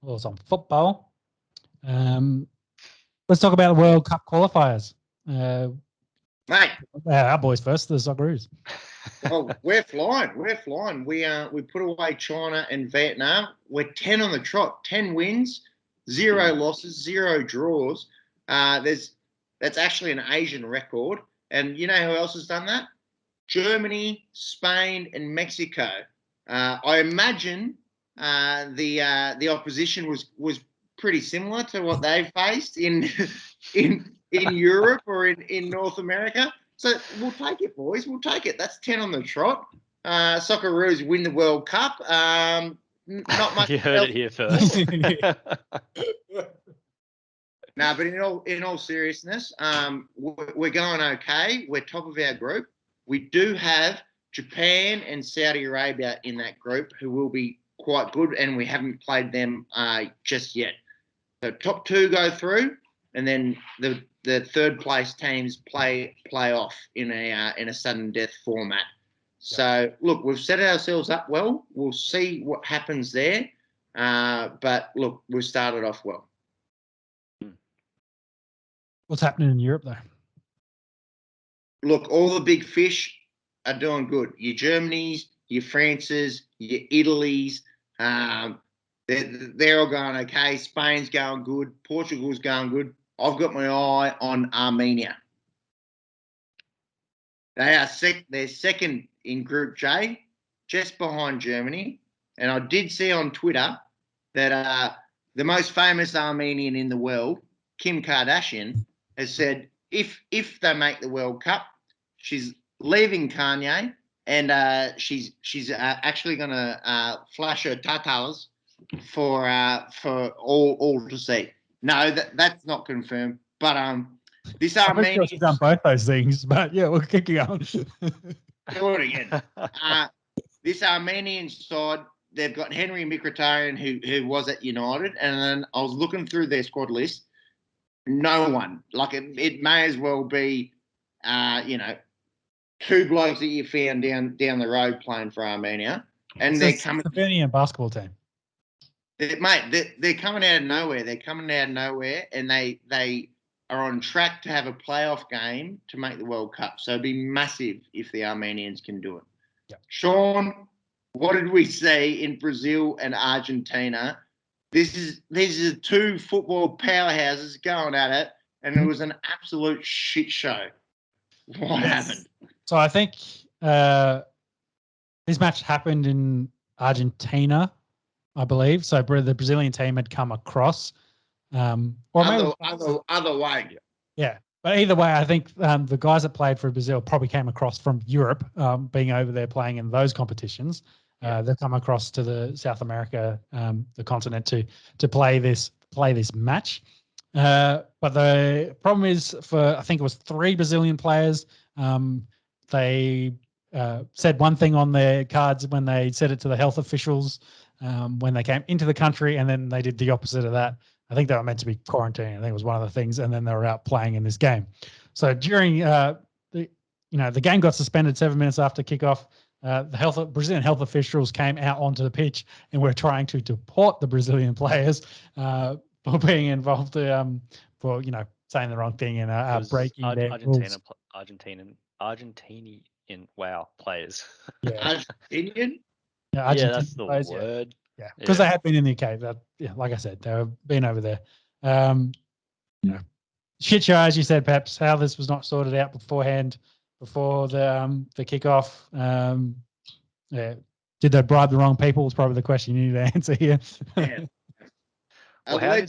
Or some football. Let's talk about the World Cup qualifiers. Mate, our boys first, the Socceroos. Well, we're flying. We put away China and Vietnam. We're 10 on the trot, 10 wins, 0 losses, 0 draws. That's actually an Asian record. And you know who else has done that? Germany, Spain, and Mexico. I imagine the opposition was pretty similar to what they faced in Europe or in North America. So we'll take it, boys. We'll take it. That's 10 on the trot. Socceroos win the World Cup. Not much. You heard it here first. No, but in all seriousness, we're going okay. We're top of our group. We do have Japan and Saudi Arabia in that group who will be quite good, and we haven't played them just yet. So top 2 go through, and then the third place teams play off in a sudden death format. So look, we've set ourselves up well. We'll see what happens there. But look, we've started off well. What's happening in Europe though? look, all the big fish are doing good. Your Germanys, your Frances, your Italys, they're all going okay. Spain's going good. Portugal's going good. I've got my eye on Armenia. They're second in Group J, just behind Germany. And I did see on Twitter that the most famous Armenian in the world, Kim Kardashian, has said if they make the World Cup, she's leaving Kanye and she's actually going to flash her tatas for all to see. No, that's not confirmed. But this I'm pretty sure Armenian she's done both those things, but yeah, we'll keep going. do it again. This Armenian side, they've got Henry Mkhitaryan, who was at United, and then I was looking through their squad list. No one. Like it may as well be, two blokes that you found down the road playing for Armenia, and they're coming. It's a Armenian basketball team. They're coming out of nowhere. They're coming out of nowhere, and they are on track to have a playoff game to make the World Cup. So it'd be massive if the Armenians can do it. Yep. Sean, what did we see in Brazil and Argentina? These are two football powerhouses going at it, and it was an absolute shit show. What happened? So I think this match happened in Argentina, I believe. So the Brazilian team had come across. Or other way. Yeah. But either way, I think the guys that played for Brazil probably came across from Europe, being over there playing in those competitions. They've come across to the South America, the continent, to play this match. But the problem is I think it was 3 Brazilian players. They said one thing on their cards when they said it to the health officials when they came into the country, and then they did the opposite of that. I think they were meant to be quarantined. I think it was one of the things, and then they were out playing in this game. So during the game got suspended 7 minutes after kickoff. The Brazilian health officials came out onto the pitch and were trying to deport the Brazilian players for being involved for saying the wrong thing and breaking their rules. Argentinian players. Yeah. Argentinian? Yeah, that's the players, word. Yeah, because they had been in the UK. Like I said, they've been over there. Shit show, as you said, Peps, how this was not sorted out beforehand, before the kickoff. Did they bribe the wrong people? Was probably the question you need to answer here. Yeah. Well, how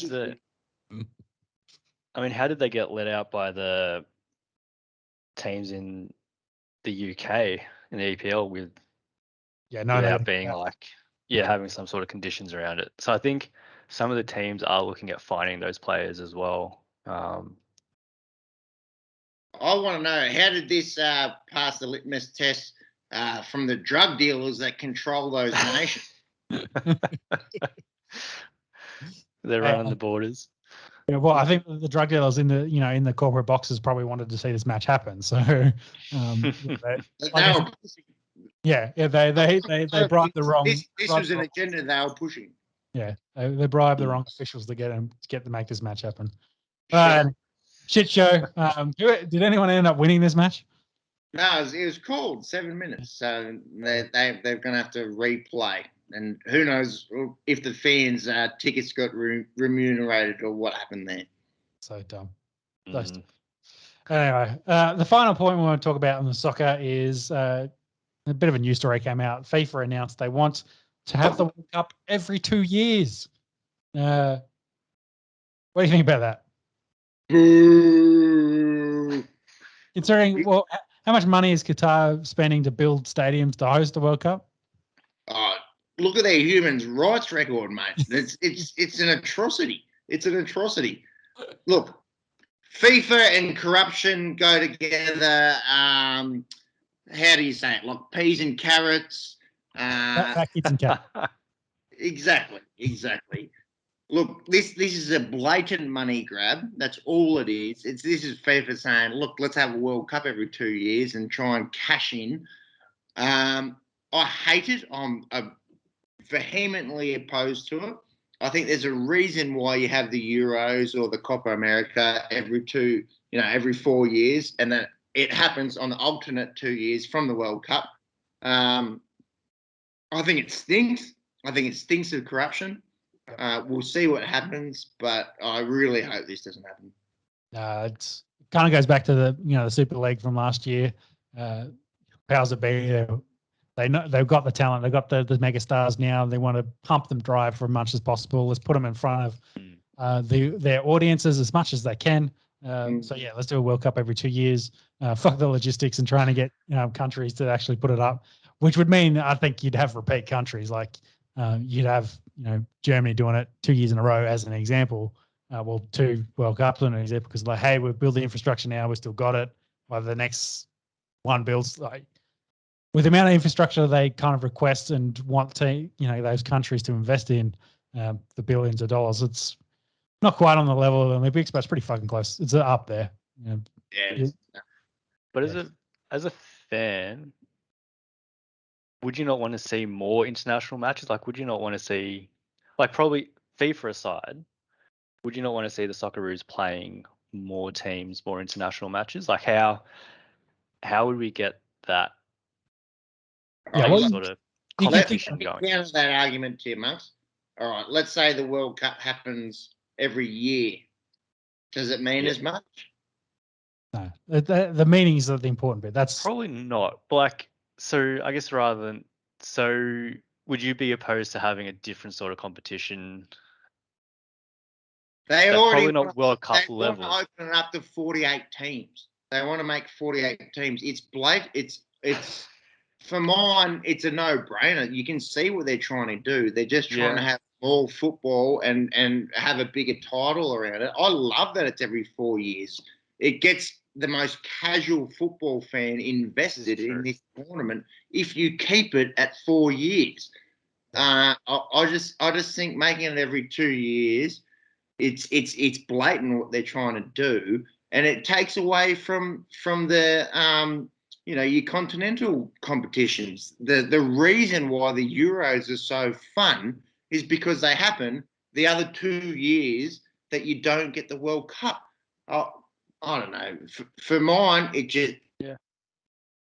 did they get let out by the teams in the UK in the EPL without being having some sort of conditions around it? So I think some of the teams are looking at fining those players as well. I want to know, how did this pass the litmus test from the drug dealers that control those nations? They're running the borders. Yeah, well, I think the drug dealers in the corporate boxes probably wanted to see this match happen. So, they bribed the wrong. This was an agenda they were pushing. Yeah, they bribed the wrong officials to get to make this match happen. Shit show. Did anyone end up winning this match? No, it was called 7 minutes, so they're going to have to replay. And who knows if the fans' tickets got remunerated or what happened there. So dumb. Anyway, the final point we want to talk about in the soccer is a bit of a news story came out. FIFA announced they want to have the World Cup every 2 years. What do you think about that? Considering, how much money is Qatar spending to build stadiums to host the World Cup? Look at their human rights record, mate. It's an atrocity. It's an atrocity. Look, FIFA and corruption go together. How do you say it? Like peas and carrots. Exactly. Look, this is a blatant money grab. That's all it is. This is FIFA saying, look, let's have a World Cup every 2 years and try and cash in. I hate it. I'm vehemently opposed to it. I think there's a reason why you have the Euros or the Copa America every 4 years, and that it happens on the alternate 2 years from the World Cup. I think it stinks. I think it stinks of corruption. We'll see what happens, but I really hope this doesn't happen. It kind of goes back to the Super League from last year. Powers that be, they know they've got the talent, they've got the mega stars now. They want to pump them dry for as much as possible. Let's put them in front of their audiences as much as they can. So yeah, let's do a World Cup every 2 years. Fuck the logistics and trying to get countries to actually put it up, which would mean I think you'd have repeat countries. Like you'd have Germany doing it 2 years in a row as an example. Well, 2 World Cups an example, because like, hey, we've built the infrastructure now, we still got it. While the next one builds, like with the amount of infrastructure they kind of request and want to those countries to invest in the billions of dollars, it's not quite on the level of the Olympics, but it's pretty fucking close. It's up there. Yeah. But as a fan, would you not want to see more international matches? Like, would you not want to see, like, probably FIFA aside, would you not want to see the Socceroos playing more teams, more international matches? Like, how would we get that? Sort of competition going. Counter that argument to you, Monks. All right, let's say the World Cup happens every year. Does it mean as much? No, the meanings are the important bit. That's probably not. Like, so I guess would you be opposed to having a different sort of competition? They already probably not World Cup level. They want to open it up to 48 teams. They want to make 48 teams. It's blatant. It's for mine. It's a no-brainer. You can see what they're trying to do. They're just trying to have more football and have a bigger title around it. I love that it's every 4 years. It gets the most casual football fan invested in this tournament if you keep it at 4 years. I just think making it every 2 years, it's blatant what they're trying to do, and it takes away from the your continental competitions. The reason why the Euros are so fun is because they happen the other 2 years that you don't get the World Cup. I don't know. For mine, it just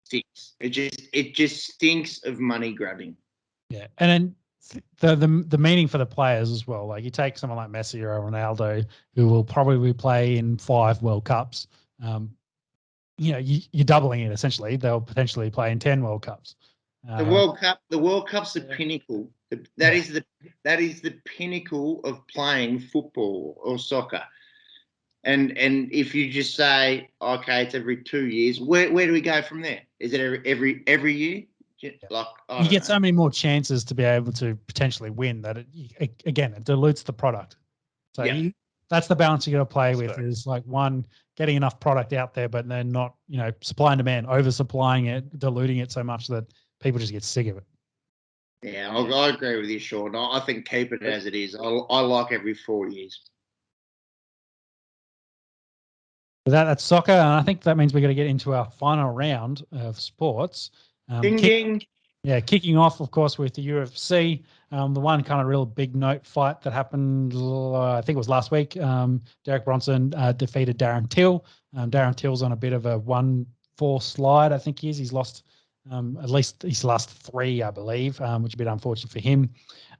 stinks. It just stinks of money grabbing. Yeah, and then the meaning for the players as well. Like you take someone like Messi or Ronaldo, who will probably play in 5 World Cups. You're doubling it essentially. They'll potentially play in 10 World Cups. The World Cup's the pinnacle. That is the pinnacle of playing football or soccer. And if you just say, okay, it's every 2 years, where do we go from there? Is it every year? Like you get so many more chances to be able to potentially win that it dilutes the product. So that's the balance you got to play with. Is like one, getting enough product out there, but then not supply and demand, oversupplying it, diluting it so much that people just get sick of it. Yeah, I agree with you, Sean. I think keep it as it is. I like every 4 years. That's soccer, and I think that means we're going to get into our final round of sports. Ding ding. Yeah, kicking off, of course, with the UFC. The one kind of real big note fight that happened, I think it was last week. Derek Bronson defeated Darren Till. Darren Till's on a bit of a 1-4 slide, I think he is. He's lost at least his last 3, I believe, which is a bit unfortunate for him.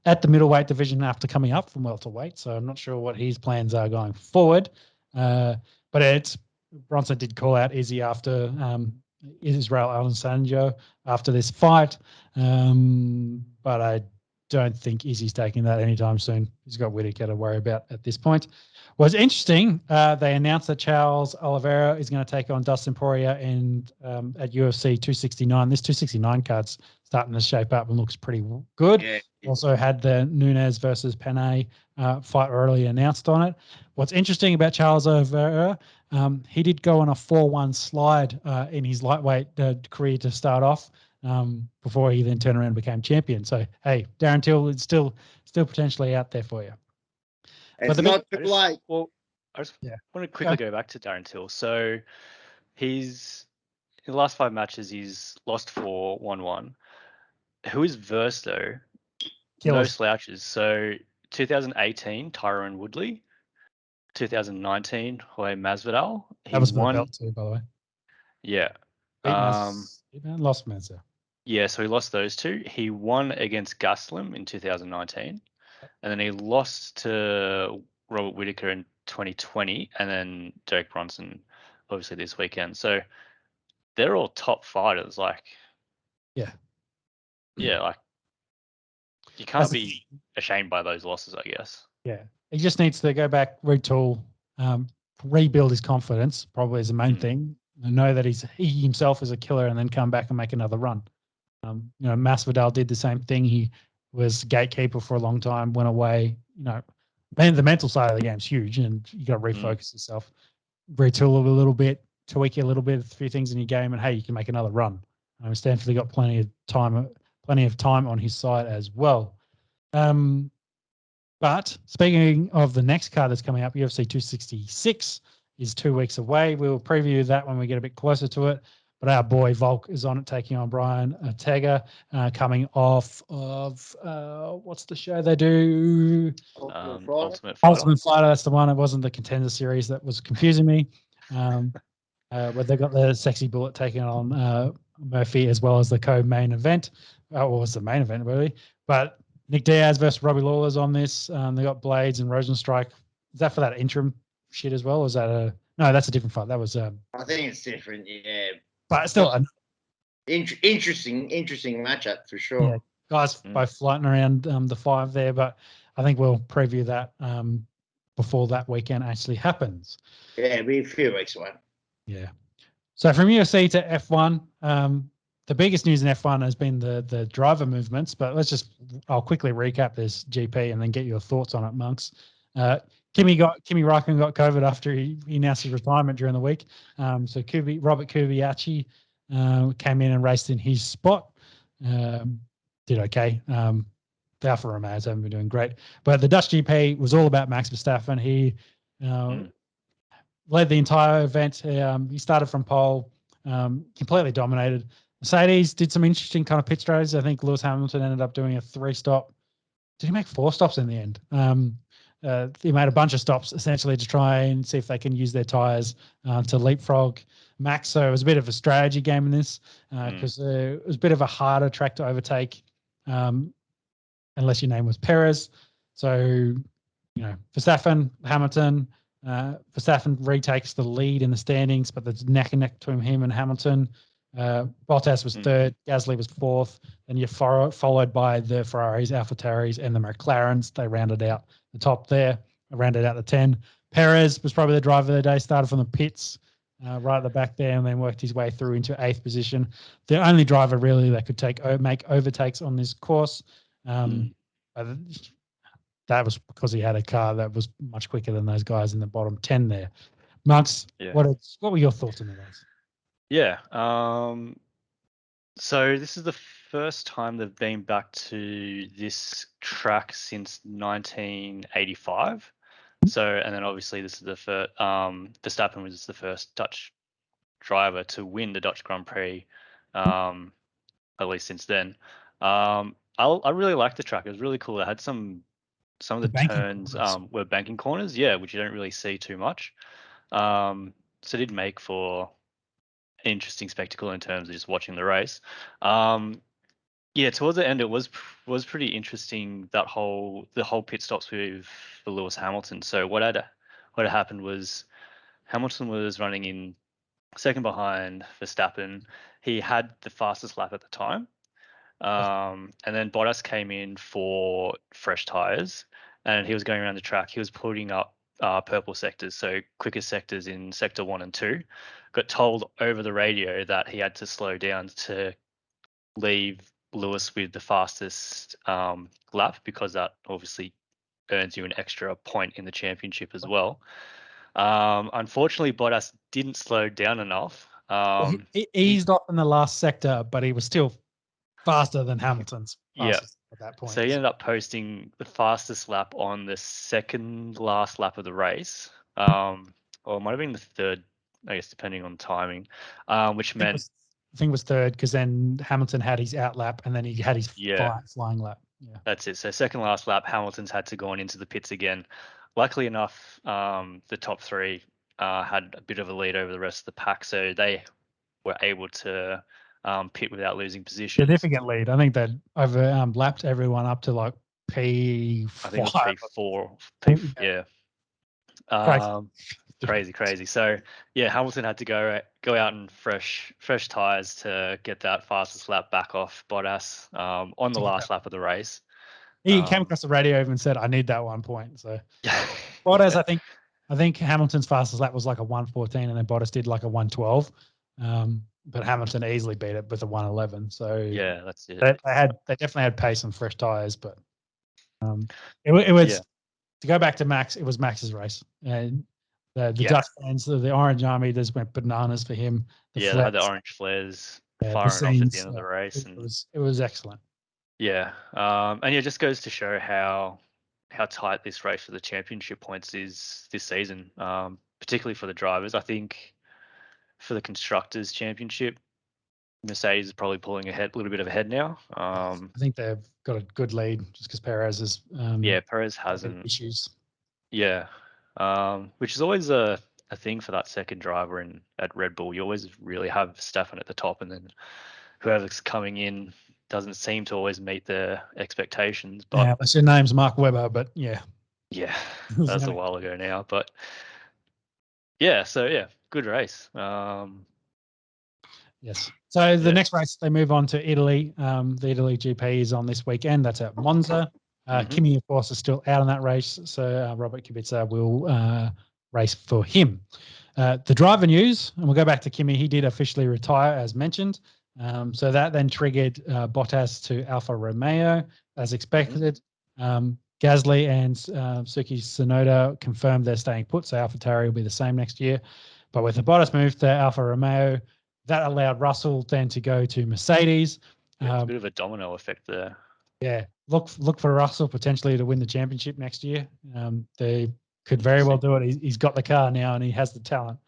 At the middleweight division after coming up from welterweight, so I'm not sure what his plans are going forward. But Bronson did call out Izzy after Israel Adesanya after this fight, but I don't think Izzy's taking that anytime soon. He's got Whittaker to worry about at this point. What's interesting, they announced that Charles Oliveira is going to take on Dustin Poirier at UFC 269. This 269 card's starting to shape up and looks pretty good. Yeah. Also had the Nunes versus Panay fight early announced on it. What's interesting about Charles Oliveira, he did go on a 4-1 slide in his lightweight career to start off before he then turned around and became champion. So, hey, Darren Till is still potentially out there for you. It's not too late. Well, I just want to quickly go back to Darren Till. So he's in the last 5 matches, he's lost 4, 1-1. Who is versed though? No slouches. So 2018, Tyrone Woodley. 2019, Jorge Masvidal. That was my belt too, by the way. Yeah. Lost Mensa. Yeah, so he lost those two. He won against Gaslam in 2019, and then he lost to Robert Whittaker in 2020, and then Derek Bronson, obviously, this weekend. So they're all top fighters. Like, Yeah. like you can't be ashamed by those losses, I guess. Yeah. He just needs to go back, retool, rebuild his confidence, probably is the main thing, and know that he himself is a killer, and then come back and make another run. Masvidal did the same thing. He was gatekeeper for a long time, went away. The mental side of the game is huge, and you got to refocus yourself, retool a little bit, tweak a little bit, a few things in your game, and hey, you can make another run. Stanford got plenty of time on his side as well. But speaking of the next card that's coming up, UFC 266 is 2 weeks away. We will preview that when we get a bit closer to it. But our boy Volk is on it, taking on Brian Ortega, coming off of what's the show they do? Ultimate Fighter. Ultimate Fighter. That's the one. It wasn't the Contender Series that was confusing me. Where they got the Sexy Bullet taking on Murphy, as well as the co-main event. What was the main event really? But Nick Diaz versus Robbie Lawler's on this. They got Blades and Rosenstrike. Is that for that interim shit as well? Or is that no? That's a different fight. That was. I think it's different. Yeah. But still, interesting matchup for sure. Yeah, guys both floating around the 5 there, but I think we'll preview that before that weekend actually happens. Yeah, it'll be a few weeks away. Yeah. So from UFC to F1, the biggest news in F1 has been the driver movements, but I'll quickly recap this GP and then get your thoughts on it, Monks. Kimi Räikkönen got COVID after he announced his retirement during the week. So Robert Kubiachi came in and raced in his spot. Did okay. The Alfa Romeos haven't been doing great. But the Dutch GP was all about Max Verstappen. He led the entire event. He started from pole, completely dominated. Mercedes did some interesting kind of pit strategies. I think Lewis Hamilton ended up doing a 3-stop. Did he make 4 stops in the end? He made a bunch of stops essentially to try and see if they can use their tyres to leapfrog Max. So it was a bit of a strategy game in this because it was a bit of a harder track to overtake unless your name was Perez. So, Verstappen, Hamilton, Verstappen retakes the lead in the standings, but there's neck and neck between him and Hamilton. Bottas was 3rd, Gasly was 4th, then you're followed by the Ferraris, AlphaTauris, and the McLarens. They rounded out the top there, rounded out the 10. Perez was probably the driver of the day, started from the pits right at the back there, and then worked his way through into 8th position. The only driver really that could make overtakes on this course. That was because he had a car that was much quicker than those guys in the bottom 10 there. Marks, what were your thoughts on the race? Yeah. So this is the first time they've been back to this track since 1985. So, and then obviously this is the first, Verstappen was the first Dutch driver to win the Dutch Grand Prix, at least since then. I really liked the track. It was really cool. It had some of the turns were banking corners, which you don't really see too much. So it did make for an interesting spectacle in terms of just watching the race. Towards the end it was pretty interesting, the whole pit stops with Lewis Hamilton. So what had happened was Hamilton was running in second behind Verstappen. He had the fastest lap at the time. And then Bottas came in for fresh tires, and he was going around the track. He was putting up purple sectors, so quicker sectors in sector 1 and 2. Got told over the radio that he had to slow down to leave Lewis with the fastest lap, because that obviously earns you an extra point in the championship as well. Unfortunately, Bottas didn't slow down enough. He eased off in the last sector, but he was still faster than Hamilton's fastest at that point. So he ended up posting the fastest lap on the second last lap of the race, or it might have been the third, I guess, depending on timing, which meant I think it was third, because then Hamilton had his out lap and then he had his flying lap. Yeah, that's it. So second last lap, Hamilton's had to go on into the pits again. Luckily enough, the top 3 had a bit of a lead over the rest of the pack, so they were able to pit without losing positions. Significant lead. I think they over lapped everyone up to like P5. I think it was P4. Yeah. Crazy. So yeah, Hamilton had to go out in fresh tires to get that fastest lap back off Bottas on the last lap of the race. He came across the radio and said, "I need that 1 point." So yeah, Bottas, I think Hamilton's fastest lap was like a 1:14, and then Bottas did like a 1:12. But Hamilton easily beat it with a 1:11. So yeah, that's it. They definitely had pace and fresh tires, but it was to go back to Max. It was Max's race, and the Dutch fans, the Orange Army, just went bananas for him. They had the orange flares firing off at the end of the race, it was excellent. Yeah, and it just goes to show how tight this race for the championship points is this season, particularly for the drivers. I think for the constructors championship, Mercedes is probably pulling a little bit of ahead now. I think they've got a good lead just because Perez is. Perez hasn't issues. Yeah, which is always a thing for that second driver at Red Bull. You always really have Verstappen at the top, and then whoever's coming in doesn't seem to always meet their expectations. But yeah, unless your name's Mark Webber, but yeah, that's a while ago now. But yeah, so yeah, good race. Yes. So the next race, they move on to Italy. The Italy GP is on this weekend. That's at Monza. Kimi, of course, is still out in that race. So Robert Kubica will race for him. The driver news, and we'll go back to Kimi. He did officially retire, as mentioned. So that then triggered Bottas to Alfa Romeo, as expected. Gasly and Suki Tsunoda confirmed they're staying put, so AlphaTauri will be the same next year. But with the Bottas move to Alfa Romeo, that allowed Russell then to go to Mercedes. It's a bit of a domino effect there. Yeah, look for Russell potentially to win the championship next year. They could very well do it. He's got the car now and he has the talent.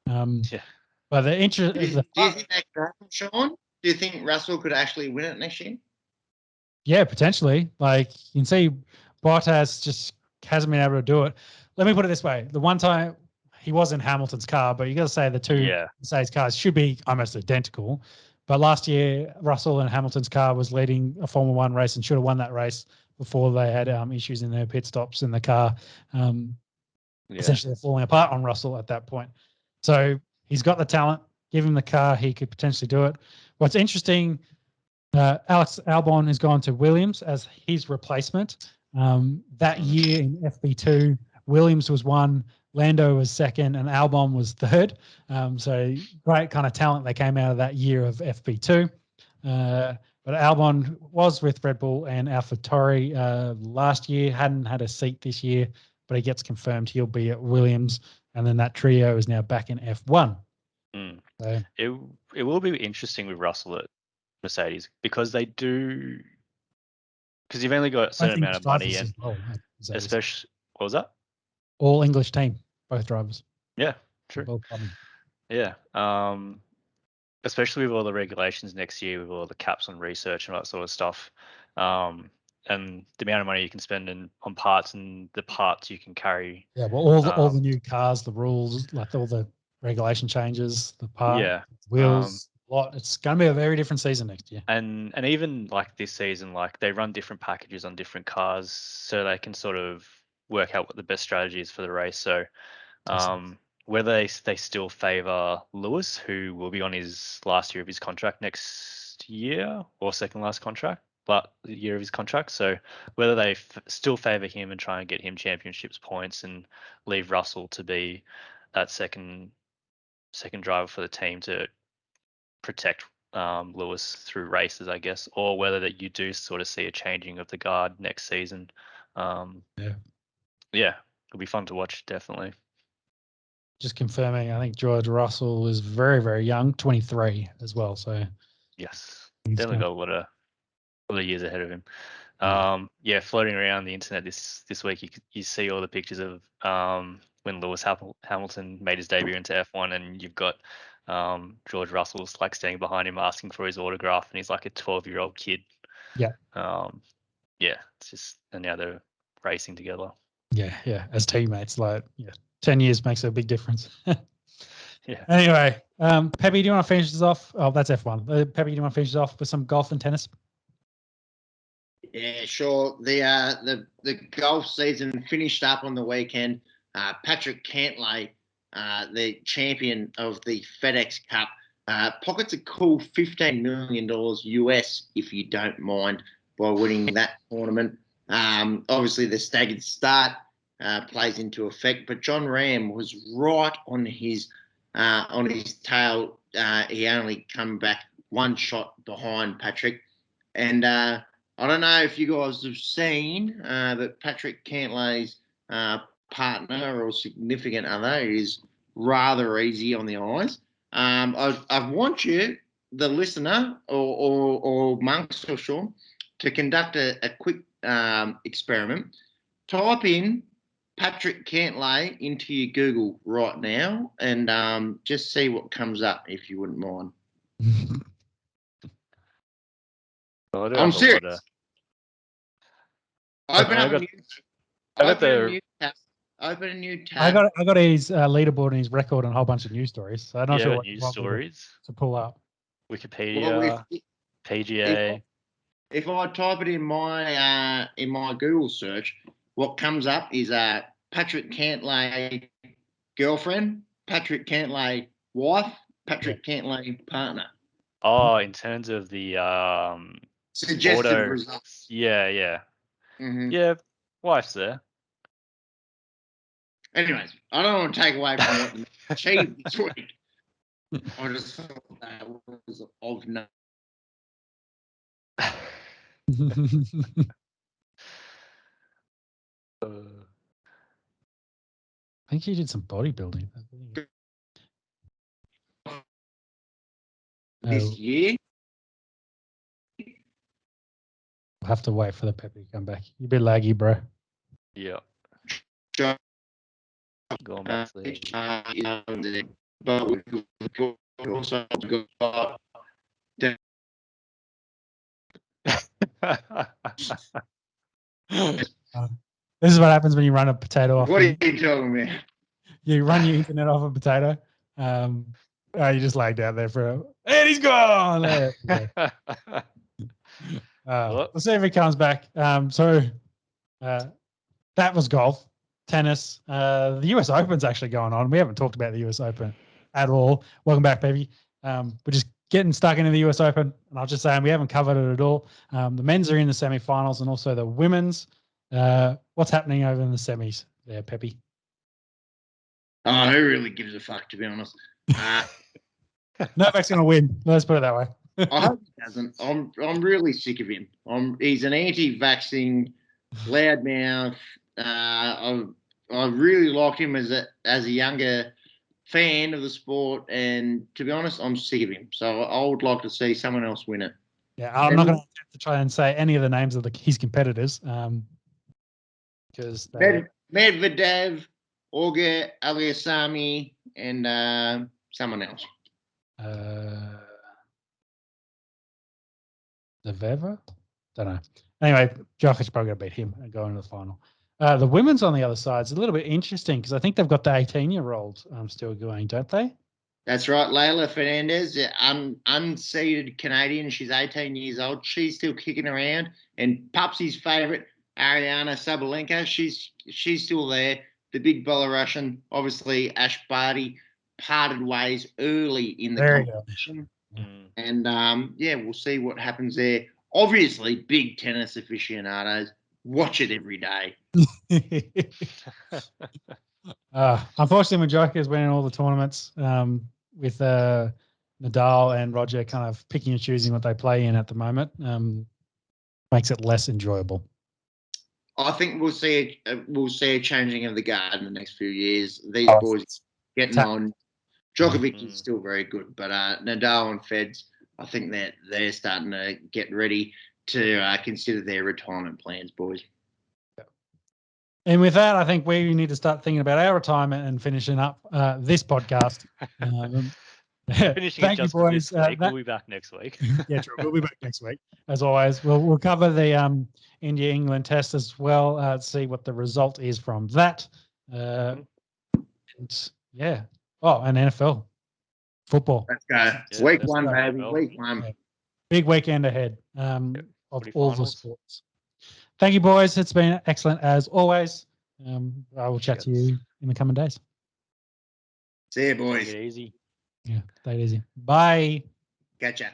But the interest. Do you think that could happen, Sean? Do you think Russell could actually win it next year? Yeah, potentially. Like you can see, Bottas just hasn't been able to do it. Let me put it this way: the one time he was in Hamilton's car, but you got to say the two Mercedes cars should be almost identical. But last year, Russell and Hamilton's car was leading a Formula One race and should have won that race before they had issues in their pit stops in the car. Essentially, they're falling apart on Russell at that point. So he's got the talent. Give him the car. He could potentially do it. What's interesting, Alex Albon has gone to Williams as his replacement. That year in FP2, Williams was one, Lando was second, and Albon was third. So great kind of talent that came out of that year of FP2. But Albon was with Red Bull and AlphaTauri last year, hadn't had a seat this year, but he gets confirmed he'll be at Williams. And then that trio is now back in F1. So, it will be interesting with Russell at Mercedes because you've only got a certain amount of money, and especially what was that? All English team, both drivers. Yeah, true. Yeah, especially with all the regulations next year, with all the caps on research and all that sort of stuff, and the amount of money you can spend on parts and the parts you can carry. Yeah, well, all the new cars, the rules, like all the regulation changes, the wheels, it's going to be a very different season next year. And even like this season, like they run different packages on different cars so they can sort of work out what the best strategy is for the race. So whether they still favour Lewis, who will be on his last year of his contract next year, or second last contract, but the year of his contract. So whether they still favour him and try and get him championships points and leave Russell to be that second driver for the team to protect Lewis through races, I guess, or whether that you do sort of see a changing of the guard next season. It'll be fun to watch, definitely. Just confirming, I think George Russell is very, very young, 23 as well. So yes, definitely got a lot of years ahead of him. Floating around the internet this week, you see all the pictures of when Lewis Hamilton made his debut into F1, and you've got George Russell's like standing behind him asking for his autograph, and he's like a 12-year-old kid. It's just, and now they're racing together. As teammates, 10 years makes a big difference. Yeah. Anyway, Peppy, do you want to finish this off? Oh, that's F1. Peppy, do you want to finish this off with some golf and tennis? Yeah, sure. The golf season finished up on the weekend. Patrick Cantlay, the champion of the FedEx Cup, pockets a cool $15 million US, if you don't mind, by winning that tournament. Obviously, the staggered start plays into effect, but John Ram was right on his tail. He only come back one shot behind Patrick, and I don't know if you guys have seen, but Patrick Cantlay's partner or significant other is rather easy on the eyes. I want you, the listener, or Monks or Sean, to conduct a quick experiment. Type in Patrick Cantlay into your Google right now and just see what comes up, if you wouldn't mind. I'm serious. Open a new tab. I got his leaderboard and his record and a whole bunch of news stories. So I'm not sure what news stories to pull up. Wikipedia, PGA. If I type it in my Google search, what comes up is Patrick Cantlay girlfriend, Patrick Cantlay wife, Patrick Cantlay partner. Oh, in terms of the suggested results. Yeah. Mm-hmm. Yeah, wife's there. Anyways, I don't want to take away from what you achieved this week. I just thought that was of no. I think you did some bodybuilding. This year? We'll have to wait for the Peppy to come back. You're a bit laggy, bro. Yeah. Going back to the but we also got this is what happens when you run a potato off. What are you talking about? You run your internet off a potato. You just lagged out there and he's gone. We'll see if he comes back. That was golf, tennis. The US Open's actually going on. We haven't talked about the US Open at all. Welcome back, baby. We're just getting stuck into the US Open, and I'll just say we haven't covered it at all. The men's are in the semifinals and also the women's. What's happening over in the semis there, Peppy? Oh, who really gives a fuck, to be honest? Novak's going to win. Let's put it that way. I hope he doesn't. I'm really sick of him. He's an anti-vaxxing, loudmouth. I really liked him as a younger fan of the sport, and to be honest, I'm sick of him. So I would like to see someone else win it. Yeah, I'm not going to try and say any of the names of his competitors, because Medvedev, Olga Aliasami, and someone else. Zveva? Don't know. Anyway, Djokovic's probably going to beat him and go into the final. The women's on the other side is a little bit interesting because I think they've got the 18-year-old still going, don't they? That's right. Leylah Fernandez, unseeded Canadian. She's 18 years old. She's still kicking around. And Pupsy's favourite, Ariana Sabalenka, she's still there. The big Belarusian, obviously Ash Barty, parted ways early in the competition. And, we'll see what happens there. Obviously, big tennis aficionados, watch it every day. Unfortunately, Majorca is winning all the tournaments with Nadal and Roger kind of picking and choosing what they play in at the moment. Makes it less enjoyable. I think we'll see a changing of the guard in the next few years. These boys getting on. Djokovic is still very good, but Nadal and Feds, I think that they're starting to get ready to consider their retirement plans, boys. And with that, I think we need to start thinking about our retirement and finishing up this podcast. Finishing it just for this week. We'll be back next week. Yeah, true. We'll be back next week. As always, we'll cover the India-England test as well, see what the result is from that. And NFL. Football. Let's go. Yeah, Week let's one, go. baby. Well, Week one. Yeah. Big weekend ahead of footy all the finals. sports. Thank you, boys. It's been excellent as always. I will chat to you in the coming days. See you, Take boys. it easy. Yeah, take it easy. Bye. Catch ya.